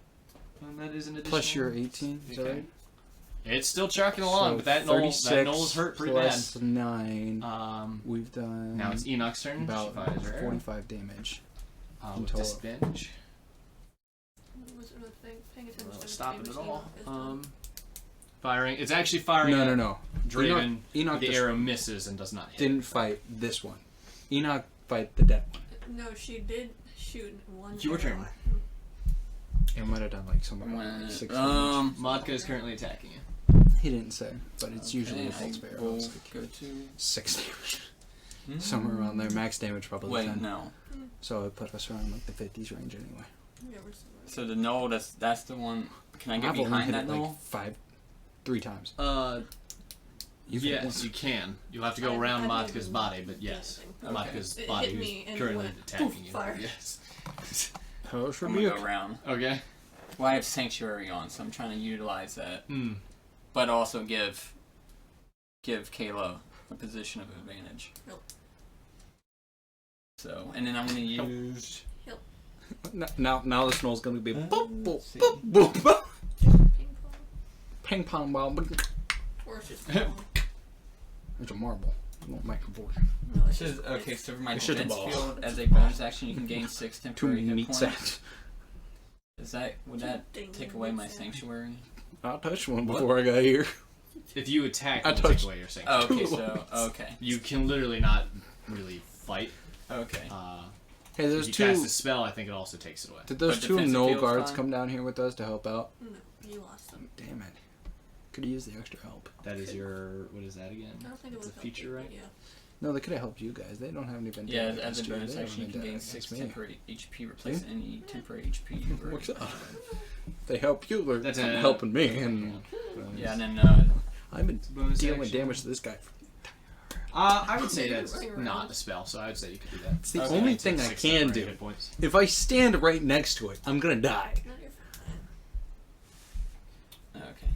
And that is an additional. plus your 18. Is that Okay. right? It's still chucking along, So but that knoll is hurt pretty plus bad. 9. We've done Now it's Enoch's turn. about She fires her arrow. 45 damage. With in total. disadvantage. Wasn't really paying attention to the Stop it damage at all. Enoch is doing. Firing. It's actually firing. No, at no. Draven. Enoch the just arrow misses and does not hit. didn't fight this one. Enoch fight the dead one. No, she did shoot one. Your turn. arrow. It might have done like something like When, 6 damage. Modka is currently attacking you. He didn't say, but it's usually a Okay, false I bear. will It's like go to. 6 damage. Somewhere around there. Max damage probably Wait, 10. no. So it put us around like the 50s range anyway. Yeah, we're still right. So the knoll, that's the one. Can I get I've only behind hit that it knoll? like 3 times. You've hit Yes, once. you can. You'll have to go I around didn't Modka's even body, but yes. do anything. Okay. Modka's It body hit who's me and currently went attacking poof, you. fire. Yes. Post I'm gonna rebuke. go around. Okay. Well, I have Sanctuary on, so I'm trying to utilize that, Hmm. but also give Kayla a position of advantage. Yep. So, and then I'm gonna use. Now the snow's gonna be boop, boop, let's see. boop, boop, boop. Ping pong. Ping pong ball. Or it's just ping pong. It's a marble. It won't make a voice. No, it's This is just, okay. So for my It's just a defense ball. field, as a bonus action, you can gain 6 Two temporary hit meat points. sacks. Would that Ding, take away my meat sack. sanctuary? I touched one before I got here. If you attack, I it'll take touched- away your Oh, sanctuary. okay. So okay. You can literally not really fight. Okay. Hey, there's if you cast a two. spell, I think it also takes it away. Did those But two defensive no field's guards fine? come down here with us to help out? No, you lost them. Damn it. Could have used the extra help. That is your. What is that again? I don't think it It's was a feature, right? Yeah. No, they could have helped you guys. They don't have any vendetta. Yeah, against as a you. bonus They have action, you can vendetta gain against 6 me. temporary HP, replace any temporary HP you were. What's up? They help you. They're That's helping me, and Yeah, and then I've been Bonus dealing with action. damage to this guy. I would say You're that's running around. not a spell, so I would say you could do that. It's the Okay. only Take thing I 6 can temporary do. hit points. If I stand right next to it, I'm gonna die. No, you're fine. okay.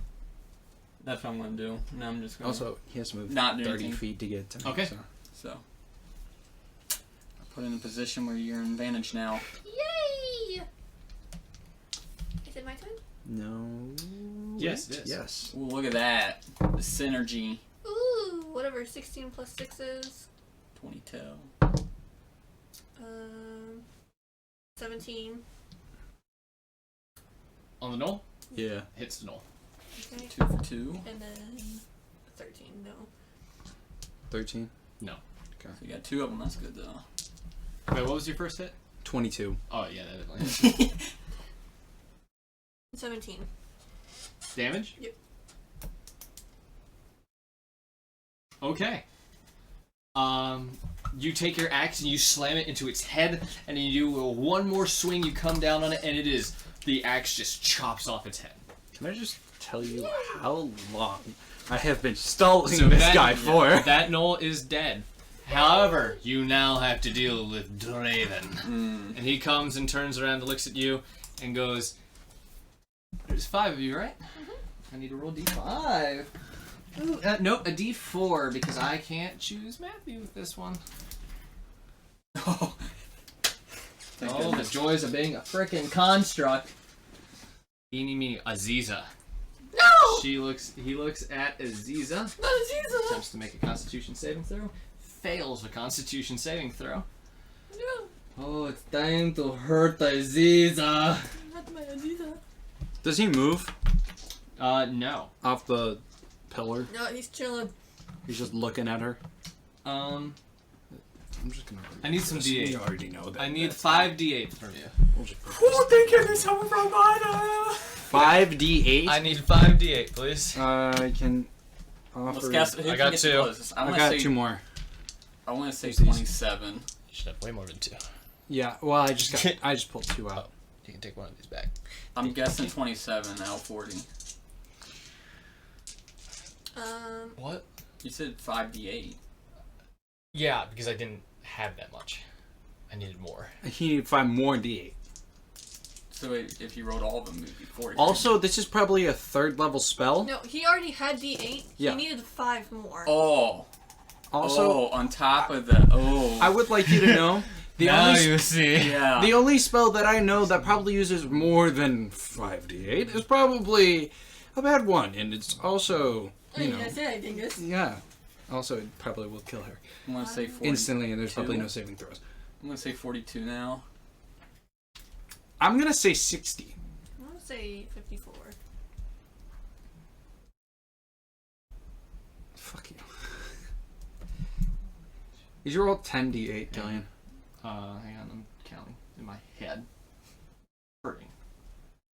That's what I'm gonna do. Now I'm just gonna. Also, he has to move Not do 30 anything. feet to get to me. Okay. So. So. I'll put in a position where you're in advantage now. Yay! Is it my turn? No. Yes, it is. Yes. Ooh, look at that. The synergy. Ooh, whatever 16 plus 6 is. 22. 17. On the knoll, Yeah. hits the knoll. Okay. 2 for 2. And then 13. No. 13. No. So you got 2 of them. That's good though. Wait, what was your first hit? 22. Oh yeah, that 17. damage. Yep. Okay. You take your axe and you slam it into its head, and then you do one more swing. You come down on it, and it is the axe just chops off its head. Can I just tell you how long I have been stalling this guy for? That knoll is dead. However, you now have to deal with Draven. And he comes and turns around and looks at you and goes, there's 5 of you, right? I need to roll d5. Ooh, nope, a d4 because I can't choose Matthew with this one. Oh. Thank Oh, the goodness. joys of being a frickin' construct. Eeny meeny, Aziza. No! He looks at Aziza. Not Aziza! Attempts to make a Constitution saving throw. Fails a Constitution saving throw. No! Oh, it's time to hurt Aziza. Not my Aziza. Does he move No. off the pillar? No, he's chilling. He's just looking at her. Um, I'm just gonna. I need some D8. You already know that. I need 5 d8 from you. We'll just thank goodness I'm a provider. 5d8. I need 5 d8, please. I can Let's offer. guess. Who I can got get 2. the closest? I got 2 more. I want to say Who's these? 27. You should have way more than 2. Yeah. Well, I just pulled 2 out. You can take one of these back. I'm guessing 27 out of 40. What? You said 5d8. Yeah, because I didn't have that much. I needed more. He needed 5 more d8. So if you rolled all of them, it would be 40. Also, this is probably a 3rd level spell. No, he already had D8. Yeah. He needed 5 more. Oh. Also, on top of the. Oh. I would like you to know the only see. Yeah. the only spell that I know that probably uses more than 5d8 is probably a bad one, and it's also you know say dingus. yeah. Also, it probably will kill her I'm going to say 40. instantly, and there's probably 42. no saving throws. I'm going to say 42 now. I'm gonna say 60. I want to say 54. Fuck you. Did you roll 10d8, Dillian? Hang on, I'm counting in my head. Hurting.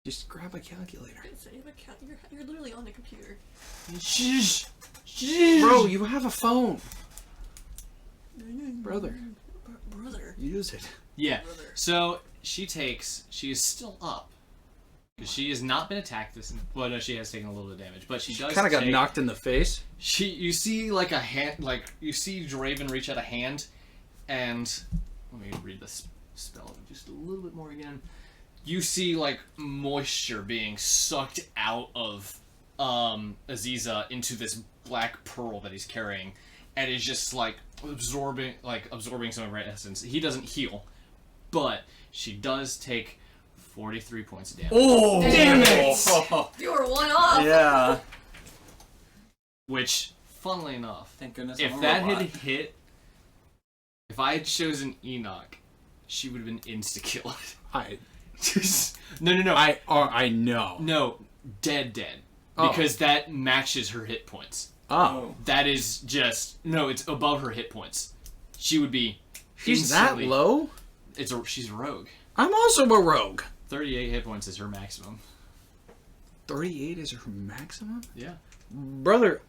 Just grab a calculator. So you have a you're literally on the computer. Shh. Bro, you have a phone. Brother, Brother. use it. Yeah. So she is still up. Because she has not been attacked this. Well, no, she has taken a little bit of damage, but she does. Kind of got take- knocked in the face. You see like a hand, like you see Draven reach out a hand, and let me read this spell just a little bit more again. You see like moisture being sucked out of Aziza into this black pearl that he's carrying, and is just like absorbing some of her essence. He doesn't heal, but she does take 43 points of damage. Oh, Damn it! You were one off. Yeah. Which, funnily enough, Thank goodness. if I'm a that robot. had hit, if I had chosen Enoch, she would have been insta-killed. No. I know. No, dead. Oh. Because that matches her hit points. Oh. That is just... No, it's above her hit points. She would be She's that instantly- low? She's a rogue. I'm also a rogue. 38 hit points is her maximum. 38 is her maximum? Yeah. Brother,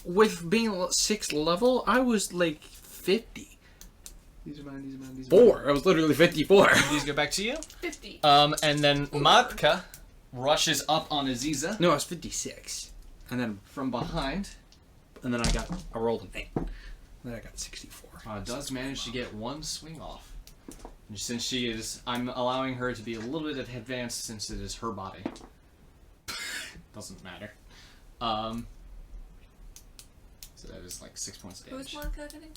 with being 6th level, I was like 50. These are mine. 4. I was literally 54. These go back to you. 50. And then Matka. Rushes up on Aziza No, I was 56. And then from behind. I rolled an 8. And then I got 64. Does manage to get one swing off. And since I'm allowing her to be a little bit advanced since it is her body. Doesn't matter. So that is like 6 points of Who's damage. Monica getting?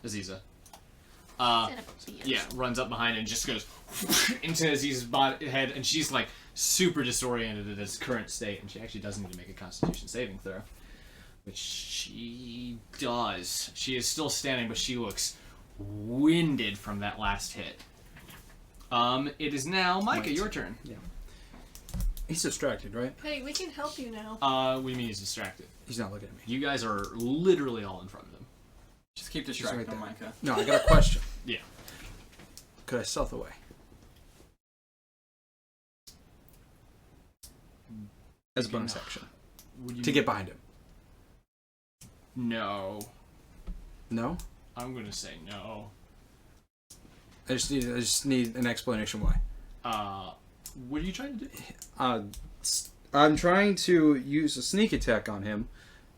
Aziza. Son of a bitch. Yeah, runs up behind and just goes into Aziza's head, and she's like super disoriented at its current state, and she actually does need to make a Constitution saving throw. Which she does. She is still standing, but she looks winded from that last hit. It is now Micah, Wait. your turn. Yeah. He's distracted, right? Hey, we can help you now. What do you mean he's distracted? He's not looking at me. You guys are literally all in front of him. Just keep right distracting there. Micah. No, I got a question. Yeah. Could I stealth away? As a bonus action. Would you To get behind him. No. No? I'm gonna say no. I just need an explanation why. What are you trying to do? I'm trying to use a sneak attack on him,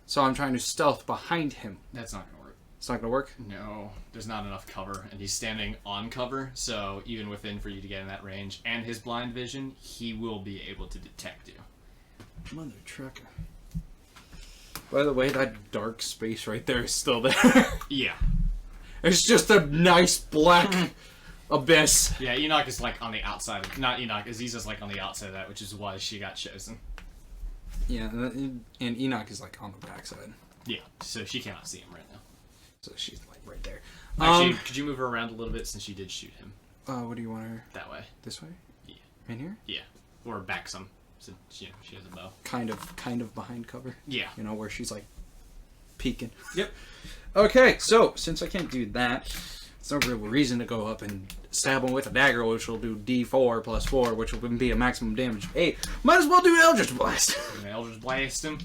so I'm trying to stealth behind him. That's not gonna work. It's not gonna work? No, there's not enough cover, and he's standing on cover, so even within for you to get in that range, and his blind vision, he will be able to detect you. Mother trucker. By the way, that dark space right there is still there. Yeah. It's just a nice black abyss. Yeah, Enoch is like on the outside of, not Enoch, Aziza's like on the outside of that, which is why she got chosen. Yeah, and Enoch is like on the backside. Yeah, so she cannot see him right now. So she's like right there. Actually, could you move her around a little bit since you did shoot him? What do you want her? That way. This way? Yeah. In here? Yeah. Or back some, so she has a bow. Kind of behind cover. Yeah. You know, where she's like peeking. Yep. Okay, so since I can't do that, there's no real reason to go up and stab him with a dagger, which will do D4 plus 4, which will be a maximum damage of 8. Might as well do Eldritch Blast. You're gonna Eldritch Blast him.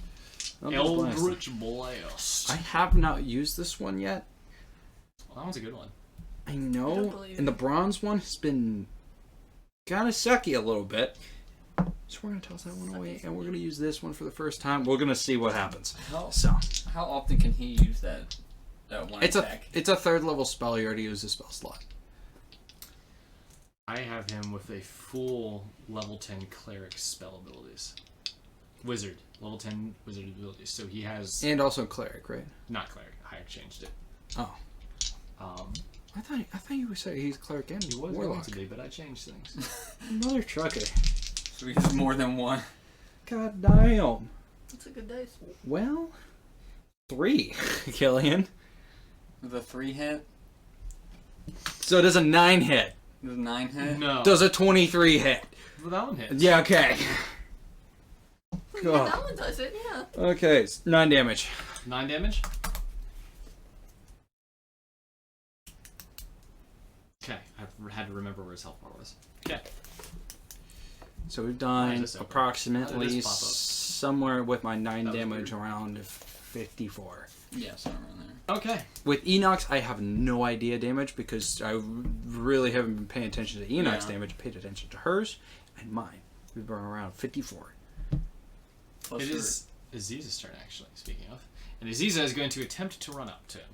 Blast. Eldritch Blast. I have not used this one yet. Well, that one's a good one. I I don't know, believe and the it. bronze one has been kind of sucky a little bit. So we're going to toss that one away, and we're going to use this one for the first time. We're going to see what happens. So How often can he use that one it's attack? a 3rd level spell. You already used the spell slot. I have him with a full level 10 cleric spell abilities. Wizard. Level 10 wizard abilities. So he has... And also cleric, right? Not cleric. I changed it. Oh. I thought you were saying he's cleric and He was going warlock. to be, but I changed things. Mother trucker. So we have more than one. God damn. That's a good dice. Well, 3, Killian. The 3 hit? So does a 9 hit? The 9 hit? No. Does a 23 hit? Well, that one hits. Yeah, okay. Yeah, God. that one does it, yeah. Okay, 9 damage. 9 damage? Okay, I had to remember where his health bar was. Okay. So we've Why done is this open? How approximately did this pop up? somewhere with my 9 That was damage weird. around 54. Yeah, somewhere around there. Okay. With Enox, I have no idea damage because I really haven't been paying attention to Enoch's Yeah. damage. Paid attention to hers and mine. We've been around 54. Plus It your- is Aziza's turn, actually, speaking of. And Aziza is going to attempt to run up to him.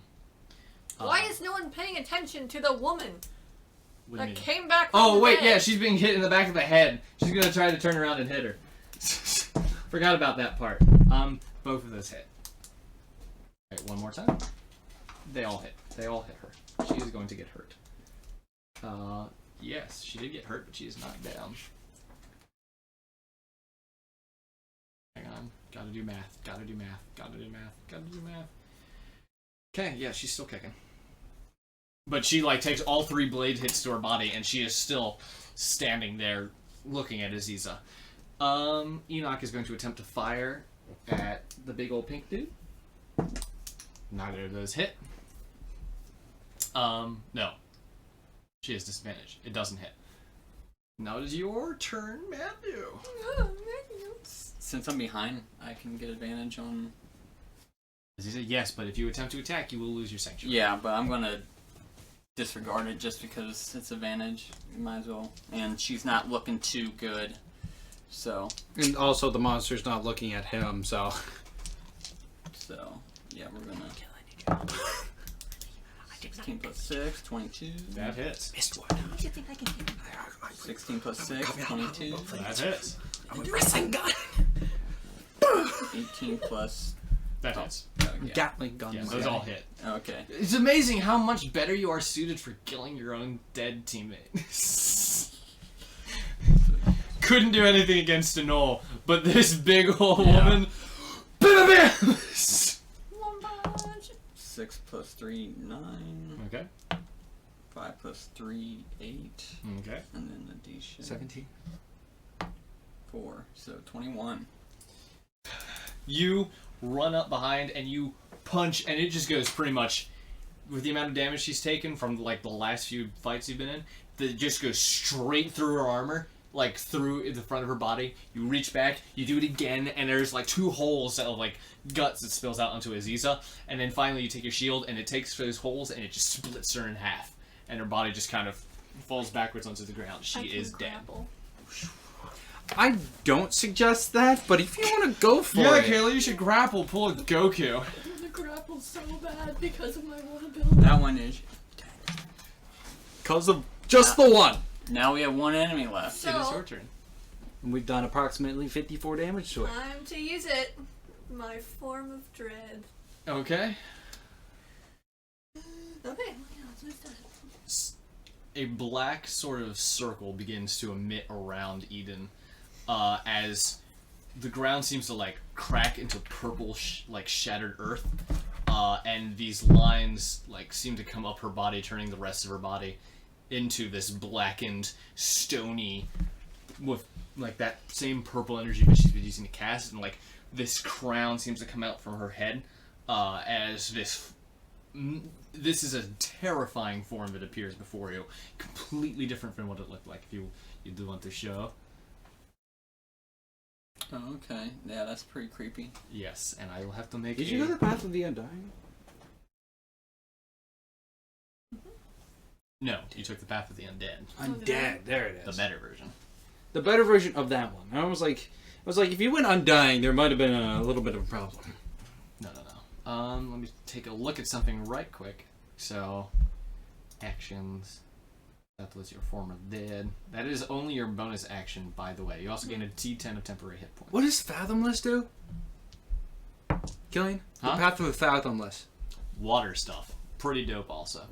Why is no one paying attention to the woman What do you that mean? came back from Oh, the wait, dead? yeah, she's being hit in the back of the head. She's going to try to turn around and hit her. Forgot about that part. Both of those hit. Okay, one more time. They all hit. They all hit her. She is going to get hurt. Yes, she did get hurt, but she is knocked down. Hang on. Gotta do math. Gotta do math. Gotta do math. Gotta do math. Okay, yeah, she's still kicking. But she, like, takes all 3 blade hits to her body, and she is still standing there looking at Aziza. Enoch is going to attempt to fire at the big old pink dude. Neither of those hit. No. She has disadvantage. It doesn't hit. Now it is your turn, Matthew. Since I'm behind, I can get advantage on... Aziza, yes, but if you attempt to attack, you will lose your sanctuary. Yeah, but I'm gonna disregard it just because it's advantage. You might as well. And she's not looking too good. So, And also the monster's not looking at him, so... yeah, we're gonna... 16 plus 6, 22. That hits. Missed one. 16 plus 6, 22. That hits. Wrestling gun! 18 plus... That hits. Oh, yeah. Gatling gun. Yeah, my those guy. all hit. Okay. It's amazing how much better you are suited for killing your own dead teammate. Couldn't do anything against a knoll, but this big old woman. Bam, bam, bam! One punch. 6 plus 3, 9. Okay. 5 plus 3, 8. Okay. And then the D shit. 17. 4, so 21. You run up behind and you punch, and it just goes pretty much with the amount of damage she's taken from like the last few fights you've been in. That just goes straight through her armor, like through the front of her body. You reach back, you do it again, and there's like 2 holes of like guts that spills out onto Aziza. And then finally you take your shield, and it takes those holes and it just splits her in half, and her body just kind of falls backwards onto the ground. She is dead. I don't suggest that, but if you want to go for Yeah, it. Kayla, you should grapple, pull a Goku. The grapple's so bad because of my one ability. That one is. Because of just the one. Now we have 1 enemy left. So, It is your turn. And we've done approximately 54 damage to it. time to use it. My form of dread. Okay. Okay, yeah, let's move that. A black sort of circle begins to emit around Eden as the ground seems to like crack into purple like shattered earth, and these lines like seem to come up her body, turning the rest of her body into this blackened, stony, with like that same purple energy that she's been using to cast, and like this crown seems to come out from her head as this is a terrifying form that appears before you, completely different from what it looked like. If you do want to show. Oh, okay. Yeah, that's pretty creepy. Yes, and I will have to make. Did you know the Path of the Undying? No, you took the Path of the Undead, Undead. There it the is. better version. The better version of that one. I was like, if you went Undying, there might have been a little bit of a problem. No. Let me take a look at something right quick. So, actions. That was your form of dead. That is only your bonus action, by the way. You also gain a D10 of temporary hit points. What does Fathomless do? Killing? Huh? The Path of the Fathomless. Water stuff. Pretty dope also.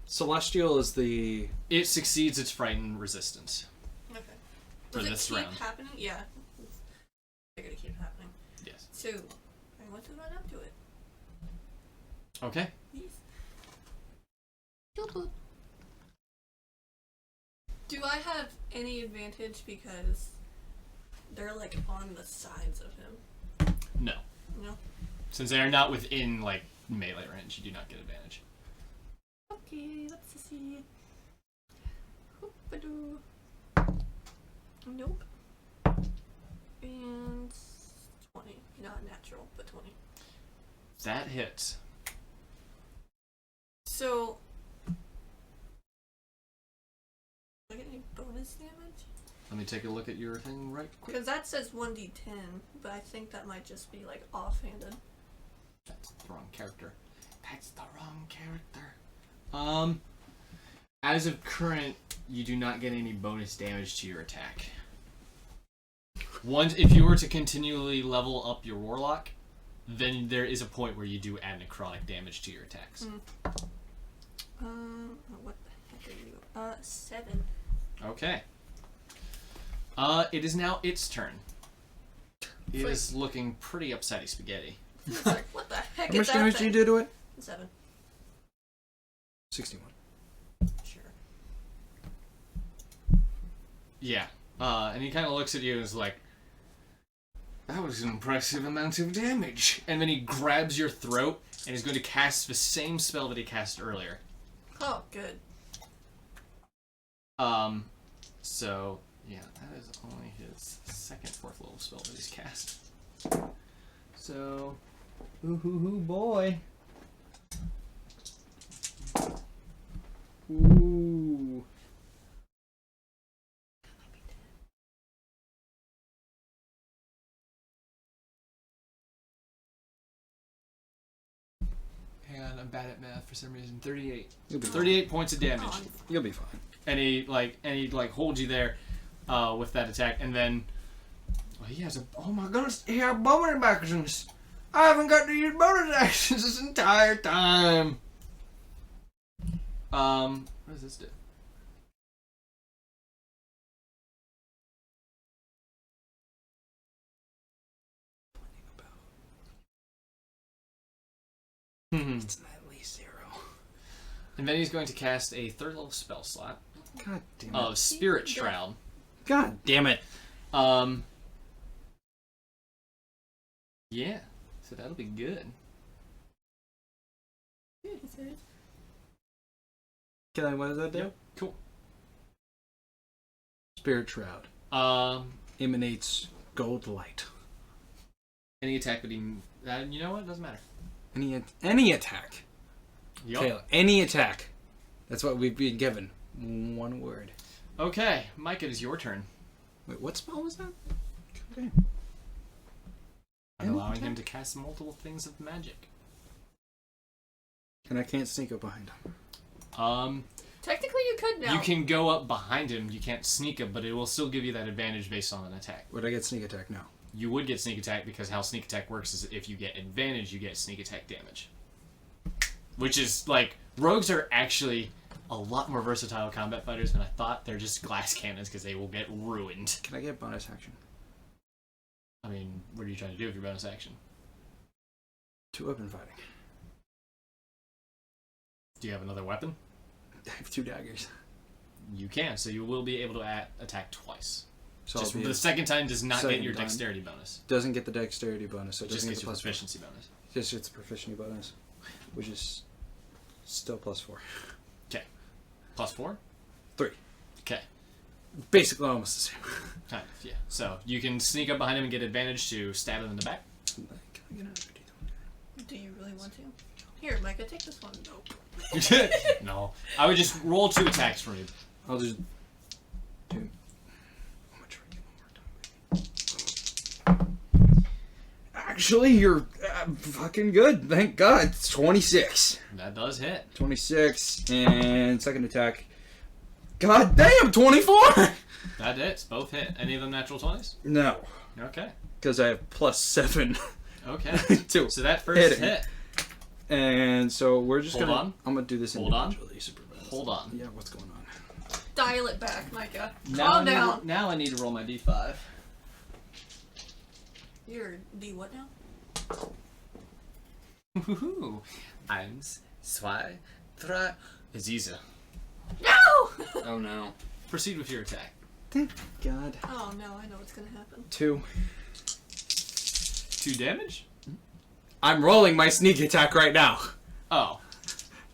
Celestial is the... It succeeds its frightened resistance. Okay. For Does this it keep round. happening? Yeah. I gotta keep happening. Yes. So, I want to run up to it. Okay. Please. Do I have any advantage because they're like on the sides of him? No. No? Since they are not within, like, melee range, you do not get advantage. Okay, let's see. Hoop-a-doo. Nope. And 20. Not natural, but 20. That hits. So, do I get any bonus damage? Let me take a look at your thing right quick. Because that says 1d10, but I think that might just be like offhanded. That's the wrong character. That's the wrong character. As of current, you do not get any bonus damage to your attack. Once, if you were to continually level up your warlock, then there is a point where you do add necrotic damage to your attacks. What the heck are you? 7. Okay. It is now its turn. It is looking pretty upsetty spaghetti. It's like, what the heck How is much that damage do thing? you do to it? 7. 61. Sure. Yeah. And he kind of looks at you and is like, that was an impressive amount of damage. And then he grabs your throat and is going to cast the same spell that he cast earlier. Oh, good. So, yeah, that is only his second 4th level spell that he's cast. So, ooh, boy. Ooh. Hang on, I'm bad at math for some reason. 38. You'll be 38 points of damage. Oh, You'll be fine. And he holds you there with that attack, and then he has oh my goodness, he has bonus actions. I haven't got to use bonus actions this entire time. What does this do? It's at least 0. And then he's going to cast a 3rd level spell slot God damn it. of Spirit Shroud. God damn it. Yeah. So that'll be good. What does that do? Cool. Spirit Shroud. Emanates gold light. Any attack, but you know what? It doesn't matter. Any attack. Yup. Kayla, any attack. That's what we've been given. One word. Okay, Mike, it is your turn. Wait, what spell was that? Okay. I'm Any allowing him attack? to cast multiple things of magic. And I can't sneak up behind him. Technically, you could now. You can go up behind him. You can't sneak him, but it will still give you that advantage based on an attack. Would I get sneak attack? No. You would get sneak attack because how sneak attack works is if you get advantage, you get sneak attack damage. Which is, like, rogues are actually a lot more versatile combat fighters than I thought. They're just glass cannons because they will get ruined. Can I get bonus action? I mean, what are you trying to do with your bonus action? 2-weapon fighting. Do you have another weapon? I have 2 daggers. You can, so you will be able to attack twice. So Just I'll be the second time does not get second your time. dexterity bonus. doesn't get the dexterity bonus, so it It just doesn't gets get your the plus proficiency bonus. Just gets the proficiency bonus, which is still +4. Okay. +4? 3. Okay. Basically almost the same. Kind of, yeah. So you can sneak up behind him and get advantage to stab him in the back. Can I get another D20? Do you really want to? Here, Micah, take this one. Nope. No. I would just roll 2 attacks for you. I'll just do. I'm gonna try again one more time. Actually, you're fucking good. Thank God. It's 26. That does hit. 26 and second attack. God damn, 24. That hits. Both hit. Any of them natural 20s? No, Okay. because I have +7 Okay. to So that first Hitting. hit. And so we're just Hold gonna. on. I'm gonna do this Hold on. individually. Super fast. Hold on. Yeah, what's going on? Dial it back, Micah. Now Calm down. Now I need to roll my d5. You're D what now? Woohoo! Eins, zwei, drei. Aziza. No! Oh no. Proceed with your attack. Thank God. Oh no, I know what's gonna happen. 2. 2 damage? I'm rolling my sneak attack right now. Oh.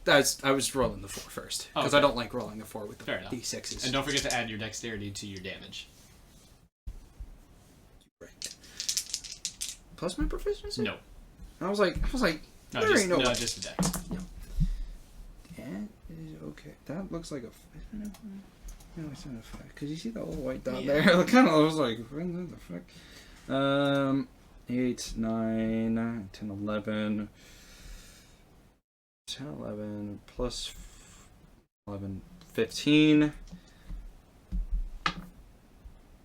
I was rolling the 4 first because Okay. I don't like rolling the 4 with the Fair enough. d6s. And don't forget to add your dexterity to your damage. Right. Plus my proficiency. No. I was like, No, there just, ain't no way. just a dex. That is okay. That looks like a. No, it's not a 5. Cause you see the little white dot there. It kind of was like, what the fuck? 8, 9, 10, 11. 10, 11 plus 11, 15.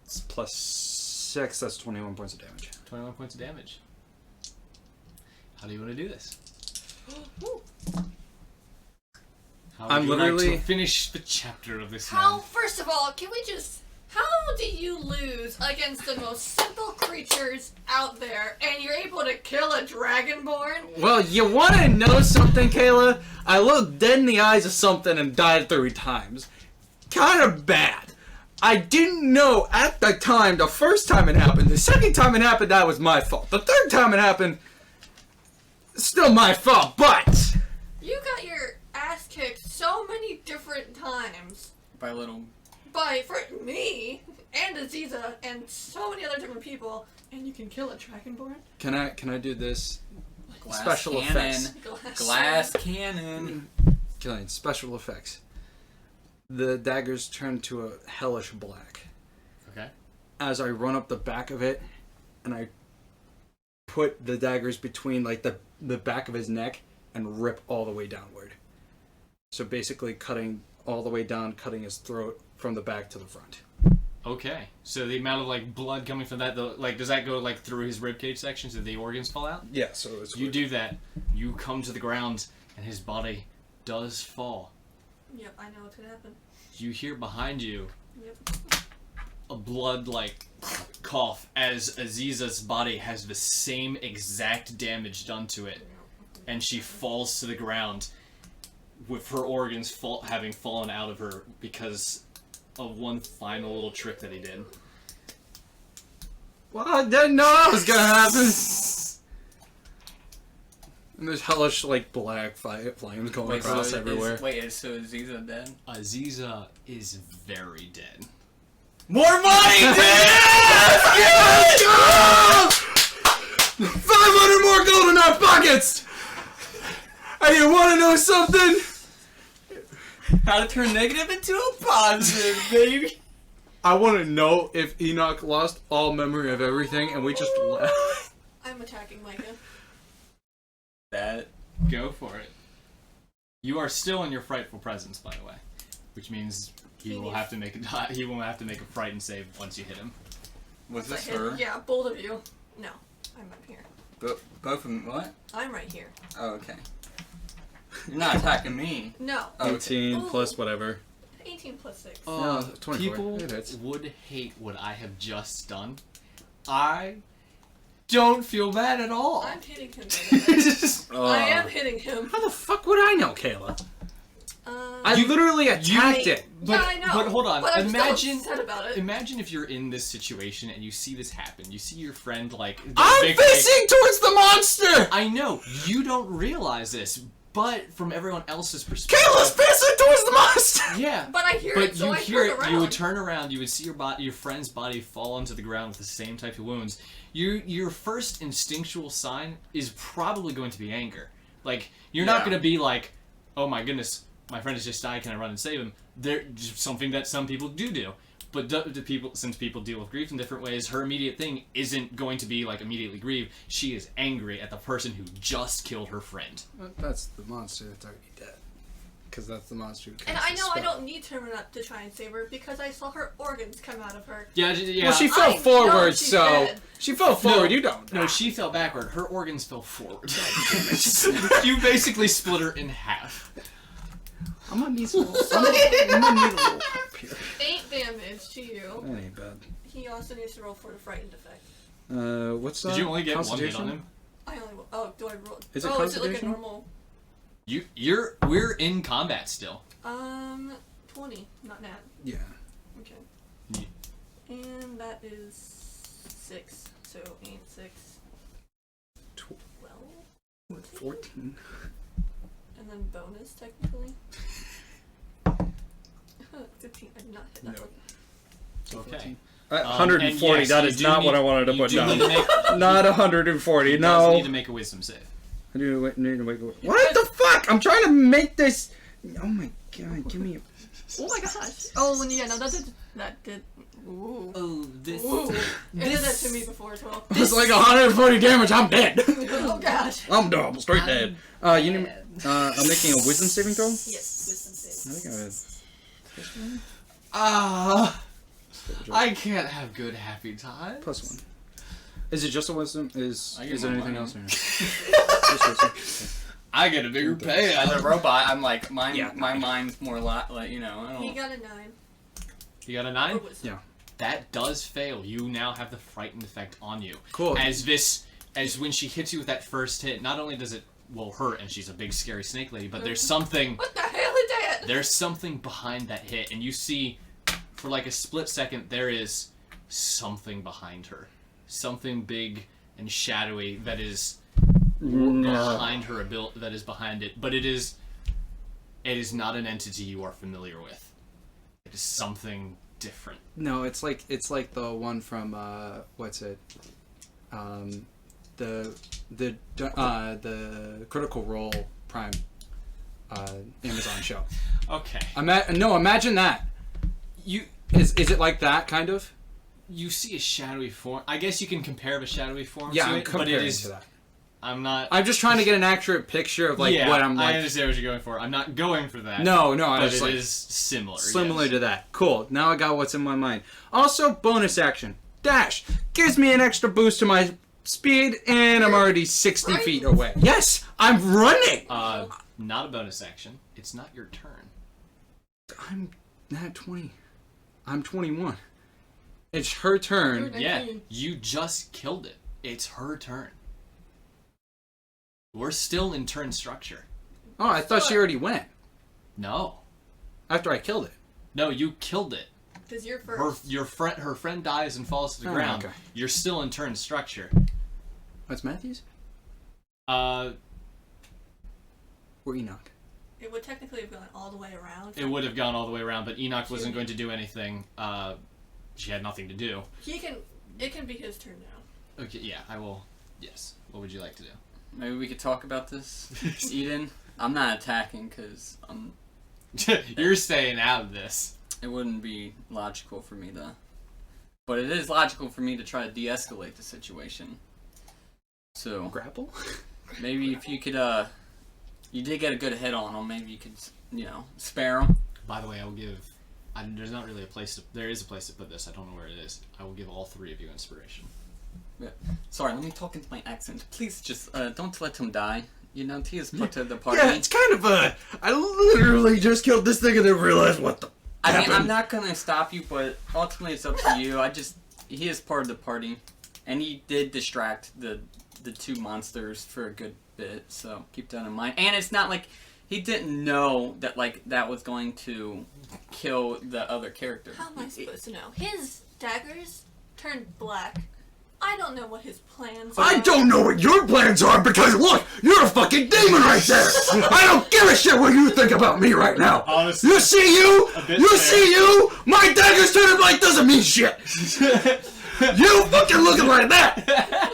It's plus 6. That's 21 points of damage. 21 points of damage. How do you want to do this? How I'm would you like literally- to finish the chapter of this How, man? first of all, can we just... How do you lose against the most simple creatures out there and you're able to kill a dragonborn? Well, you want to know something, Kayla? I looked dead in the eyes of something and died 3 times. Kind of bad. I didn't know at the time, the first time it happened. The second time it happened, that was my fault. The third time it happened, still my fault, but... You got your ass kicked so many different times By little. for me and Aziza and so many other different people, and you can kill a dragonborn? Can I do this? Glass Special cannon. effects. Glass cannon. Killing special effects. The daggers turn to a hellish black. Okay. As I run up the back of it, and I put the daggers between like the back of his neck and rip all the way downward. So basically cutting all the way down, cutting his throat from the back to the front. Okay. So the amount of like blood coming from that, does that go like through his ribcage section so the organs fall out? Yeah, so it's You do that. You come to the ground, and his body does fall. Yep, I know what's gonna happen. You hear behind you Yep. a blood like cough as Aziza's body has the same exact damage done to it, and she falls to the ground with her organs having fallen out of her because of one final little trick that he did. Well, I didn't know that was gonna happen. And there's hellish, like, black flames going across everywhere. So is Aziza dead? Aziza is very dead. More money, dude! Let's go! 500 more gold in our pockets! And you wanna know something? How to turn negative into a positive, baby. I wanna know if Enoch lost all memory of everything and we just left. I'm attacking Micah. That. Go for it. You are still in your frightful presence, by the way, which means he will have to make a he will have to make a frighten save once you hit him. Was this I hit- her? Yeah, both of you. No, I'm up here. Both of them. What? I'm right here. Oh, okay. You're not attacking me. No. Oh, 18 Ooh. plus whatever. 18 plus 6. No, 24. People It hits. would hate what I have just done. I don't feel bad at all. I'm hitting him. I am hitting him. How the fuck would I know, Kayla? I Um, literally attacked it. yeah, I know. But hold on. But I'm Imagine still upset about it. Imagine if you're in this situation and you see this happen. You see your friend like I'm big- facing towards the monster! I know you don't realize this, but from everyone else's perspective, Kayla's facing towards the monster! yeah. But I hear But it, so you I hear turn it. around. You would turn around. You would see your friend's body fall onto the ground with the same type of wounds. Your first instinctual sign is probably going to be anger. Like you're not Yeah. going to be like, "Oh my goodness, my friend has just died. Can I run and save him?" They're just something that some people do. But since people deal with grief in different ways, her immediate thing isn't going to be like immediately grieve. She is angry at the person who just killed her friend. That's the monster that's already dead. Because that's the monster who And cast I the know I spell. don't need to run up to try and save her because I saw her organs come out of her. Yeah, yeah. Well, she I fell know forward, she's so... dead. She fell forward, you don't. No, she fell backward. Her organs fell forward. You basically split her in half. I'm gonna need some... I'm gonna need a little help here. 8 damage to you. That ain't bad. He also needs to roll for the frightened effect. What's that? Did you only get one hit Constitution? on him? I only roll. Oh, do I roll? Is it oh, is it like a Constitution? normal? We're in combat still. 20, not nat. Yeah. Okay. Yeah. And that is 6. So 8, 6, 12, 14. and then bonus technically. 15. I did not hit that No. one. So Okay. 14. and 140, yes, that you is do not need- what I wanted to you put do down. need to make- Not 140, He does no. need to make a wisdom save. I do need to wait. What the fuck? I'm trying to make this... Oh my god, give me a... Oh my gosh. Oh, and yeah, no, that did. Ooh. Oh, this. Ooh. It did that to me before as well. It's like 140 damage, I'm dead. Oh gosh. I'm double, straight dead. You need... I'm making a wisdom saving throw? Yes, wisdom save. I think I had... I can't have good happy times. +1. Is it just a wisdom? Is I get there more anything money. else? Just wisdom. I get a bigger As a payout. robot, I'm like Yeah. my mind's more like you know. I He don't. got a 9. You got a Or 9? wisdom. Yeah. That does fail. You now have the frightened effect on you. Cool. As when she hits you with that first hit, not only does it hurt, and she's a big scary snake lady, but there's something What the hell is that? there's something behind that hit, and you see for like a split second there is something behind her, something big and shadowy that is behind her ability, that is behind it, but it is not an entity you are familiar with. It is something different. No, it's like the one from what's it? The Critical Role Prime Amazon show. Okay. Imagine that. Is it like that kind of? You see a shadowy form. I guess you can compare a shadowy form Yeah, to I'm it, but comparing it is. to that. I'm not. I'm just trying to get an accurate picture of yeah, what I'm I like. understand what you're going for. I'm not going for that. No, I but was it like is similar. similar yes. to that. Cool. Now I got what's in my mind. Also, bonus action. Dash gives me an extra boost to my speed, and I'm already 60 Right. feet away. Yes, I'm running. Not a bonus action. It's not your turn. I'm not 20. I'm 21. It's her turn. You're Yeah, 19. you just killed it. It's her turn. We're still in turn structure. Oh, I thought she already went No. after I killed it. No, you killed it. Because you're first. her friend dies and falls to the Oh, ground. okay. You're still in turn structure. What's Matthews? Uh, Or Enoch? It would technically have gone all the way around. it would have gone all the way around, but Enoch wasn't going to do anything. She had nothing to do. It can be his turn now. Okay, yeah, I will. Yes. What would you like to do? Maybe we could talk about this, Eden. I'm not attacking because You're staying out of this. it wouldn't be logical for me to. But it is logical for me to try to de-escalate the situation. So Grapple? maybe if you could, you did get a good hit on him. Maybe you could, spare him. By the way, I will give. There's not really a place to. There is a place to put this. I don't know where it is. I will give all three of you inspiration. Yeah. Sorry, let me talk into my accent. Please just don't let him die. Tia's put to the party. Yeah, it's kind of I literally just killed this thing and then realized what the. I mean, I'm happened. not gonna stop you, but ultimately it's up to you. He is part of the party, and he did distract the two monsters for a good bit, so keep that in mind. And it's not like he didn't know that that was going to kill the other character. How am I supposed to know? His daggers turned black. I don't know what his plans are. I don't know what your plans are because look, you're a fucking demon right there. I don't give a shit what you think about me right now. Honestly, You see you? a bit You fair. see you? My daggers turning black doesn't mean shit. You fucking looking like that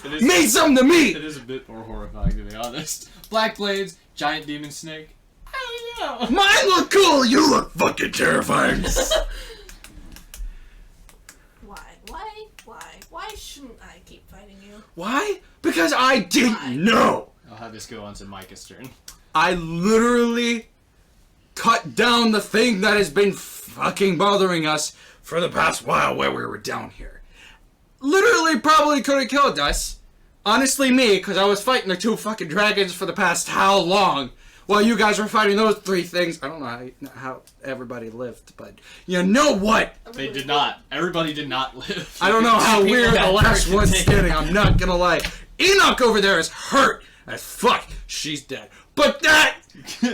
It is, means something to me. it is a bit more horrifying, to be honest. Black blades, giant demon snake. I don't know. Mine look cool. You look fucking terrifying. Why shouldn't I keep fighting you? Why? Because I didn't know. I'll have this go on to Micah's turn. I literally cut down the thing that has been fucking bothering us for the past while where we were down here. Literally probably could have killed us. Honestly me, because I was fighting the two fucking dragons for the past how long? While you guys were fighting those three things. I don't know how everybody lived, but you know what? They did not. Everybody did not live. I don't know how People weird the got last freaking one's taken getting, I'm not gonna lie. Enoch over there is hurt as fuck. She's dead. But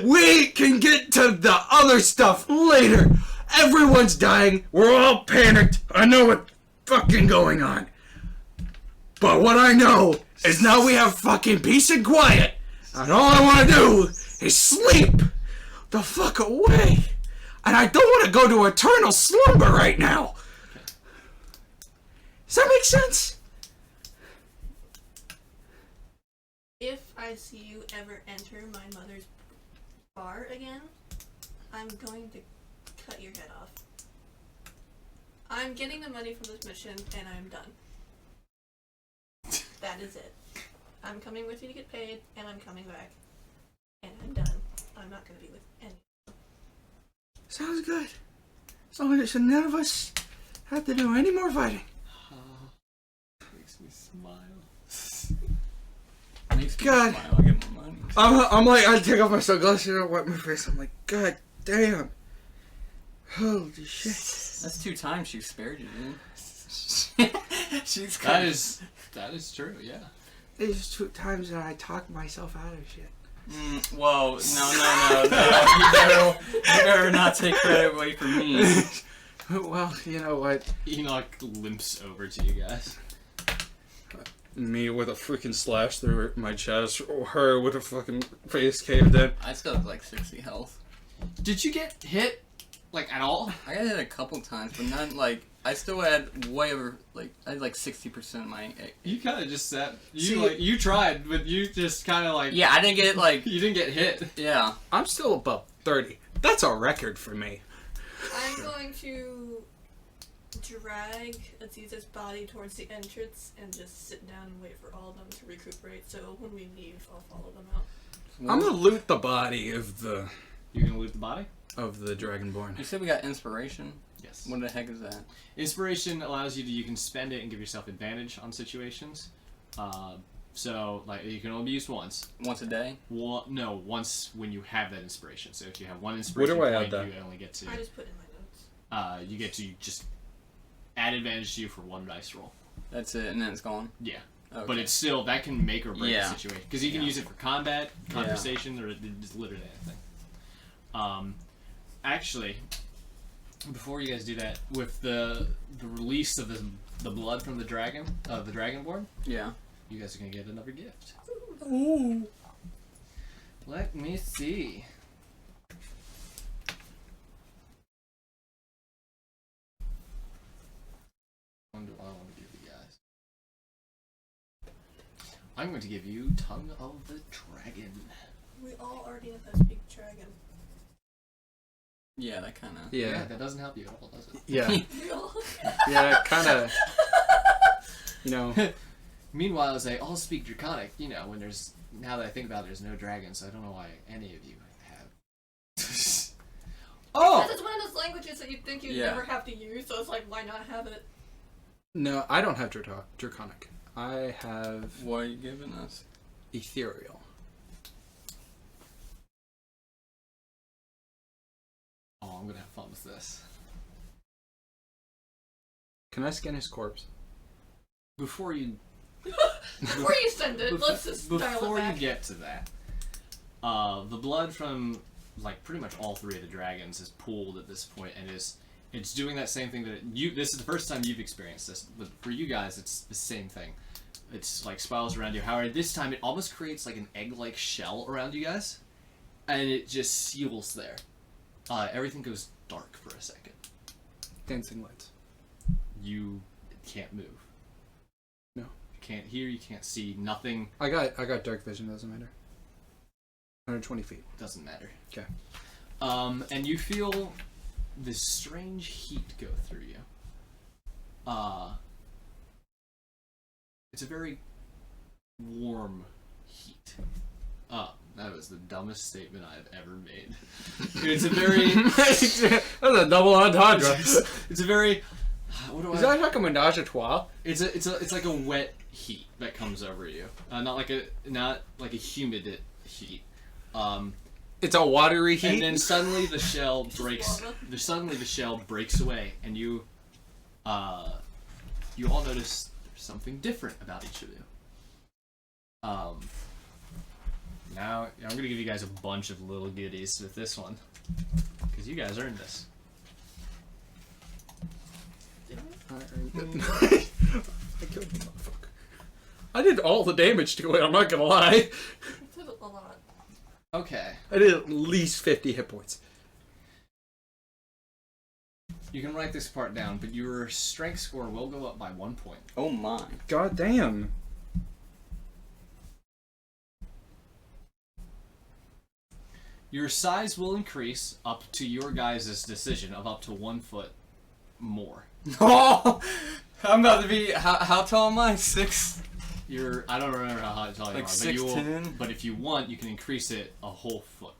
we can get to the other stuff later. Everyone's dying. We're all panicked. I know what's fucking going on. But what I know is now we have fucking peace and quiet. And all I want to do is sleep the fuck away. And I don't want to go to eternal slumber right now. Does that make sense? If I see you ever enter my mother's bar again, I'm going to cut your head off. I'm getting the money from this mission, and I'm done. That is it. I'm coming with you to get paid, and I'm coming back. And I'm done. I'm not going to be with any. Sounds good. As long as none of us have to do any more fighting. Makes me smile. Makes me God. smile. I get more money. I'm like, I take off my sunglasses and I wipe my face. I'm like, God damn. Holy shit. That's 2 times she spared you, dude. She's That is true. Yeah. These 2 times that I talked myself out of shit. Whoa, no. You better not take credit away from me. Well, you know what? Enoch limps over to you guys. Me with a freaking slash through my chest, or her with a fucking face caved in. I still have like 60 health. Did you get hit, at all? I got hit a couple times, but not I still had way over, I had 60% of my. You kind of just sat. See- You tried, but you just kind of Yeah, I didn't get You didn't get hit. Yeah. I'm still above 30. That's a record for me. I'm going to drag Aziz's body towards the entrance and just sit down and wait for all of them to recuperate. So when we leave, I'll follow them out. I'm gonna loot the body of the You're gonna loot the body? Dragonborn. You said we got inspiration? Yes. What the heck is that? Inspiration allows you can spend it and give yourself advantage on situations. So you can only be used once. Once a day? Once when you have that inspiration. So if you have one inspiration Where do I point, add that? you only get to I just put in my notes. you get to just add advantage to you for 1 dice roll. That's it, and then it's gone? Yeah. Okay. But it's still, that can make or break Yeah. a situation. Because you can Yeah. use it for combat, conversation, or just literally anything. Actually, Before you guys do that, with the release of the blood from the Dragonborn, Yeah. you guys are gonna get another gift. Ooh. Let me see. What do I want to give you guys? I'm going to give you Tongue of the Dragon. We all already know how to speak dragon. Yeah, that kind of. Yeah, Yeah. that doesn't help you at all, does it? Yeah. We all. Yeah, kind of. You know. Meanwhile, as I all speak Draconic, you know, when there's, now that I think about it, there's no dragons, so I don't know why any of you have. Oh! Because it's one of those languages that you'd think you'd Yeah. never have to use, so it's like, why not have it? No, I don't have Draconic. I have What are you giving us? Ethereal. Oh, I'm gonna have fun with this. Can I scan his corpse? Before you Before you send it, let's just dial it before you back. get to that, the blood from like pretty much all three of the dragons is pooled at this point, and it's doing that same thing that you. This is the first time you've experienced this, but for you guys, it's the same thing. It's like spirals around you. However, this time it almost creates like an egg-like shell around you guys, and it just seals there. Everything goes dark for a second. Dancing lights. You can't move. No. You can't hear. You can't see. Nothing. I got dark vision. Doesn't matter. 120 feet. Doesn't matter. Okay. And you feel this strange heat go through you. It's a very warm heat. That was the dumbest statement I've ever made. It's a very. That's a double entendre. It's a very. What do Is that like a menage a trois? It's like a wet heat that comes over you. Not like a humid heat. It's a watery heat. And then suddenly the shell breaks. lava. Suddenly the shell breaks away, and you all notice there's something different about each of you. Now I'm gonna give you guys a bunch of little goodies with this one, because you guys earned this. I killed the motherfucker. I did all the damage to it. I'm not gonna lie. You did a lot. Okay, I did at least 50 hit points. you can write this part down, but your strength score will go up by 1 point. Oh my. God damn. Your size will increase up to your guys' decision of up to 1 foot more. Oh, I'm about to be. How tall am I? 6. I don't remember how tall you Like are, but you will. 6'10"? But if you want, you can increase it a whole foot.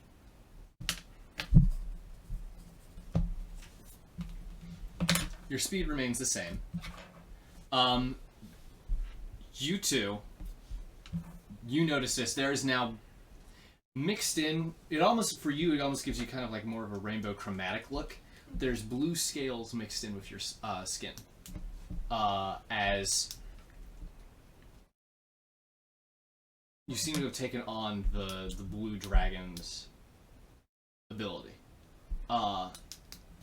Your speed remains the same. You two, you notice this. There is now mixed in. It almost for you. It almost gives you kind of like more of a rainbow chromatic look. There's blue scales mixed in with your skin, as you seem to have taken on the blue dragon's ability.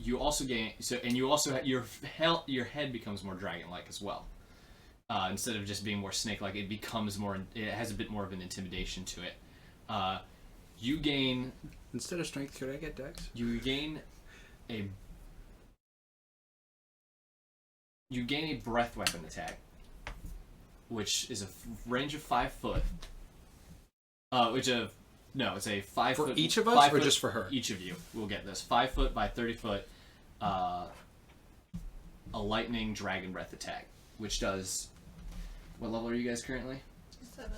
You also gain and you also have your head becomes more dragon-like as well. Instead of just being more snake-like, it becomes more. It has a bit more of an intimidation to it. You gain. Instead of strength, could I get dex? You gain a breath weapon attack, which is a range of 5 foot. It's a 5 For foot each of us, 5 or foot- just for her? Each of you will get this 5 foot by 30 foot, a lightning dragon breath attack, which does. What level are you guys currently? 7.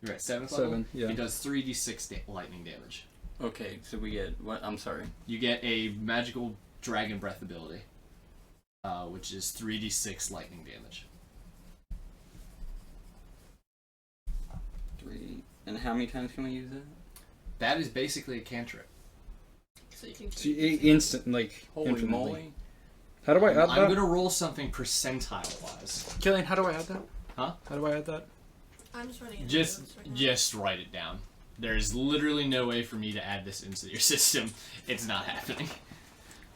You're at 7th level. 7, yeah. It does 3d6 lightning damage. Okay, so we get what? I'm sorry. You get a magical dragon breath ability, which is 3d6 lightning damage. 3. And how many times can we use it? That is basically a cantrip. So you can. So instant, like, Holy infinitely. moly! How do I add I'm that? gonna roll something percentile-wise. Killian, how do I add that? Huh? How do I add that? I'm just running it. Just write it down. There's literally no way for me to add this into your system. It's not happening.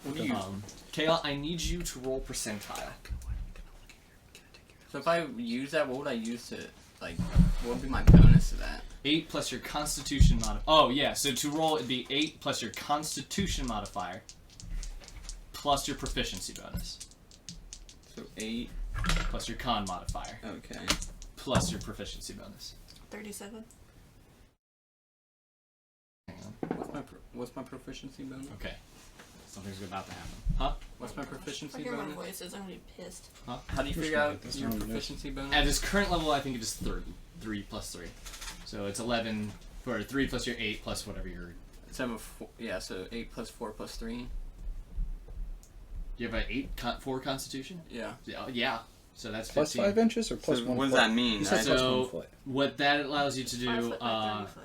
What do you? Kayla, I need you to roll percentile. So if I use that, what would I use to like? What would be my bonus to that? 8 plus your Constitution modifier. Oh yeah, so to roll it'd be 8 plus your Constitution modifier, plus your proficiency bonus, So 8. plus your Con modifier, Okay. plus your proficiency bonus. 37. Hang on. What's my proficiency bonus? Okay. Something's about to happen. Huh? What's my If I proficiency hear my bonus? voices, I'm gonna be pissed. How do you figure out your proficiency bonus? At this current level, I think it is 30. 3 plus 3. So it's 11 for 3 plus your 8 plus whatever your... So 8 plus 4 plus 3. You have an 4 Constitution? Yeah. Yeah. So that's Plus 15. 5 inches or plus So 1 what foot? does that mean? You said I- plus So 1 foot. what that allows you to 5 do, foot by 30 foot.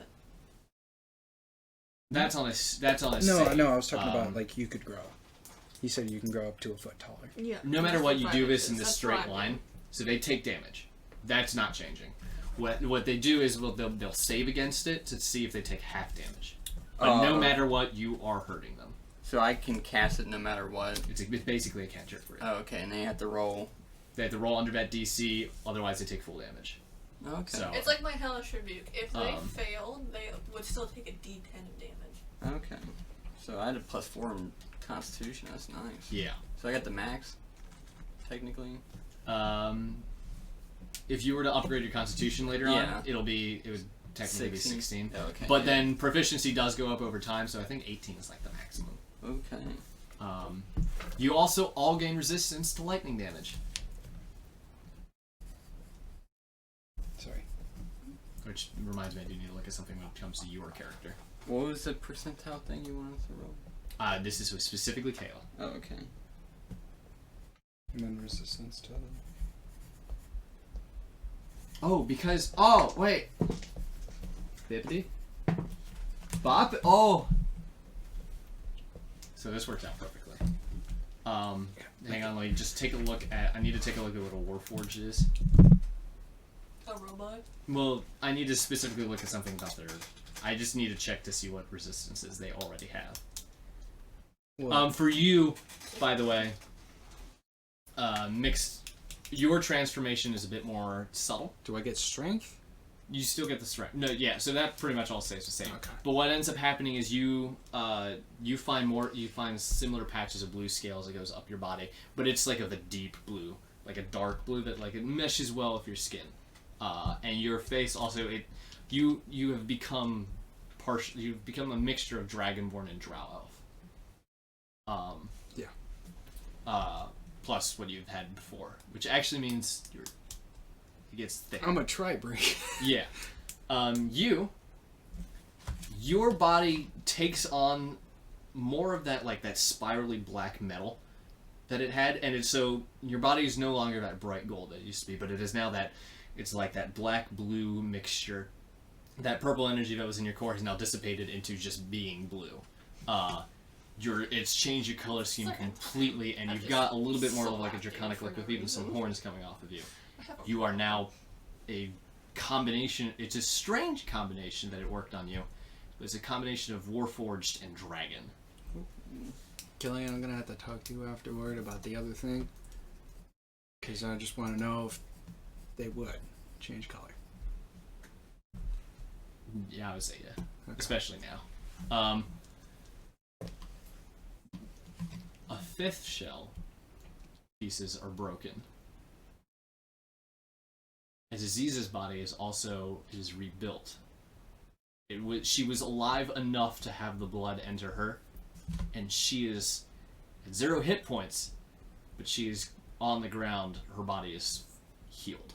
that's on a No, save. no, I was talking about Um, like you could grow. He said you can grow up to a foot taller. Yeah. No matter what, you 5 do this in inches. this That's straight what I line, mean. so they take damage. That's not changing. What they do is they'll save against it to see if they take half damage. But no matter what, you are hurting them. So I can cast it no matter what. It's basically a cantrip for you. Oh, okay, and they have to roll. They have to roll under that DC, otherwise they take full damage. Okay. So It's like my Hellish Rebuke. If they Um, fail, they would still take a D10 of damage. Okay. So I had a plus 4 in Constitution. That's nice. yeah. So I got the max, technically. If you were to upgrade your Constitution later Yeah. on, it would technically be 16. Oh, okay. But then proficiency does go up over time, so I think 18 is like the maximum. Okay. You also all gain resistance to lightning damage, Sorry. which reminds me I do need to look at something when it comes to your character. What was the percentile thing you wanted to roll? This is specifically Kayla. Oh, okay. And then resistance to Oh, because wait, Bippity, Bop. Oh, so this works out perfectly. Hang on, let me just take a look at. I need to take a look at what a Warforged is. A robot? Well, I need to specifically look at something about their. I just need to check to see what resistances they already have. Well, For you, by the way, mixed. Your transformation is a bit more subtle. do I get strength? You still get the strength. No, yeah. So that pretty much all stays the same. Okay. But what ends up happening is you find similar patches of blue scales that goes up your body, but it's like of a deep blue, like a dark blue that like it meshes well with your skin. And your face also you have become you've become a mixture of Dragonborn and Drow Elf. Plus what you've had before, which actually means it gets thick. I'm a tri-breed. Yeah. Your body takes on more of that, like, that spirally black metal that it had, and it's so, your body is no longer that bright gold that it used to be, but it is now that, it's like that black-blue mixture. That purple energy that was in your core has now dissipated into just being blue. It's changed your color scheme completely, and you've got a little bit more of like a draconic look with even some horns coming off of you. You are now a combination. It's a strange combination that it worked on you. It's a combination of Warforged and Dragon. Killian, I'm gonna have to talk to you afterward about the other thing, because I just want to know if they would change color. Yeah, I would say yeah, Okay. especially now. A fifth shell pieces are broken. As Aziz's body is rebuilt. She was alive enough to have the blood enter her, and she is at 0 hit points, but she is on the ground. Her body is healed.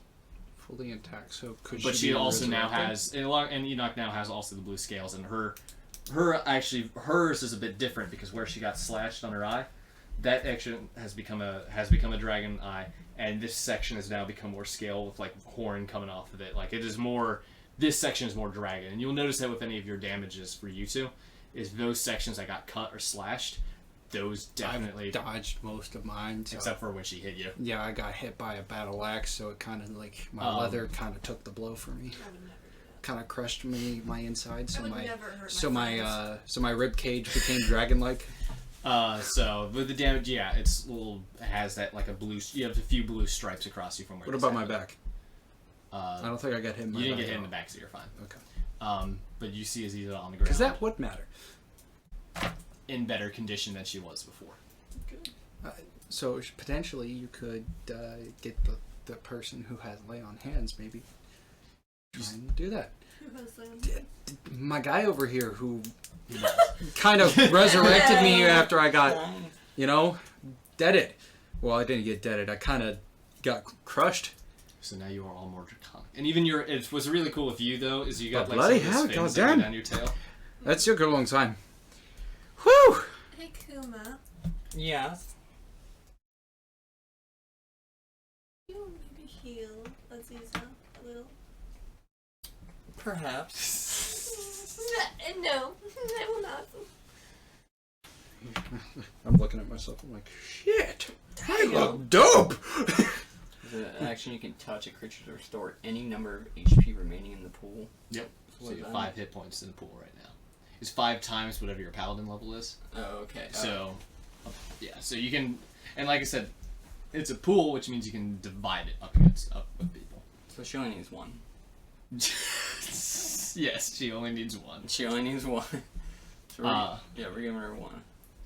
Fully intact, so could But she she be also now resurrected? has, and Enoch now has also the blue scales, and hers is a bit different because where she got slashed on her eye, that action has become a dragon eye, and this section has now become more scale with like horn coming off of it. Like it is more, this section is more dragon, and you'll notice that with any of your damages for you two, is those sections that got cut or slashed, those definitely I've dodged most of mine, so. except for when she hit you. Yeah, I got hit by a battle axe, so it kind of like my leather kind of took the blow for me. I would never do that. Kind of crushed my inside, I so would my never hurt so my my friends. so my rib cage became dragon-like. So with the damage, yeah, it's little. It has that like a blue. You have a few blue stripes across you from where. What this about my happened. back? Uh, I don't think I got hit in my you didn't back get hit at in the all. back, so you're fine. Okay. But you see Aziza on the ground. Because that would matter. in better condition than she was before. So potentially you could get the person who has lay on hands, maybe try and do that. Who has them? My guy over here who kind of resurrected me after I got, deaded. Well, I didn't get deaded. I kind of got crushed. So now you are all more draconic. And even your, it was really cool with you though, is you got like bloody some of hell, the fins goddamn. down your tail. That took a long time. Whew! Hey, Kuma. Yes. You maybe heal Aziza a little? Perhaps. No, I will not. I'm looking at myself. I'm like, shit. I look dope. As an action, you can touch a creature to restore any number of HP remaining in the pool. Yep. What So is you have that? 5 hit points in the pool right now. It's 5 times whatever your paladin level is. Oh, okay. So, yeah. So you can, and like I said, it's a pool, which means you can divide it up with people. So she only needs one. Yes, she only needs 1. She only needs one. So we're giving her 1.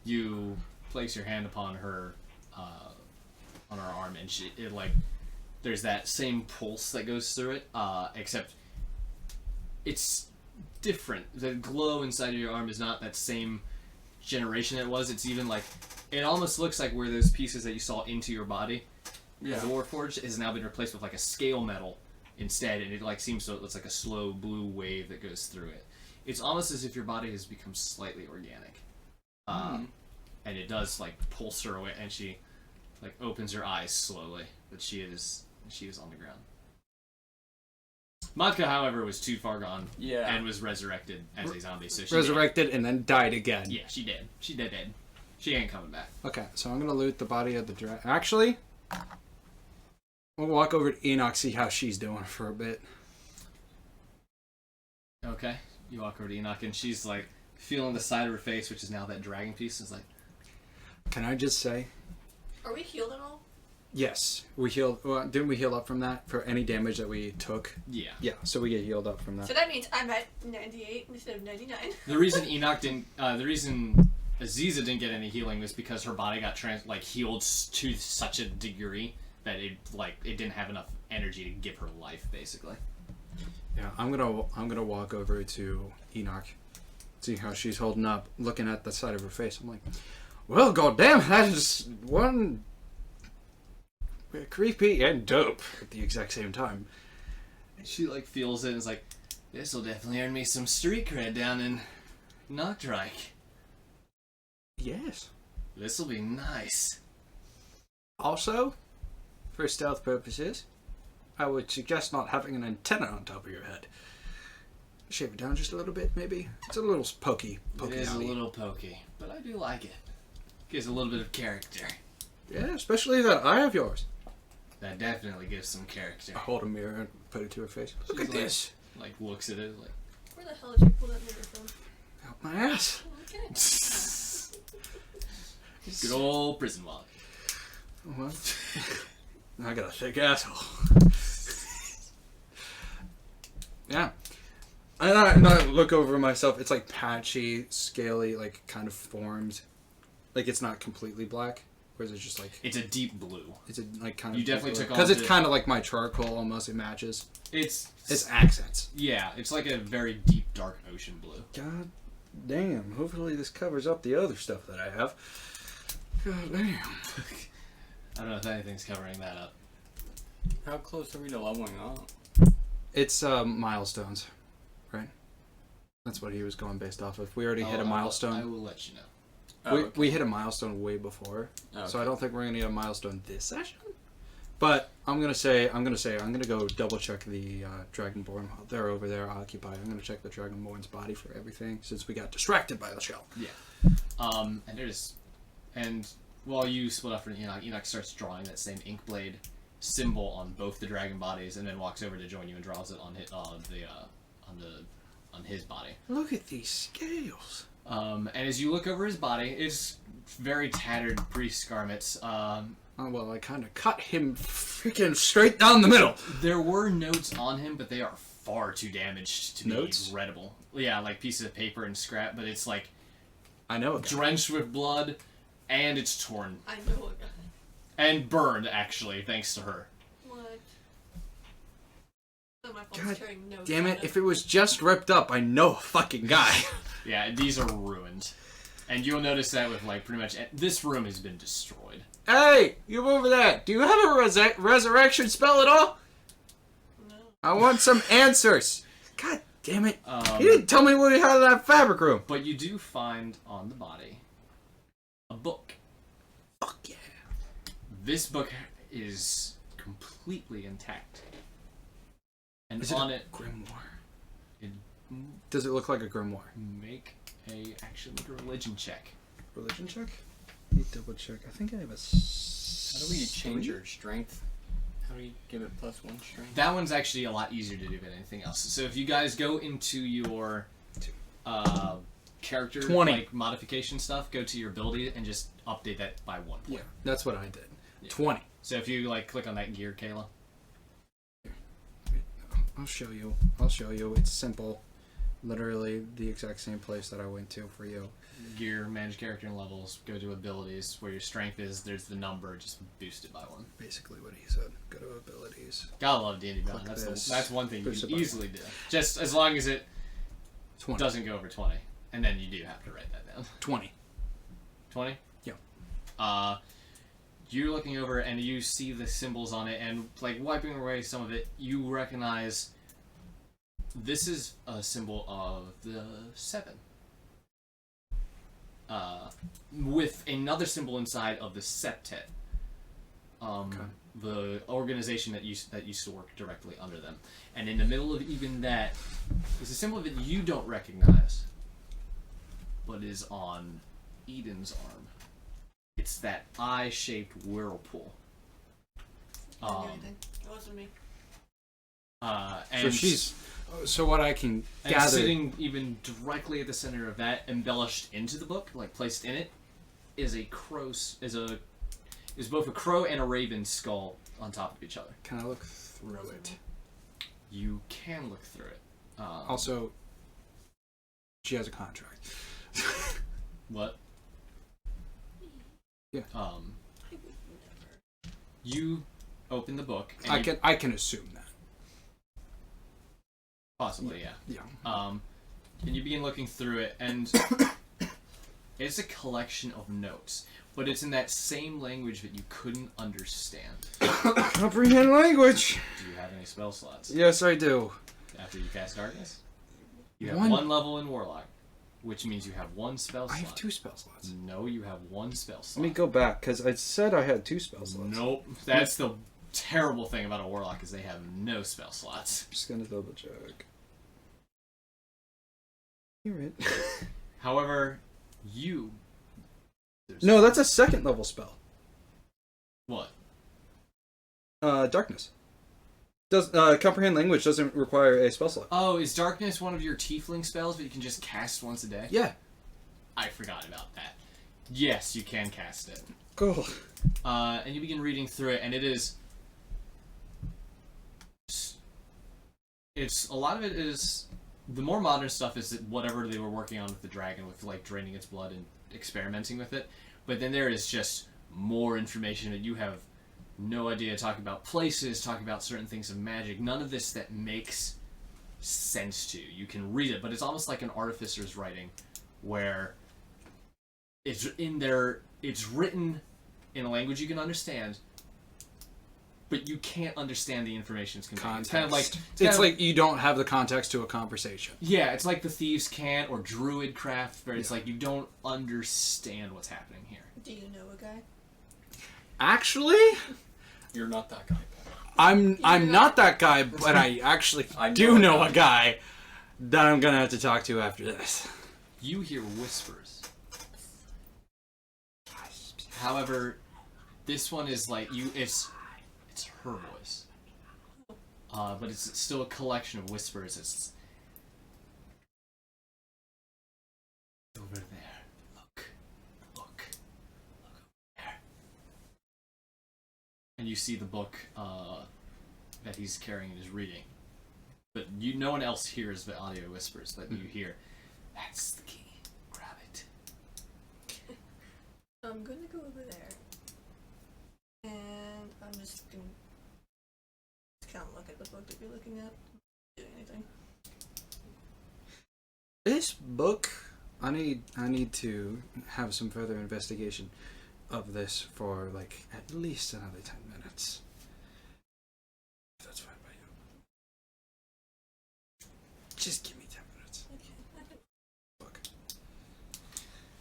You place your hand upon her, on her arm, and there's that same pulse that goes through it, except it's different. The glow inside of your arm is not that same generation it was. It's even like, it almost looks like where those pieces that you saw into your body, the Warforged, has now been replaced with like a scale metal instead, and it like seems so it's like a slow blue wave that goes through it. It's almost as if your body has become slightly organic. And it does like pulse her away, and she like opens her eyes slowly, but she is on the ground. Matka, however, was too far gone and was resurrected as a zombie. So she Resurrected and then died again. Did. Yeah, she did. She dead. She ain't coming back. Okay, so I'm gonna loot the body of the dragon. Actually, we'll walk over to Enoch, see how she's doing for a bit. Okay, you walk over to Enoch, and she's like feeling the side of her face, which is now that dragon piece. Is like, Can I just say, Are we healed at all? yes, we healed. Well, didn't we heal up from that for any damage that we took? yeah. Yeah, so we get healed up from that. So that means I'm at 98 instead of 99. The reason Enoch didn't, the reason Aziza didn't get any healing was because her body got healed to such a degree that it didn't have enough energy to give her life, basically. Yeah, I'm gonna walk over to Enoch, see how she's holding up, looking at the side of her face. I'm like, well, goddamn, that is one creepy and dope at the exact same time. She like feels it and is like, this will definitely earn me some street cred down in Noctrike. Yes. This will be nice. Also, for stealth purposes, I would suggest not having an antenna on top of your head. Shave it down just a little bit, maybe. It's a little pokey. It is a little pokey, but I do like it. Gives a little bit of character. Yeah, especially that eye of yours. That definitely gives some character. I hold a mirror and put it to her face. Look She's at this. Like looks at it like. Where the hell did you pull that mirror from? Out my ass. Okay. Good old prison wallet. Well, I got a thick asshole. Yeah. And I look over myself. It's like patchy, scaly, like kind of formed. Like it's not completely black. Or is it just like... It's a deep blue. It's a, like kind of... You definitely took because on it's the- kind of like my charcoal almost. It matches. It's Accents. yeah. It's like a very deep, dark ocean blue. God damn. Hopefully this covers up the other stuff that I have. God damn. I don't know if anything's covering that up. How close are we to leveling up? It's milestones, right? That's what he was going based off of. We already hit a milestone. I will let you know. Oh, We hit a milestone way before, so I don't think we're gonna need a milestone this session. But I'm gonna go double check the Dragonborn while they're over there occupied. I'm gonna check the Dragonborn's body for everything since we got distracted by the shell. Yeah. And while you split up from Enoch, Enoch starts drawing that same ink blade symbol on both the dragon bodies, and then walks over to join you and draws it on his body. Look at these scales. And as you look over his body, it's very tattered priest garments. Oh, well, I kind of cut him freaking straight down the middle. There were notes on him, but they are far too damaged to Notes? be readable. Yeah, like pieces of paper and scrap, but it's like I know a guy. drenched with blood, and it's torn. I know a guy. And burned, actually, thanks to her. What? Oh, my God phone's carrying notes Damn on it, if it was just ripped up, I know a fucking guy. Yeah, these are ruined. And you'll notice that with, like, pretty much... This room has been destroyed. Hey, you over there. Do you have a resurrection spell at all? No. I want some answers. God damn it. Um, You didn't tell me what he had in that fabric room. But you do find on the body a book. Fuck yeah. This book is completely intact. And Is it on a it, grimoire? it, Does it look like a grimoire? make a religion check. Religion check? Let me double check. I think I have a. How do we change your strength? How do we give it +1 strength? That one's actually a lot easier to do than anything else. So if you guys go into your character 20. like modification stuff, go to your ability and just update that by 1 point. Yeah, that's what I did. Yeah. 20. So if you like click on that gear, Kayla. I'll show you. I'll show you. It's simple. Literally the exact same place that I went to for you. Gear, manage character and levels, go to abilities, where your strength is, there's the number, just boost it by 1. Basically what he said. Go to abilities. Gotta love D&D Beyond. Click That's, this, that's one thing you boost can it by easily do. Just as long as it 20. doesn't go over 20. And then you do have to write that down. 20. 20? Yeah. You're looking over and you see the symbols on it, and like wiping away some of it, you recognize this is a symbol of the 7. With another symbol inside of the Septet. The organization that used to work directly under them. And in the middle of even that is a symbol that you don't recognize, but is on Eden's arm. It's that eye-shaped whirlpool. I didn't do anything. It wasn't me. And So what I can and gather. sitting even directly at the center of that, embellished into the book, like placed in it, is is both a crow and a raven skull on top of each other. Can I look through it? You can look through it. Also, she has a contract. What? Yeah. I would never. You open the book. And I can assume that. possibly, yeah. Yeah. And you begin looking through it, and it's a collection of notes, but it's in that same language that you couldn't understand. Comprehend language. Do you have any spell slots? Yes, I do. After you cast Darkness? You have One. 1 level in Warlock, which means you have 1 spell slot. I have 2 spell slots. No, you have 1 spell slot. Let me go back because I said I had 2 spell slots. Nope. That's the terrible thing about a Warlock is they have no spell slots. I'm just gonna double check. You're it. However, you... No, that's a 2nd level spell. What? Darkness. Does comprehend language doesn't require a spell slot? Oh, is Darkness one of your Tiefling spells that you can just cast once a day? Yeah. I forgot about that. Yes, you can cast it. Cool. And you begin reading through it, and it is... It's... A lot of it is... The more modern stuff is that whatever they were working on with the dragon, with, like, draining its blood and experimenting with it. But then there is just more information that you have no idea. Talking about places, talking about certain things of magic. None of this that makes sense to you. You can read it, but it's almost like an artificer's writing, where it's in there. It's written in a language you can understand, but you can't understand the information it's contained. It's kind of like it's like you don't have the context to a conversation. yeah, it's like the thieves' cant or druid craft, where it's like you don't understand what's happening here. Do you know a guy? Actually, You're not that guy. I'm not that guy, but I actually I know do a know guy. a guy that I'm gonna have to talk to after this. You hear whispers. However, this one is like it's her voice. But it's still a collection of whispers. It's over and you see the book that he's carrying and is reading. But no one else hears the audio whispers that you hear. That's the key. Grab it. I'm gonna go over there. And I'm just gonna kind of look at the book that you're looking at. Do anything. This book, I need to have some further investigation of this for like at least another 10 minutes. If that's fine by you. Just give me 10 minutes. Okay. Book.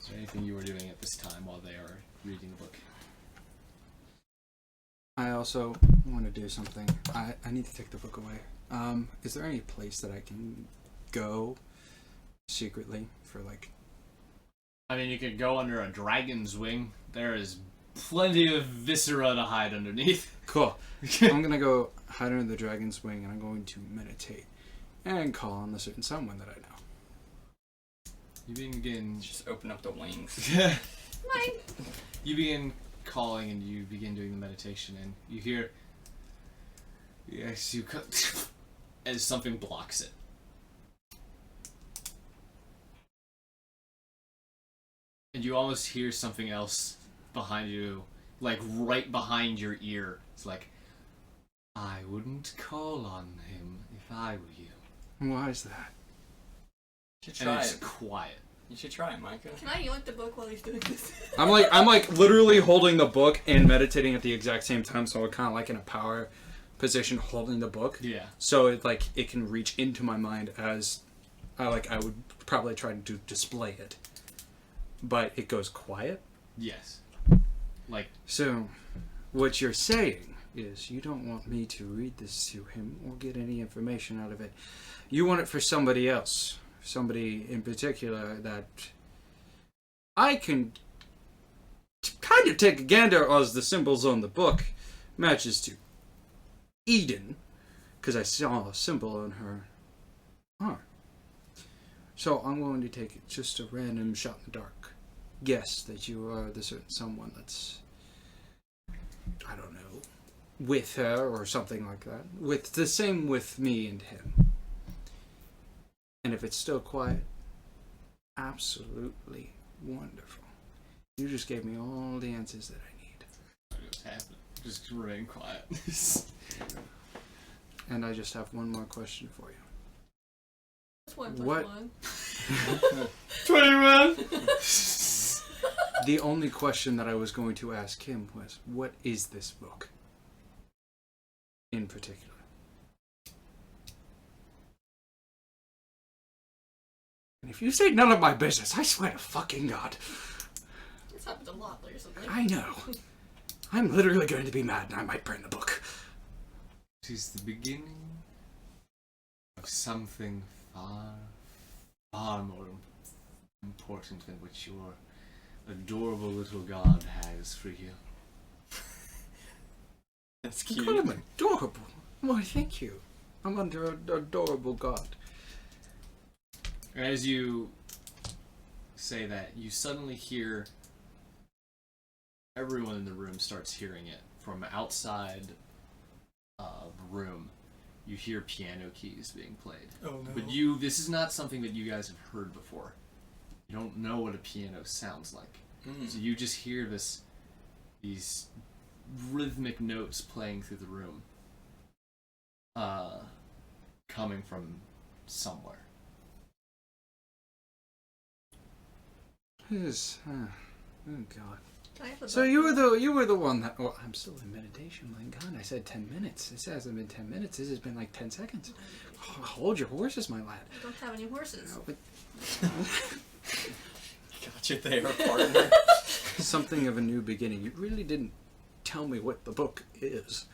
Is there anything you were doing at this time while they are reading the book? I also want to do something. I need to take the book away. Is there any place that I can go secretly for like... I mean, you could go under a dragon's wing. There is plenty of viscera to hide underneath. Cool. I'm gonna go hide under the dragon's wing and I'm going to meditate and call on a certain someone that I know. You begin... Just open up the wings. Mine. You begin calling and you begin doing the meditation and you hear... Yes, you cut... as something blocks it. And you almost hear something else behind you, like right behind your ear. It's like, I wouldn't call on him if I were you. Why is that? You should And try it's it. quiet. You should try it, Micah. Can I yoink the book while he's doing this? I'm like literally holding the book and meditating at the exact same time, so I'm kind of like in a power position holding the book. Yeah. So it can reach into my mind as I would probably try to display it. But it goes quiet. Yes. Like, So what you're saying is you don't want me to read this to him or get any information out of it. You want it for somebody else. Somebody in particular that I can kind of take a gander as the symbols on the book matches to Eden, because I saw a symbol on her arm. So I'm going to take it just a random shot in the dark. Guess that you are the certain someone that's, I don't know, with her or something like that. With the same with me and him. And if it's still quiet, absolutely wonderful. You just gave me all the answers that I need. what's happening? Just remain quiet. And I just have one more question for you. That's 1 + What? 1. 21! The only question that I was going to ask him was, what is this book? In particular. And if you say none of my business, I swear to fucking God. This happens a lot recently. I know. I'm literally going to be mad and I might burn the book. It is the beginning of something far, far more important than what your adorable little god has for you. That's You cute. call him adorable. Why, thank you. I'm under an adorable God. As you say that, you suddenly hear everyone in the room starts hearing it from outside the room. You hear piano keys being played. Oh no. But this is not something that you guys have heard before. You don't know what a piano sounds like. So you just hear these rhythmic notes playing through the room, coming from somewhere. Oh God. Can I have the So book? you were the one that. Well, I'm still in meditation. My God, I said 10 minutes. This hasn't been 10 minutes. This has been like 10 seconds. Oh, hold your horses, my lad. I don't have any horses. No, but Got you there, partner. something of a new beginning. You really didn't tell me what the book is.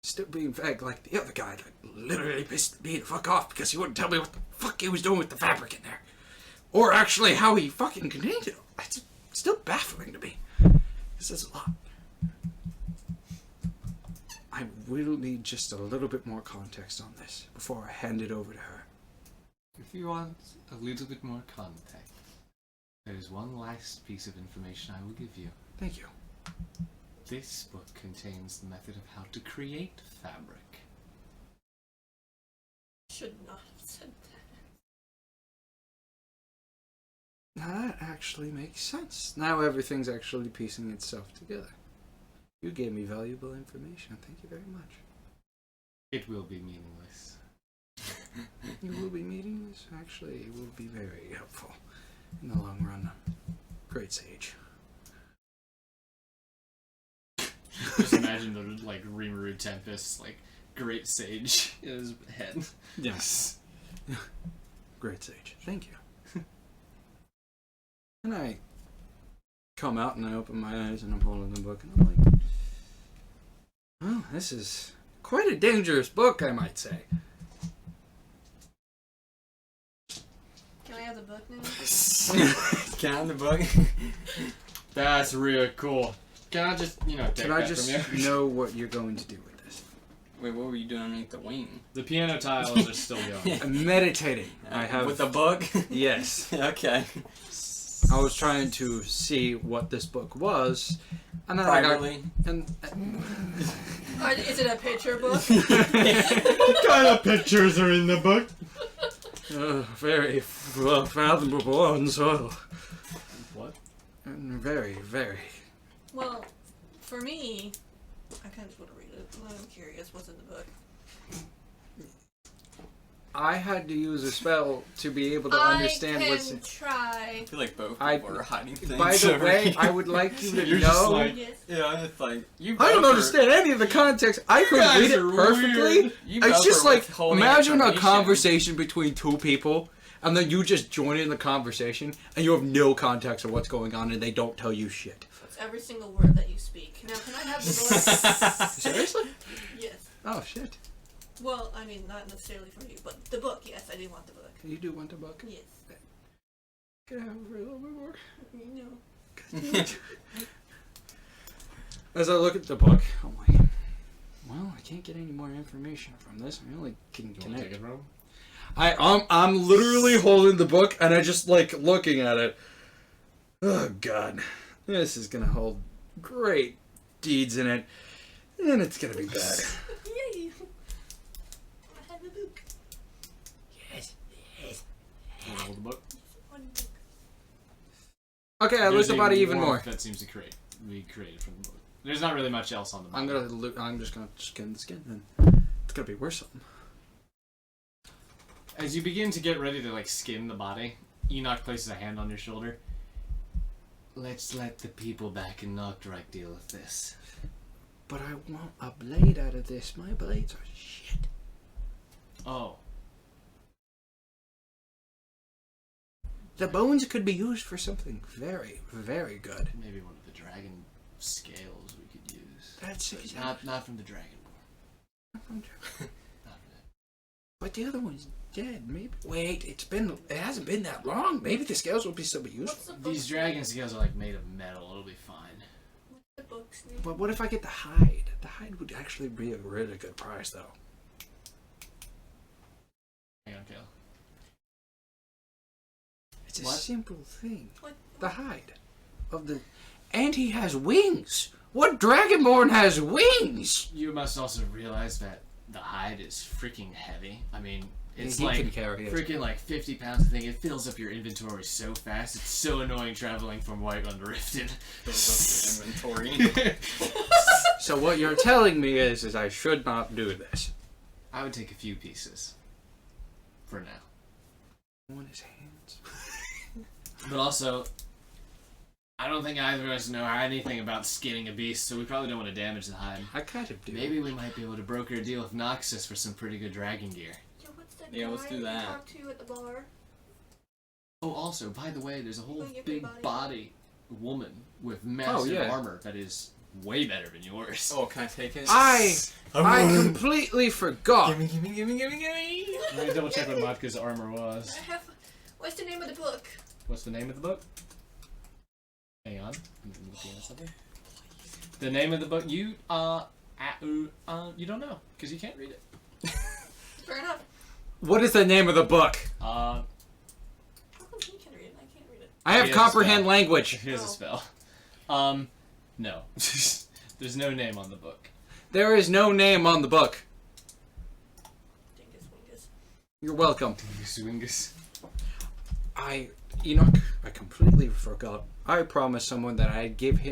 Still being vague like the other guy that literally pissed me the fuck off because he wouldn't tell me what the fuck he was doing with the fabric in there. Or actually how he fucking contained it. It's still baffling to me. This is a lot. I will need just a little bit more context on this before I hand it over to her. If you want a little bit more context, there is one last piece of information I will give you. Thank you. This book contains the method of how to create fabric. Should not have said that. Now that actually makes sense. Now everything's actually piecing itself together. You gave me valuable information. Thank you very much. It will be meaningless. You will be meeting this. Actually, it will be very helpful in the long run. Great sage. Just imagine the like Rimuru Tempest, like great sage in his head. Yes. Great sage. Thank you. And I come out and I open my eyes and I'm holding the book and I'm like, oh, this is quite a dangerous book, I might say. Can I have the book now? Can I have the book? That's really cool. Can I just, take Can I that just from you? know what you're going to do with this? Wait, what were you doing underneath the wing? The piano tiles are still going. I'm meditating. I have. With the book? Yes. Okay. I was trying to see what this book was, and then I Privately? got. And, Is it a picture book? What kind of pictures are in the book? very fathomable on soil. What? And very, very. Well, for me, I kind of just want to read it. I'm curious what's in the book. I had to use a spell to be able to understand what's. I can try. I feel like both I- people are hiding things. By the over way, here. I would like you to You're just know. like- Yes. Yeah, it's like you. I don't both are- understand any of the context. I could guys read it are perfectly. weird. You It's both just are like withholding imagine a information. conversation between two people, and then you just join in the conversation, and you have no context of what's going on, and they don't tell you shit. That's every single word that you speak. Now, can I have the book? Seriously? Yes. Oh shit! Well, I mean, not necessarily for you, but the book, yes, I do want the book. You do want the book? Yes. Can I have it for a little bit more? No. As I look at the book, I'm like, well, I can't get any more information from this. I only can You want to connect. take it, bro? I'm literally holding the book and I just like looking at it. Oh god, this is gonna hold great deeds in it, and it's gonna be bad. Yay! I had the book. Yes. You wanna hold the book? One book. Okay, I There's looked about it even warmth more. That seems to be created from the book. There's not really much else on the book. I'm gonna look. I'm just gonna skin the skin, and it's gonna be worse something. As you begin to get ready to like skin the body, Enoch places a hand on your shoulder. Let's let the people back in Nocturite deal with this. But I want a blade out of this. My blades are shit. Oh, The bones could be used for something very, very good. maybe one of the dragon scales we could use. That's it. Not from the Dragonborn. Not from that. But the other one's dead. Maybe. Wait, it hasn't been that long. Maybe the scales will still be What's useful. the book? These dragon scales are like made of metal. It'll be fine. What's the book's name? But what if I get the hide? The hide would actually be a really good price, though. Hang on, Kale. It's a What? simple thing. What? The hide of the, and he has wings. What Dragonborn has wings? You must also realize that the hide is freaking heavy. I mean, it's He like can carry it. freaking like 50 pounds. I think it fills up your inventory so fast. It's so annoying traveling from Whiterun to Riften. Fills up your inventory. So what you're telling me is I should not do this. I would take a few pieces for now. I want his hands. But also, I don't think either of us know anything about skinning a beast, so we probably don't want to damage the hide. I kind of do. Maybe we might be able to broker a deal with Noxus for some pretty good dragon gear. Yo, what's that Yeah, let's guy do you that. talked to at the bar? Oh, also, by the way, there's a whole Oh, your big body. body woman with massive yeah. armor that is way better than yours. Oh, can I take it? I completely forgot. Gimme. Let me double check what Matka's armor was. I have. What's the name of the book? What's the name of the book? Hang on. I'm looking at something. The name of the book, you don't know, because you can't read it. Fair enough. What is the name of the book? How come he can read it and I can't read it? I have He has a comprehend spell. language. Here's a Oh. spell. No. There's no name on the book. There is no name on the book. Dingus wingus. You're welcome. Swingus. Enoch, I completely forgot. I promised someone that I'd give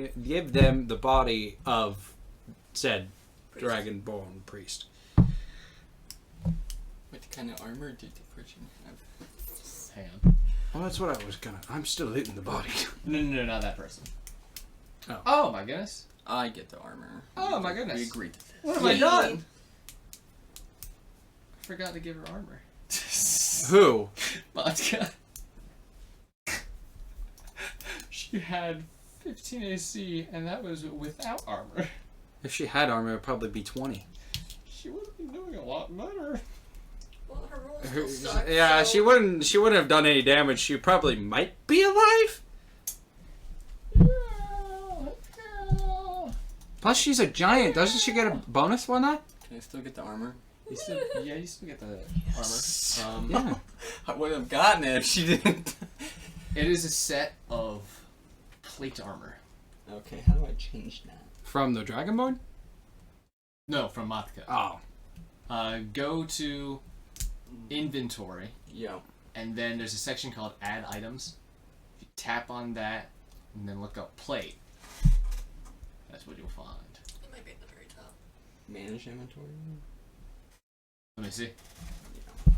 them the body of said Priest. dragonborn priest. What kind of armor did the person have? Hang on. Well, that's what I was gonna. I'm still looting the body. No, not that person. Oh. Oh my goodness. I get the armor. Oh my goodness. We agreed to this. What have I done? I forgot to give her armor. Who? Vodka. She had 15 AC, and that was without armor. If she had armor, it'd probably be 20. She would have been doing a lot better. Well, her rolls still suck. Yeah, so she wouldn't have done any damage. She probably might be alive. Plus, she's a giant. Doesn't she get a bonus on that? Can I still get the armor? You still, yeah, you still get the armor. Yeah. I would have gotten it if she didn't. It is a set of plate armor. Okay, how do I change that? From the Dragonborn? No, from Matka. Oh. Go to inventory, Yo. and then there's a section called add items. If you tap on that, and then look up plate, that's what you'll find. it might be at the very top. Manage inventory? Let me see. Yeah.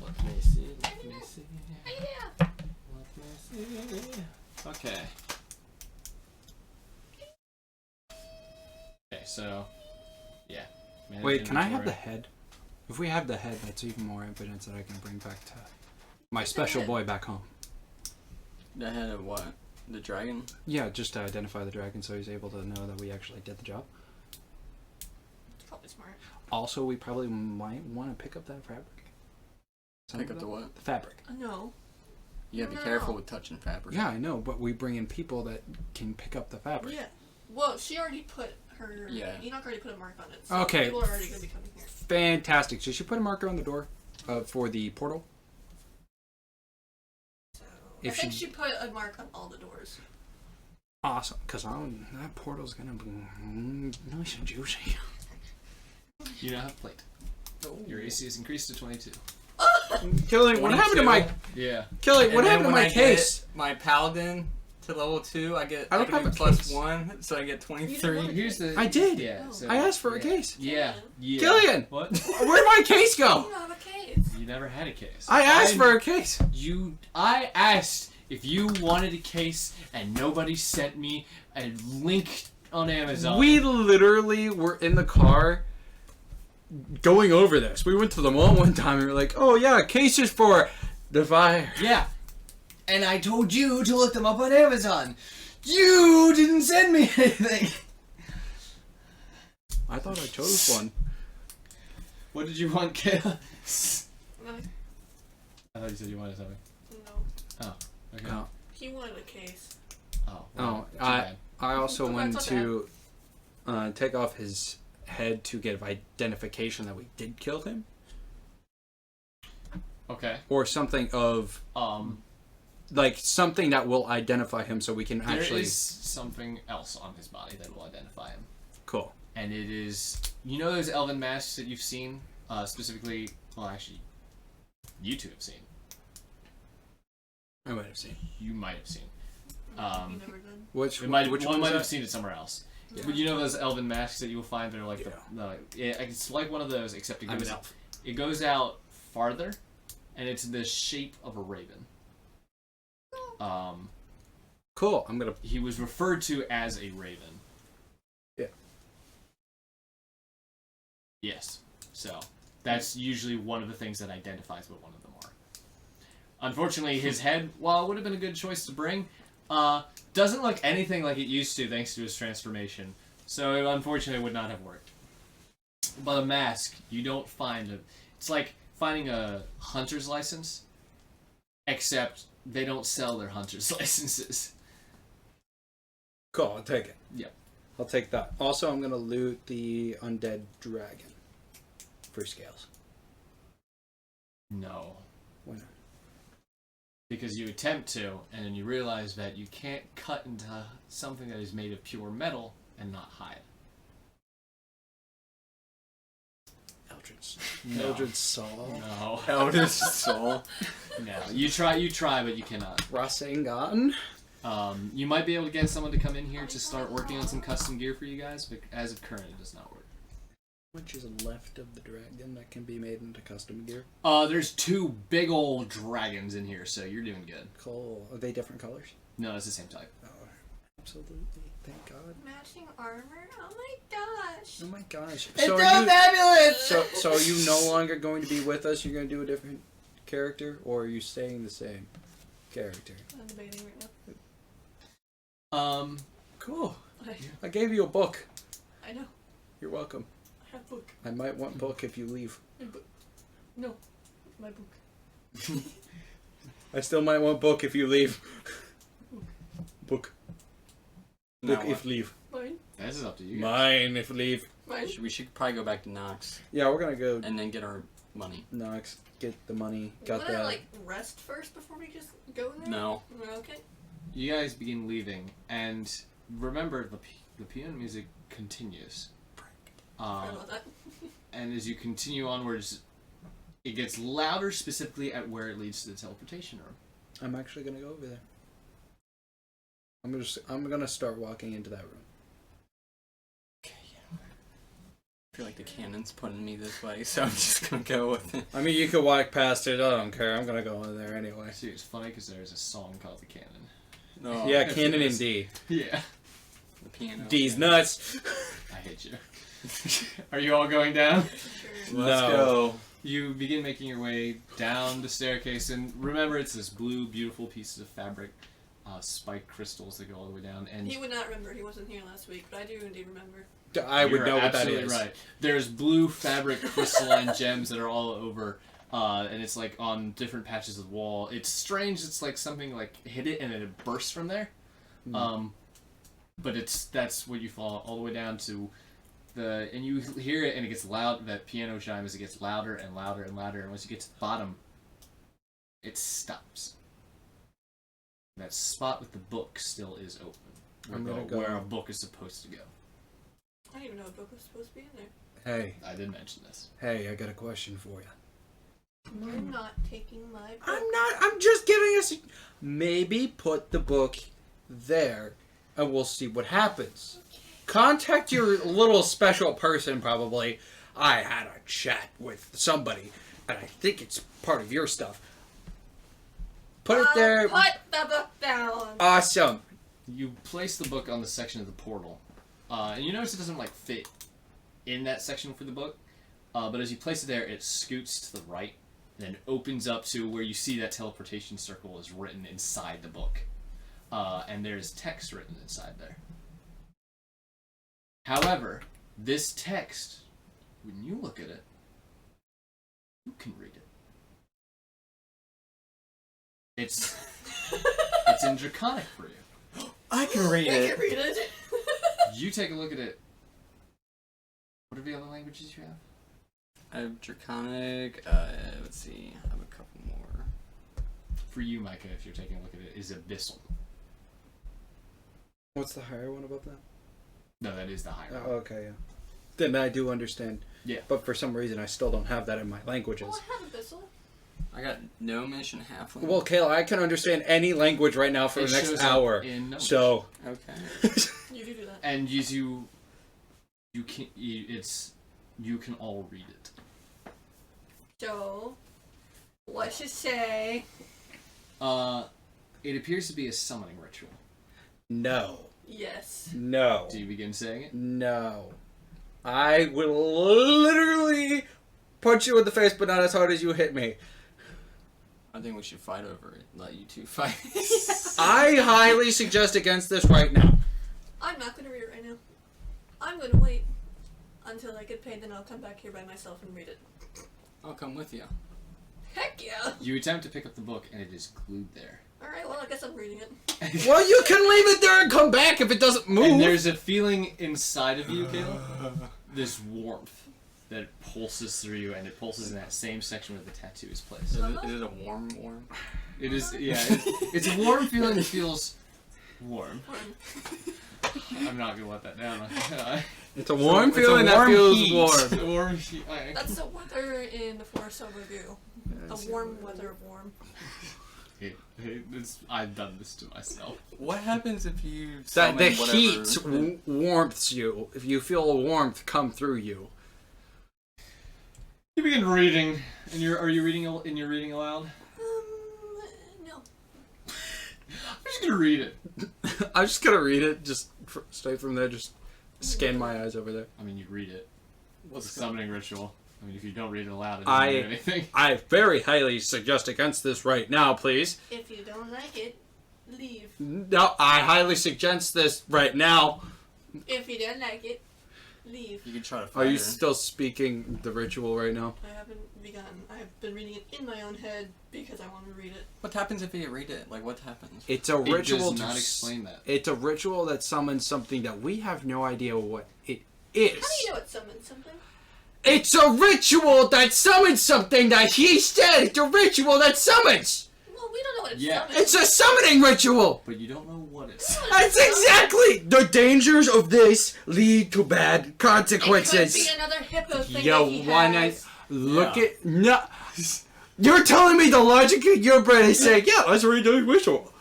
Let me see. Let me see. Yeah. Let me see. Okay. Okay, so yeah. Manage Wait, can I have the inventory. head? If we have the head, that's even more evidence that I can bring back to my special boy back home. The head of what? The dragon? Yeah, just to identify the dragon so he's able to know that we actually did the job. It's probably smart. Also, we probably might want to pick up that fabric. Pick up the what? The fabric. No. You gotta be No. careful with touching fabric. Yeah, I know, but we bring in people that can pick up the fabric. Yeah. Well, she already put her. Yeah. Enoch already put a mark on it. So Okay. People are already going to be coming here. Fantastic. Should she put a marker on the door for the portal? So If I think she- she put a mark on all the doors. Awesome, because that portal's going to be nice and juicy. You now have plate. Your AC is increased to 22. Killing, what happened to my... Yeah. Killing, And what then happened to when my I case? get my paladin to level 2, I get I don't have a plus case. 1, so I get You didn't 23. want Here's the. I did. Yeah. Oh. So, I asked for a yeah. case. Yeah. Yeah. Killian! What? Where'd my case You go? don't have a case. You never had a case. I asked for a case. I asked if you wanted a case, and nobody sent me a link on Amazon. We literally were in the car going over this. We went to the mall one time and we were like, oh yeah, cases for the fire. Yeah. And I told you to look them up on Amazon. You didn't send me anything. I thought I chose one. What did you want, Kayla? No. I thought you said you wanted something. No. Okay. No. He wanted a case. Oh. Oh, Well, too I bad. also Okay, wanted it's to take off his head to get identification that we did kill him. Okay. Or something of, like, something that will identify him so we can There actually... is something else on his body that will identify him. Cool. And it is, you know those elven masks that you've seen? Specifically, well actually, you two have seen. I might have seen. You might have seen. You never did. Which It might, which one one might is have that? seen it somewhere else. Yeah. But you know those elven masks that you will find that are like Yeah. it's like one of those, except I'm an elf. it goes out farther, and it's the shape of a raven. Cool. I'm gonna... He was referred to as a raven. Yeah. Yes. So that's usually one of the things that identifies what one of them are. Unfortunately, his head, while it would have been a good choice to bring, doesn't look anything like it used to thanks to his transformation. So it unfortunately would not have worked. But a mask, you don't find it's like finding a hunter's license, except they don't sell their hunter's licenses. Cool, I'll take it. Yep. I'll take that. Also, I'm gonna loot the undead dragon for scales. No. Why not? Because you attempt to, and then you realize that you can't cut into something that is made of pure metal and not hide. No. Eldred Saul. No. Eldest soul. No. You try, but you cannot. Rasengan. You might be able to get someone to come in here to start working on some custom gear for you guys, but as of current, it does not work. How much is left of the dragon that can be made into custom gear? There's 2 big old dragons in here, so you're doing good. Cool. Are they different colors? No, it's the same type. Oh, absolutely. Thank God. Matching armor? Oh my gosh. Oh my gosh. It's So so are you, fabulous! so are you no longer going to be with us? You're going to do a different character, or are you staying the same character? I'm debating right now. Cool. I, I gave you a book. I know. You're welcome. I have book. I might want book if you leave. No. My book. I still might want book if you leave. Book. Now Book what? if leave. Mine. This is up to you guys. Mine if leave. Mine. We should probably go back to Nox Yeah, we're gonna go and then get our money. Nox, get the money, got Wanna, that. like, rest first before we just go there? No. Okay. You guys begin leaving, and remember the piano music continues. Sorry about that. And as you continue onwards, it gets louder, specifically at where it leads to the teleportation room. I'm actually gonna go over there. I'm gonna start walking into that room. I feel like the canon's putting me this way, so I'm just gonna go with it. I mean, you could walk past it. I don't care. I'm gonna go in there anyway. See, it's funny because there's a song called The Canon. No. Yeah, canon in D. Yeah. The piano. D's nuts. I hate you. Are you all going down? Sure. Let's No. go. You begin making your way down the staircase, and remember, it's this blue, beautiful pieces of fabric, spiked crystals that go all the way down. And He would not remember. He wasn't here last week, but I do indeed remember. I would you're know what that absolutely is. right. There's blue fabric crystalline gems that are all over, and it's like on different patches of the wall. It's strange. It's like something like hit it and then it bursts from there. But that's what you fall all the way down to and you hear it and it gets loud. That piano chime as it gets louder and louder and louder, and once you get to the bottom, it stops. That spot with the book still is open, I'm gonna go. where a book is supposed to go. I didn't even know a book was supposed to be in there. Hey, I did mention this. hey, I got a question for you. I'm not taking my book. I'm just giving us. Maybe put the book there, and we'll see what happens. Contact your little special person, probably. I had a chat with somebody, and I think it's part of your stuff. Put it there. Put the book down. Awesome. You place the book on the section of the portal, and you notice it doesn't like fit in that section for the book. But as you place it there, it scoots to the right, and then opens up to where you see that teleportation circle is written inside the book, and there's text written inside there. However, this text, when you look at it, you can read it. It's in Draconic for you. I can read I it. can read it. You take a look at it. What are the other languages you have? I have Draconic. Let's see. I have a couple more. For you, Micah, if you're taking a look at it, is Abyssal. What's the higher one above that? No, that is the higher one. Oh, okay, yeah. Then I do understand. Yeah. But for some reason, I still don't have that in my languages. Oh, I have Abyssal. I got Gnomish and Halfling. Well, Kayla, I can understand any language right now for It the next shows up hour. in Gnomish. So, Okay. You do that. And you can you can all read it. So, what's it say? It appears to be a summoning ritual. no. Yes. No. Do you begin saying it? No. I will literally punch you in the face, but not as hard as you hit me. I think we should fight over it. Let you two fight. I highly suggest against this right now. I'm not going to read it right now. I'm going to wait until I get paid, then I'll come back here by myself and read it. I'll come with you. Heck yeah! You attempt to pick up the book, and it is glued there. Alright, well, I guess I'm reading it. Well, you can leave it there and come back if it doesn't move. And there's a feeling inside of you, Caleb, this warmth that pulses through you, and it pulses in that same section where the tattoo is placed. Is it a warm? It is, yeah. It's a warm feeling that feels warm. I'm not gonna let that down. It's a warm it's a feeling that warm feels heat. warm. Warm sheet. That's the weather in the Forest of Ragu. The warm weather of warm. I've done this to myself. What happens if you That summon the whatever? heat warmths you. If you feel a warmth come through you. You begin reading, and are you reading aloud? No. I'm just gonna read it. I'm just gonna read it, just straight from there. Just scan my eyes over there. I mean, you read it. What's It's a summoning ritual. I mean, if you don't read it aloud, it I- doesn't do anything. I very highly suggest against this right now, please. If you don't like it, leave. No, I highly suggest this right now. If you don't like it, leave. You can try to Are fight you her. still speaking the ritual right now? I haven't begun. I've been reading it in my own head because I want to read it. What happens if you read it? Like, what happens? It's a It ritual does to not explain that. It's a ritual that summons something that we have no idea what it is. How do you know it summons something? It's a ritual that summons something that he said. It's a ritual that summons. Well, we don't know what it Yeah. summons. It's a summoning ritual. But you don't know what it's. That's exactly the dangers of this lead to bad It could consequences. be another hippo thing You that he wanna has. look Yeah. at no? You're telling me the logic in your brain is saying, yeah, let's read the ritual.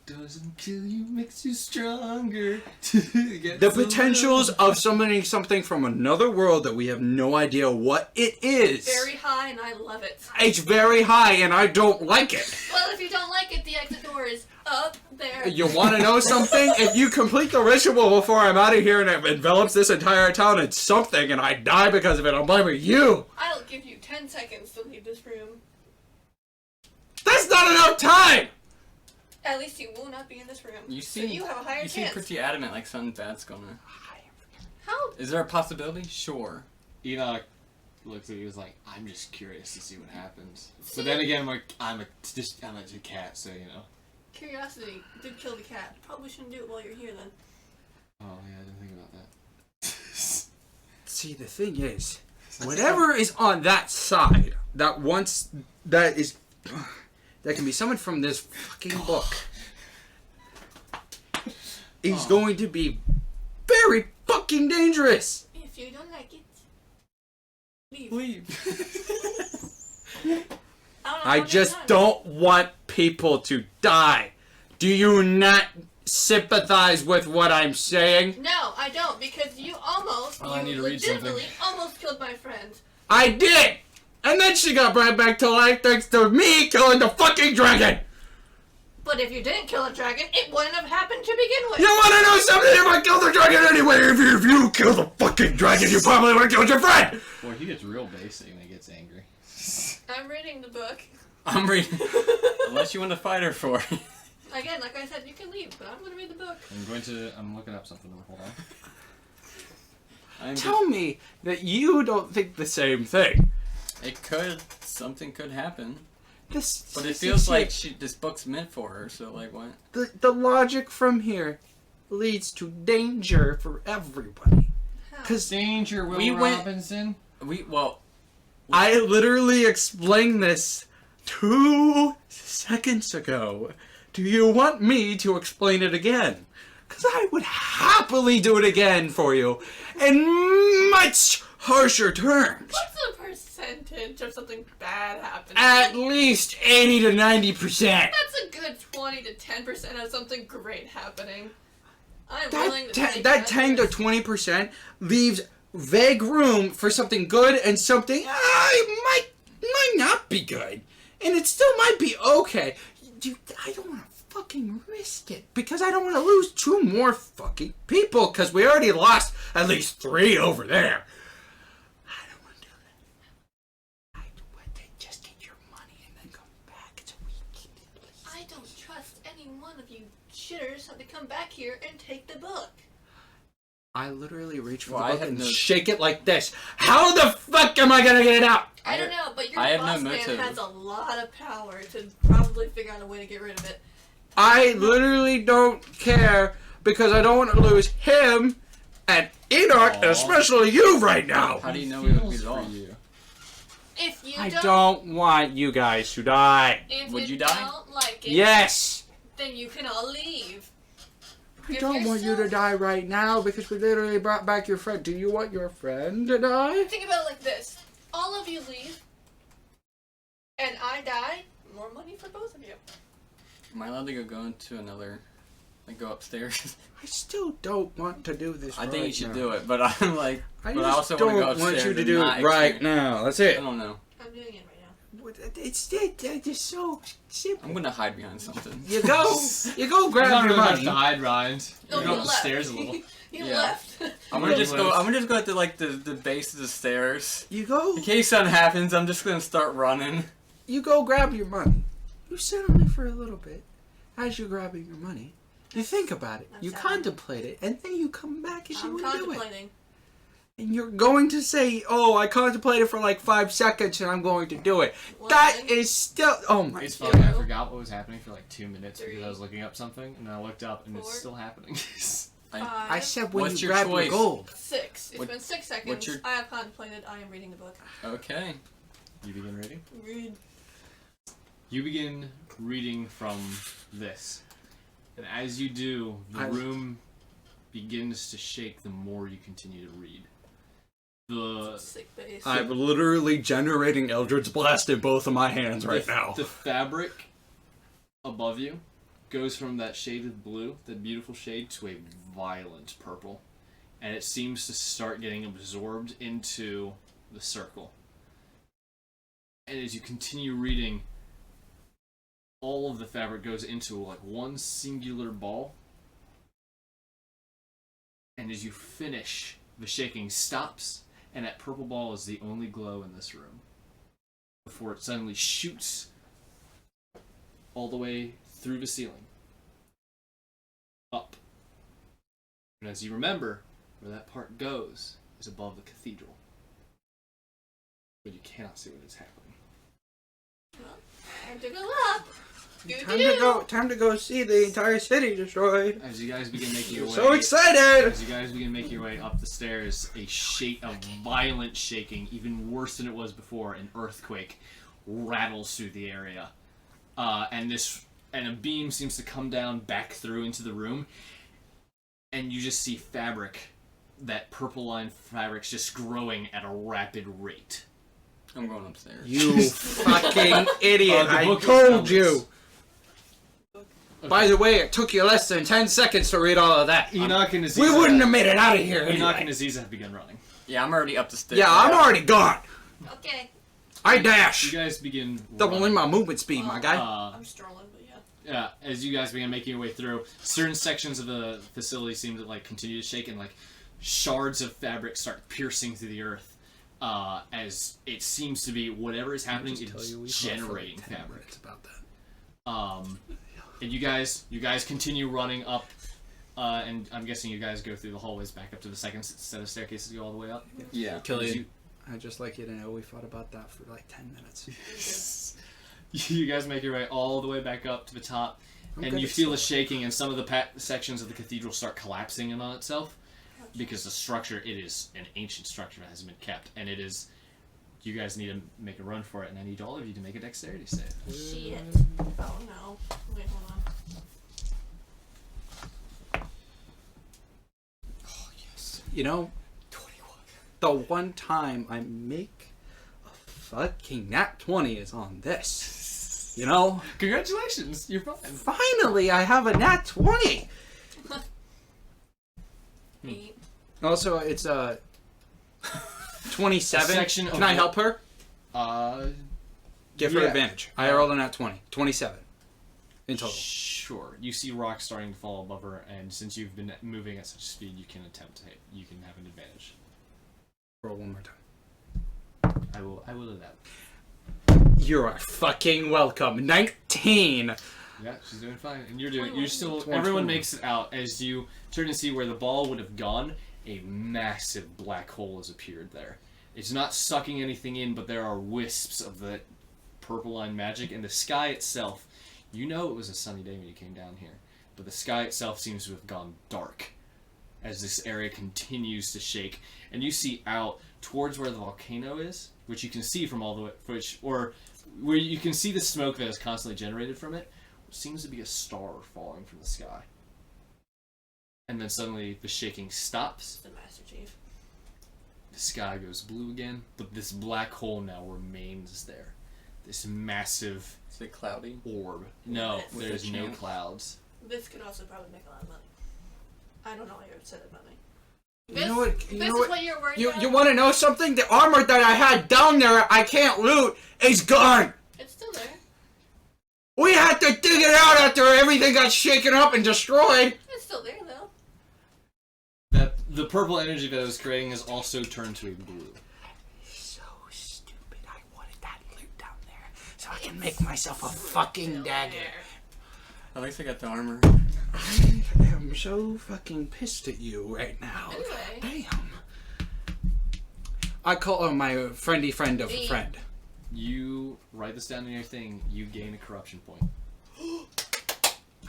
Doesn't kill you, makes you stronger. The potentials of summoning something from another world that we have no idea what it is. Very high, and I love it. It's very high, and I don't like it. Well, if you don't like it, the exit door is up there. You want to know something? If you complete the ritual before I'm out of here and it envelops this entire town in something and I die because of it, I'm blaming you. I'll give you 10 seconds to leave this room. That's not enough time! At least you will not be in this room. You so seem you have a higher you seem chance. pretty adamant, like something bad's gonna. How? Is there a possibility? Sure. Enoch looks at you. He was like, "I'm just curious to see what happens." But then again, I'm a cat, so you know. Curiosity did kill the cat. Probably shouldn't do it while you're here then. Oh yeah, I didn't think about that. See, the thing is, whatever is on that side, that can be summoned from this fucking book, is going to be very fucking dangerous. If you don't like it, leave. Leave. I just don't want people to die. Do you not sympathize with what I'm saying? No, I don't, because you almost, Oh, I need you to read something. legitimately almost killed my friend. I did! And then she got brought back to life thanks to me killing the fucking dragon! But if you didn't kill a dragon, it wouldn't have happened to begin with. You wanna know something? If I killed the dragon anyway, if you kill the fucking dragon, you probably would've killed your friend! Boy, he gets real basic when he gets angry. I'm reading the book. I'm reading. Unless you want to fight her for it. Again, like I said, you can leave, but I'm gonna read the book. I'm looking up something. Hold on. Tell me that you don't think the same thing. Something could happen. This, But it feels like this book's meant for her, so like what? the logic from here leads to danger for everybody. How? Cause Danger, Will We went- Robinson. I literally explained this 2 seconds ago. Do you want me to explain it again? Because I would happily do it again for you in much harsher terms. What's the percentage of something bad happening? At least 80 to 90%. That's a good 20 to 10% of something great happening. I'm willing to take That 10 to risk. 20% leaves vague room for something good and something might not be good. And it still might be okay. I don't want to fucking risk it because I don't want to lose 2 more fucking people because we already lost at least 3 over there. I don't want to do that. I want to just get your money and then come back so we can at least. I don't trust any one of you shitters to come back here and take the book. I literally reach for Well, the I book have and no- shake it like this. How the fuck am I gonna get it out? I don't know, but your I have no boss man motive. has a lot of power to probably figure out a way to get rid of it. I literally don't care because I don't want to lose him and Enoch, and Aw. especially you right now. How do you know we would be Feels for lost? you. If you I don't want you guys to die. if Would you you die? don't like it, Yes. then you can all leave. I don't want you to die right now because we literally brought back your friend. Do you want your friend to die? Think about it like this: all of you leave, and I die. More money for both of you. Am I allowed to go into another, like go upstairs? I still don't want to do this. I think you right should now. do it, but I'm like, I but just I also don't want to go want upstairs you to and do not it right experience- now. That's I it. don't know. I'm doing it right now. It's just so simple. I'm gonna hide behind something. You go I'm grab not your really much money. to hide, Ryan. No, You go he up the left. stairs a little. He Yeah. left. I'm gonna You just go. left. I'm gonna just go to like the base of the stairs. You go. In case something happens, I'm just gonna start running. You go grab your money. You sit on it for a little bit as you're grabbing your money. You think about it. I'm You sad. contemplate it, and then you come back and you I'm would do it. contemplating. And you're going to say, "Oh, I contemplated for like 5 seconds, and I'm going to do it." Well, That then- is still. Oh my It's god. funny, I forgot what was happening for like 2 minutes because I was 3, looking up something, and then I looked up and it's 4. still happening. 5, I said when What's you your grab choice? your gold. 6. It's What- been 6 seconds. what's your- I have contemplated. I am reading the book. Okay. You begin reading? Read. You begin reading from this. And as you do, the I- room begins to shake the more you continue to read. The Sick base. I'm literally generating Eldritch Blast in both of my hands right the, now. The fabric above you goes from that shaded blue, that beautiful shade, to a violent purple. And it seems to start getting absorbed into the circle. And as you continue reading, all of the fabric goes into like one singular ball. And as you finish, the shaking stops, and that purple ball is the only glow in this room. Before it suddenly shoots all the way through the ceiling. Up. And as you remember, where that part goes is above the cathedral. But you cannot see what is happening. Time to go up. Time to go see the entire city destroyed. As you guys begin making your way, So excited! as you guys begin making your way up the stairs, a violent shaking, even worse than it was before, an earthquake rattles through the area, and a beam seems to come down back through into the room, and you just see fabric, that purple line fabric's just growing at a rapid rate. I'm going upstairs. You fucking idiot! The I book told is- you. By the way, it took you less than 10 seconds to read all of that. Enoch and Aziza, We wouldn't have made it out of here Enoch anyway. and Aziza have begun running. Yeah, I'm already up the stairs. Yeah, I'm already gone. Okay. I You dash. guys begin Doubling running. my movement speed, my guy. I'm strolling, but yeah. As you guys begin making your way through, certain sections of the facility seem to like continue to shake, and like shards of fabric start piercing through the earth. As it seems to be whatever is happening is generating fabric. About that. And you guys continue running up, and I'm guessing you guys go through the hallways back up to the second set of staircases, go all the way up. Yeah. Killian, I'd just like you to know we fought about that for like 10 minutes. You guys make your way all the way back up to the top, I'm and good you at feel a slow. shaking, and some of the sections of the cathedral start collapsing in on itself, because the structure, it is an ancient structure that hasn't been kept, and it is. You guys need to make a run for it, and I need all of you to make a dexterity save. Shit. Oh no. Wait, hold on. You know, 21. The one time I make a fucking nat 20 is on this. You know? Congratulations, you're fine. Finally, I have a nat 20! 8. Also, it's 27. A section Can of I what- help her? Give her Yeah. advantage. I rolled a nat 20. 27. In total. Sure. You see rocks starting to fall above her, and since you've been moving at such speed, you can attempt to hit. You can have an advantage. Roll one more time. I will allow. You are fucking welcome. 19! Yeah, she's doing fine, and you're doing. 21. You're still. 21. Everyone makes it out as you turn to see where the ball would have gone. A massive black hole has appeared there. It's not sucking anything in, but there are wisps of the purple line magic, and the sky itself. You know it was a sunny day when you came down here, but the sky itself seems to have gone dark as this area continues to shake, and you see out towards where the volcano is, which you can see from all the way, or where you can see the smoke that is constantly generated from it. Seems to be a star falling from the sky. And then suddenly the shaking stops. The Master Chief. The sky goes blue again, but this black hole now remains there. This massive Is it cloudy? orb. No, With there's a no chance. clouds. This could also probably make a lot of money. I don't know why you said it about me. You know what? This is what you're worried about? You want to know something? The armor that I had down there, I can't loot, is gone. It's still there. We had to dig it out after everything got shaken up and destroyed. It's still there, though. That the purple energy that I was creating has also turned to a blue. So stupid. I wanted that loot down there so I can make myself a fucking dagger. At least I got the armor. I am so fucking pissed at you right now. Anyway. Damn. I call my friendy friend of a friend. You write this down in your thing, you gain a corruption point.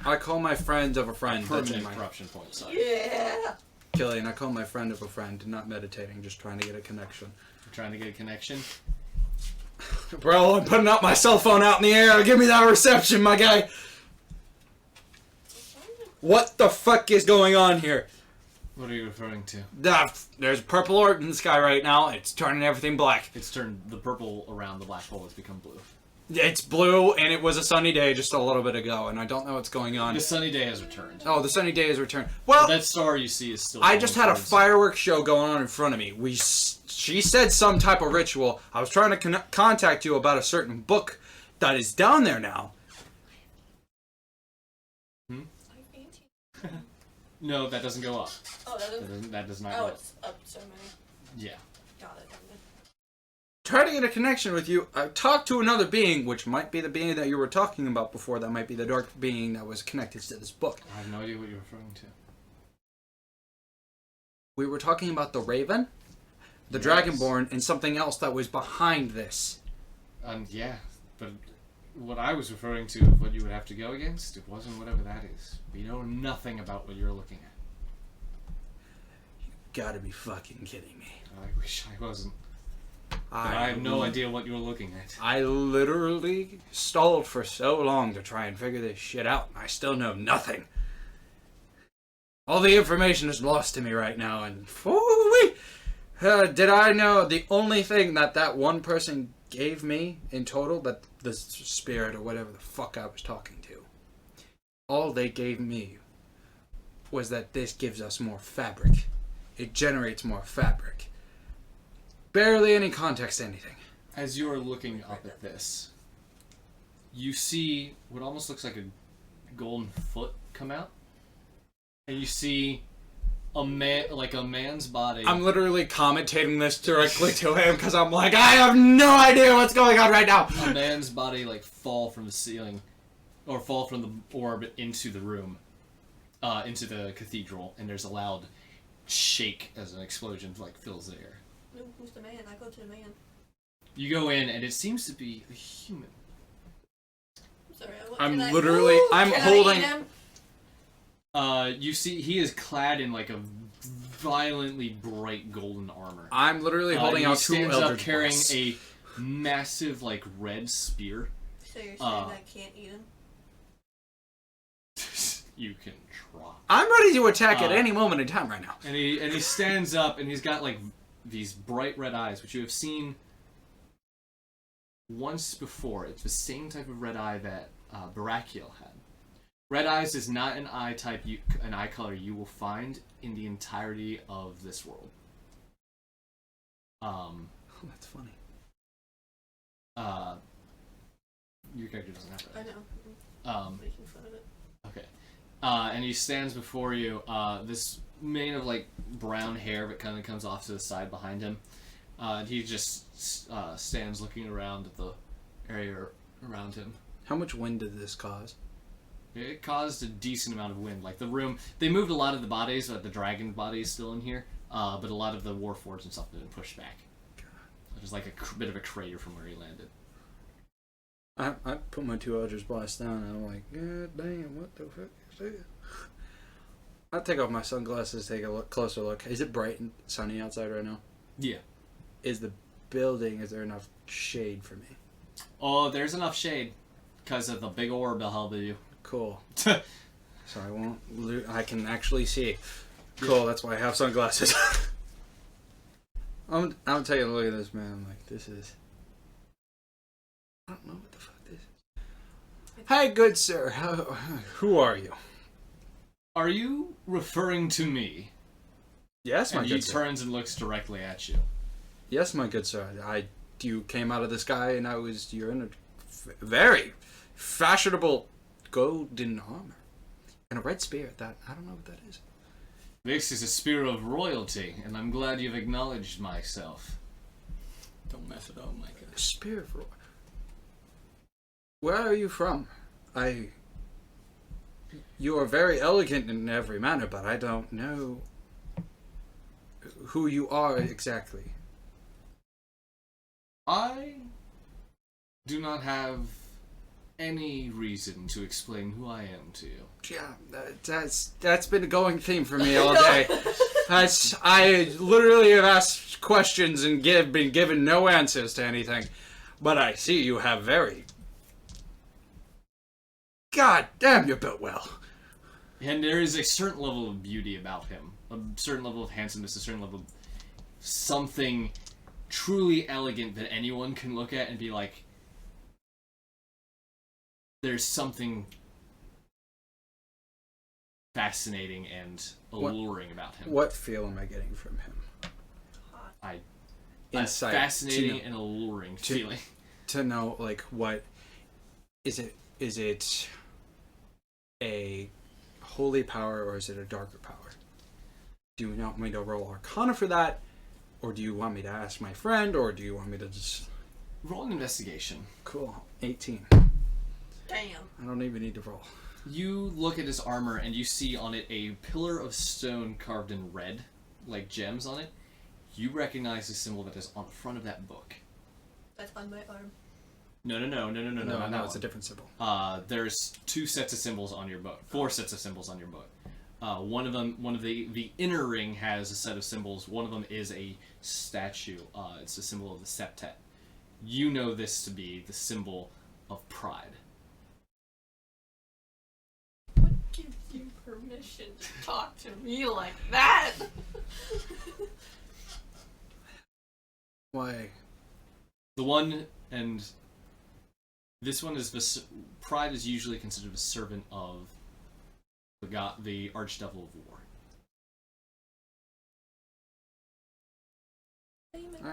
I call my friend of a friend. That's in Permanent my corruption point, sorry. Yeah. Killian, I call my friend of a friend, not meditating, just trying to get a connection. You're trying to get a connection. Bro, I'm putting out my cell phone out in the air. Give me that reception, my guy. What the fuck is going on here? What are you referring to? There's a purple orb in the sky right now. It's turning everything black. It's turned the purple around the black hole has become blue. It's blue, and it was a sunny day just a little bit ago, and I don't know what's going on. The sunny day has returned. Oh, the sunny day has returned. Well, That star you see is still. I just had a towards- fireworks show going on in front of me. She said some type of ritual. I was trying to contact you about a certain book that is down there now. No, that doesn't go up. Oh, That does not oh, go up. it's up so many. Yeah. Got it. Try to get a connection with you. Talk to another being, which might be the being that you were talking about before. That might be the dark being that was connected to this book. I have no idea what you're referring to. We were talking about the Raven, the Yes. Dragonborn, and something else that was behind this. Yeah, but what I was referring to, what you would have to go against, it wasn't whatever that is. We know nothing about what you're looking at. Gotta be fucking kidding me. I wish I wasn't. But I have no idea what you're looking at. I literally stalled for so long to try and figure this shit out, and I still know nothing. All the information is lost to me right now, and did I know the only thing that one person gave me in total, that the spirit or whatever the fuck I was talking to, all they gave me was that this gives us more fabric. It generates more fabric. Barely any context to anything. As you are looking up at this, you see what almost looks like a golden foot come out, and you see a man's body. I'm literally commentating this directly to him because I'm like, I have no idea what's going on right now. A man's body fall from the ceiling, or fall from the orb into the room, into the cathedral, and there's a loud shake as an explosion fills the air. Who's the man? I go to the man. You go in, and it seems to be a human. I'm sorry. I'm can I- literally- Ooh, I'm can holding- I eat him? You see, he is clad in a violently bright golden armor. I'm literally holding out two He stands up Eldritch carrying Blasts. a massive, red spear. So you're saying I can't eat him? You can try. I'm ready to attack at any moment in time right now. And he stands up, and he's got these bright red eyes, which you have seen once before. It's the same type of red eye that Barakiel had. Red eyes is not an eye type, an eye color you will find in the entirety of this world. That's funny. Your character doesn't have I red. know. Um, Making fun of it. Okay. And he stands before you. This mane of brown hair that kind of comes off to the side behind him. And he just stands looking around at the area around him. How much wind did this cause? It caused a decent amount of wind. The room, they moved a lot of the bodies, but the dragon body is still in here. But a lot of the warforged and stuff have been pushed back. There's a bit of a crater from where he landed. I put my two Eldritch Blasts down, and I'm like, God damn, what the fuck is this? I'll take off my sunglasses, take a closer look. Is it bright and sunny outside right now? Yeah. Is there enough shade for me? Oh, there's enough shade because of the big orb that held you. Cool. so I won't. I can actually see. Cool. That's why I have sunglasses. I'm tell you, look at this, man. I'm like, this is. I don't know what the fuck this is. Hey, good sir. Who are you? Are you referring to me? Yes, my And he good sir. turns and looks directly at you. Yes, my good sir. You came out of the sky, and you're in a very fashionable golden armor and a red spear. That I don't know what that is. This is a spear of royalty, and I'm glad you've acknowledged myself. Don't mess it up, Micah. Spear of Where are you from? You are very elegant in every manner, but I don't know who you are exactly. I do not have any reason to explain who I am to you. Yeah, that's been a going theme for me all day. I literally have asked questions and been given no answers to anything. But I see you have very... God damn, you're built well. And there is a certain level of beauty about him, a certain level of handsomeness, a certain level of something truly elegant that anyone can look at and be like, there's something fascinating and alluring about him. What feel am I getting from him? Insight. A fascinating and alluring feeling. To know, like, what... Is it a holy power or is it a darker power? Do you want me to roll Arcana for that? Or do you want me to ask my friend? Or do you want me to just... Roll an investigation. Cool. 18. Damn. I don't even need to roll. You look at his armor and you see on it a pillar of stone carved in red, like gems on it. You recognize the symbol that is on the front of that book. That's on my arm. No, It's a different symbol. There's 2 sets of symbols on your book. 4 sets of symbols on your book. One of the inner ring has a set of symbols. One of them is a statue. It's a symbol of the septet. You know this to be the symbol of pride. What gives you permission to talk to me like that? Why? The one and this one is pride is usually considered a servant of the Archdevil of War.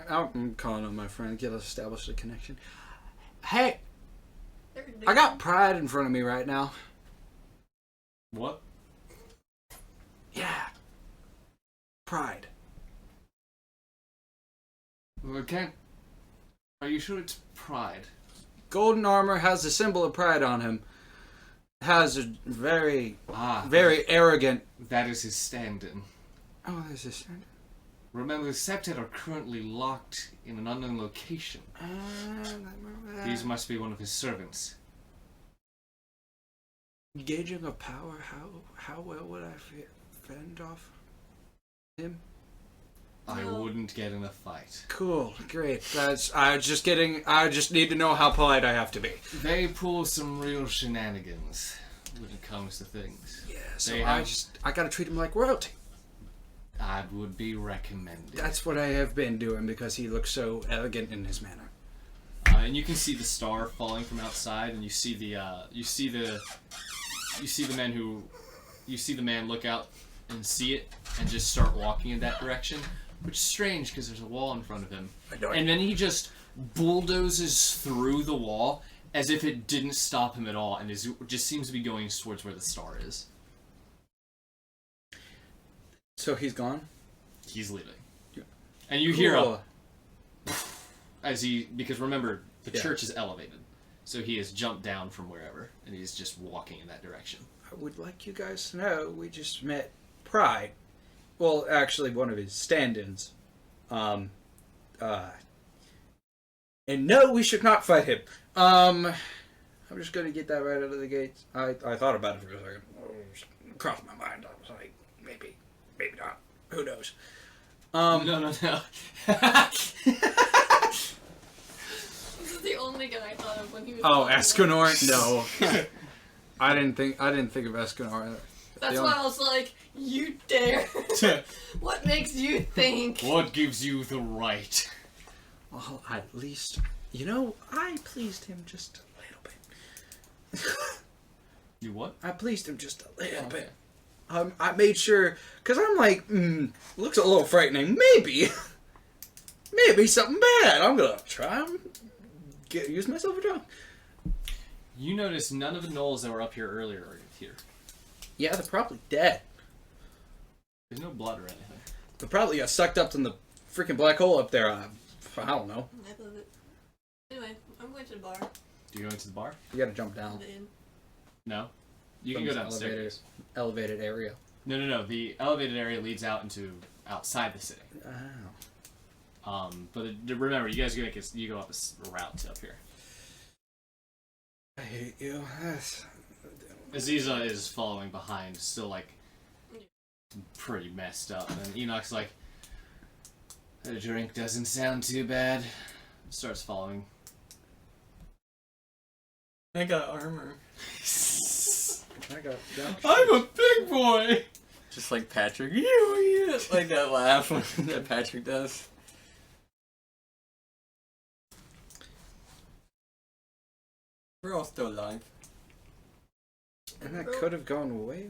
I'm calling on my friend, get us established a connection. Hey, I got pride in front of me right now. What? Yeah. Pride. Okay. Are you sure it's pride? Golden armor has the symbol of pride on him. Has a very arrogant... That is his stand-in. Oh, there's a stand. Remember, the Septet are currently locked in an unknown location. These must be one of his servants. Gauging of power, how well would I fend off him? I No. wouldn't get in a fight. Cool, great. I just need to know how polite I have to be. They pull some real shenanigans when it comes to things. Yeah, so They I gotta treat him like royalty. I would be recommended. That's what I have been doing because he looks so elegant in his manner. And you can see the star falling from outside, and you see the man look out and see it, and just start walking in that direction. Which is strange because there's a wall in front of him, and then he just bulldozes through the wall as if it didn't stop him at all, and just seems to be going towards where the star is. So he's gone? He's leaving, Yeah. and you hear a because remember the Yeah. church is elevated, so he has jumped down from wherever, and he's just walking in that direction. I would like you guys to know we just met Pride. Well, actually, one of his stand-ins. And no, we should not fight him. I'm just gonna get that right out of the gate. I thought about it for a second. It crossed my mind. I was like, maybe not. Who knows? No. This is the only guy I thought of when he was. Oh, talking Escanor? No. I didn't think of Escanor. That's why I was like, you dare. What makes you think? What gives you the right? Well, at least, I pleased him just a little bit. You what? I pleased him just a little Okay. bit. I made sure, because I'm like, looks a little frightening. Maybe something bad. I'm going to try and use myself a drunk. You notice none of the gnolls that were up here earlier are here. Yeah, they're probably dead. There's no blood or anything. They probably got sucked up in the freaking black hole up there. I don't know. I love it. Anyway, I'm going to the bar. Do you go into the bar? You gotta jump down. The inn. No. You From can go this downstairs. elevated area. No. The elevated area leads out into outside the city. Oh. But remember, you guys you go up a route to up here. I hate you. Aziza is following behind, still like pretty messed up, and Enoch's like, "The drink doesn't sound too bad." Starts following. I got armor. I got I'm a big boy. Just like Patrick. Like that laugh that Patrick does. We're all still alive. And that could have gone way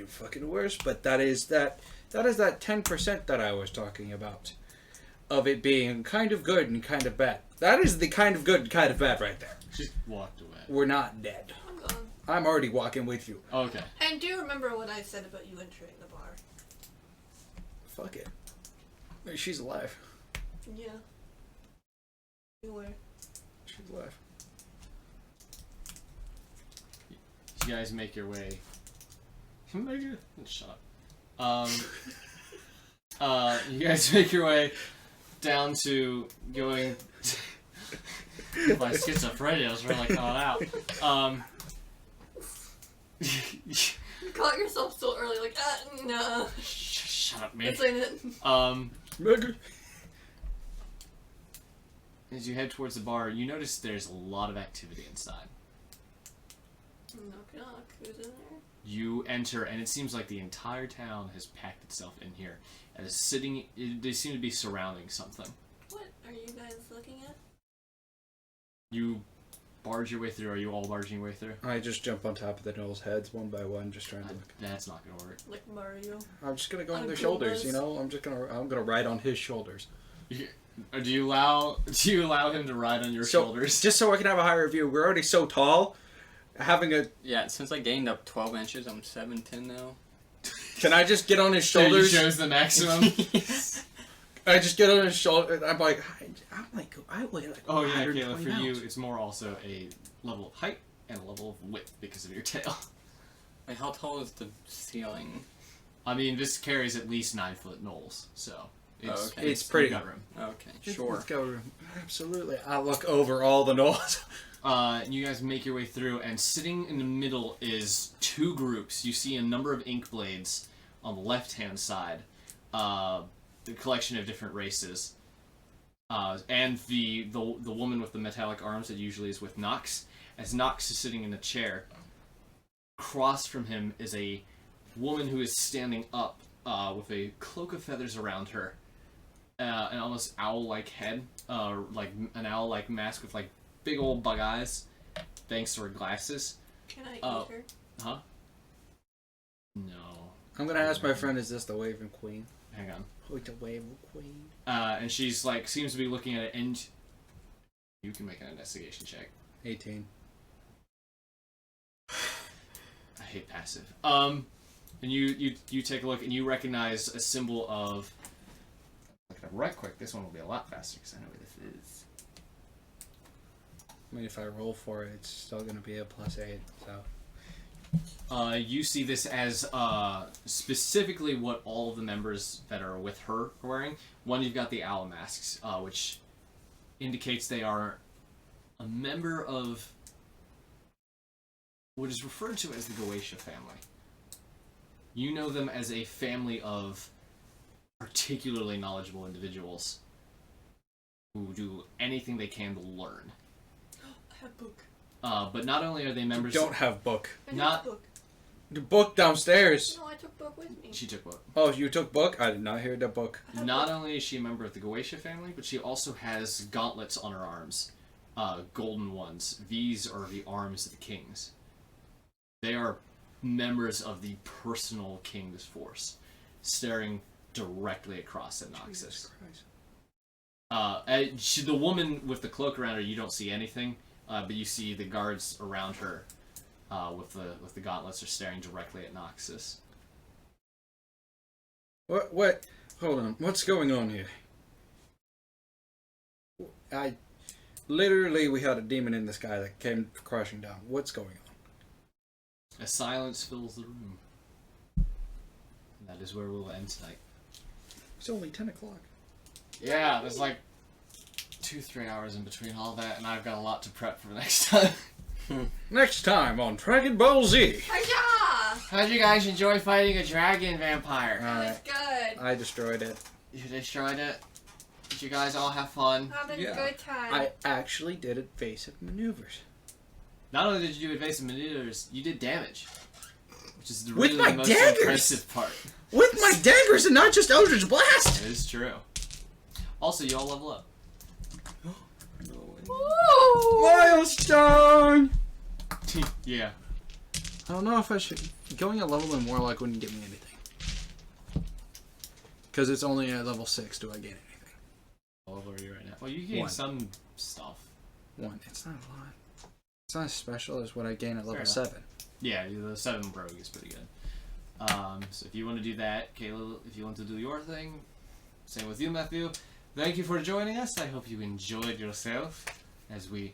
fucking worse, but that is that 10% that I was talking about. Of it being kind of good and kind of bad. That is the kind of good and kind of bad right there. She walked away. We're not dead. I'm gone. I'm already walking with you. Okay. And do you remember what I said about you entering the bar? Fuck it. She's alive. Yeah. You were. She's alive. You guys make your way. Shut up. You guys make your way down to going. My schizophrenia is really coming out. You caught yourself so early, like, no. Shut up, man. This ain't it. As you head towards the bar, you notice there's a lot of activity inside. Knock knock. Who's in there? You enter, and it seems like the entire town has packed itself in here, and is sitting. They seem to be surrounding something. What are you guys looking at? You barge your way through. Are you all barging your way through? I just jump on top of the gnolls' heads one by one, just trying to look. That's not gonna work. Like Mario. I'm just gonna go on On their Pumas. shoulders, I'm gonna ride on his shoulders. Do you allow him to ride on your shoulders? Just so I can have a higher view. We're already so tall. Having a Yeah, since I gained up 12 inches, I'm 7'10" now. Can I just get on his So you shoulders? chose the maximum. I just get on his shoulder. I weigh like Oh yeah, 120 Kayla. For pounds. you, it's more also a level of height and a level of width because of your tail. Wait, how tall is the ceiling? I mean, this carries at least 9-foot knolls, so it's okay. It's pretty- you got room. Okay, sure. Let's go. Absolutely. I look over all the gnolls. You guys make your way through, and sitting in the middle is two groups. You see a number of ink blades on the left-hand side, the collection of different races, and the woman with the metallic arms that usually is with Nox. As Nox is sitting in a chair, across from him is a woman who is standing up with a cloak of feathers around her, an almost owl-like head, like an owl-like mask with like big old bug eyes, thanks to her glasses. Can I eat her? Huh? No. I'm gonna ask my friend, is this the Waving Queen? Hang on. Oh, the Waving Queen. And she's like, seems to be looking at it, and you can make an investigation check. 18. I hate passive. And you take a look, and you recognize a symbol of. Look it up right quick. This one will be a lot faster because I know what this is. I mean, if I roll for it, it's still gonna be a +8. So. You see this as specifically what all of the members that are with her are wearing. One, you've got the owl masks, which indicates they are a member of what is referred to as the Goetia family. You know them as a family of particularly knowledgeable individuals who do anything they can to learn. I have a book. But not only are they members... Don't have book. I took Not- book. The book downstairs. No, I took book with me. She took what? Oh, you took book? I did not hear the book. I have Not book. only is she a member of the Goetia family, but she also has gauntlets on her arms. Golden ones. These are the arms of the kings. They are members of the personal king's force, staring directly across at Noxus. The woman with the cloak around her, you don't see anything, but you see the guards around her with the gauntlets are staring directly at Noxus. What? Hold on. What's going on here? Literally, we had a demon in the sky that came crashing down. What's going on? A silence fills the room. And that is where we'll end tonight. It's only 10 o'clock. Yeah, there's like 2-3 hours in between all that, and I've got a lot to prep for next time. Next time on Dragon Ball Z. Hiya! How'd you guys enjoy fighting a dragon vampire? That was good. I destroyed it. You destroyed it? Did you guys all have fun? Having Yeah. a good time. I actually did evasive maneuvers. Not only did you do evasive maneuvers, you did damage. Which is With really my the most daggers! impressive part. With my daggers and not just Eldritch Blast! It is true. Also, you all level up. Ooh! Milestone! Yeah. I don't know if I should... Going a level in Warlock wouldn't give me anything. Because it's only at level 6 do I gain anything. What level are you right now? Well, you gain 1. some stuff. 1. It's not a lot. It's not as special as what I gain at level enough. 7. Yeah, the 7 rogue is pretty good. So if you want to do that, Kayla, if you want to do your thing, same with you, Matthew. Thank you for joining us. I hope you enjoyed yourself as we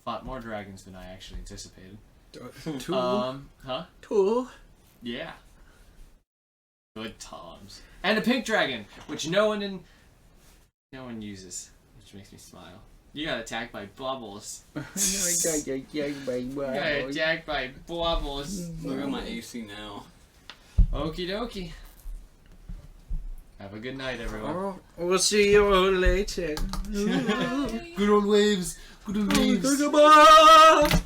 fought more dragons than I actually anticipated. 2. Huh? 2. Yeah. Good times. And a pink dragon, which no one uses, which makes me smile. You got attacked by bubbles. You got attacked by bubbles. Look at my AC now. Okie dokie. Have a good night, everyone. Oh, we'll see you later. Bye. Good old waves. Good old waves. Goodbye!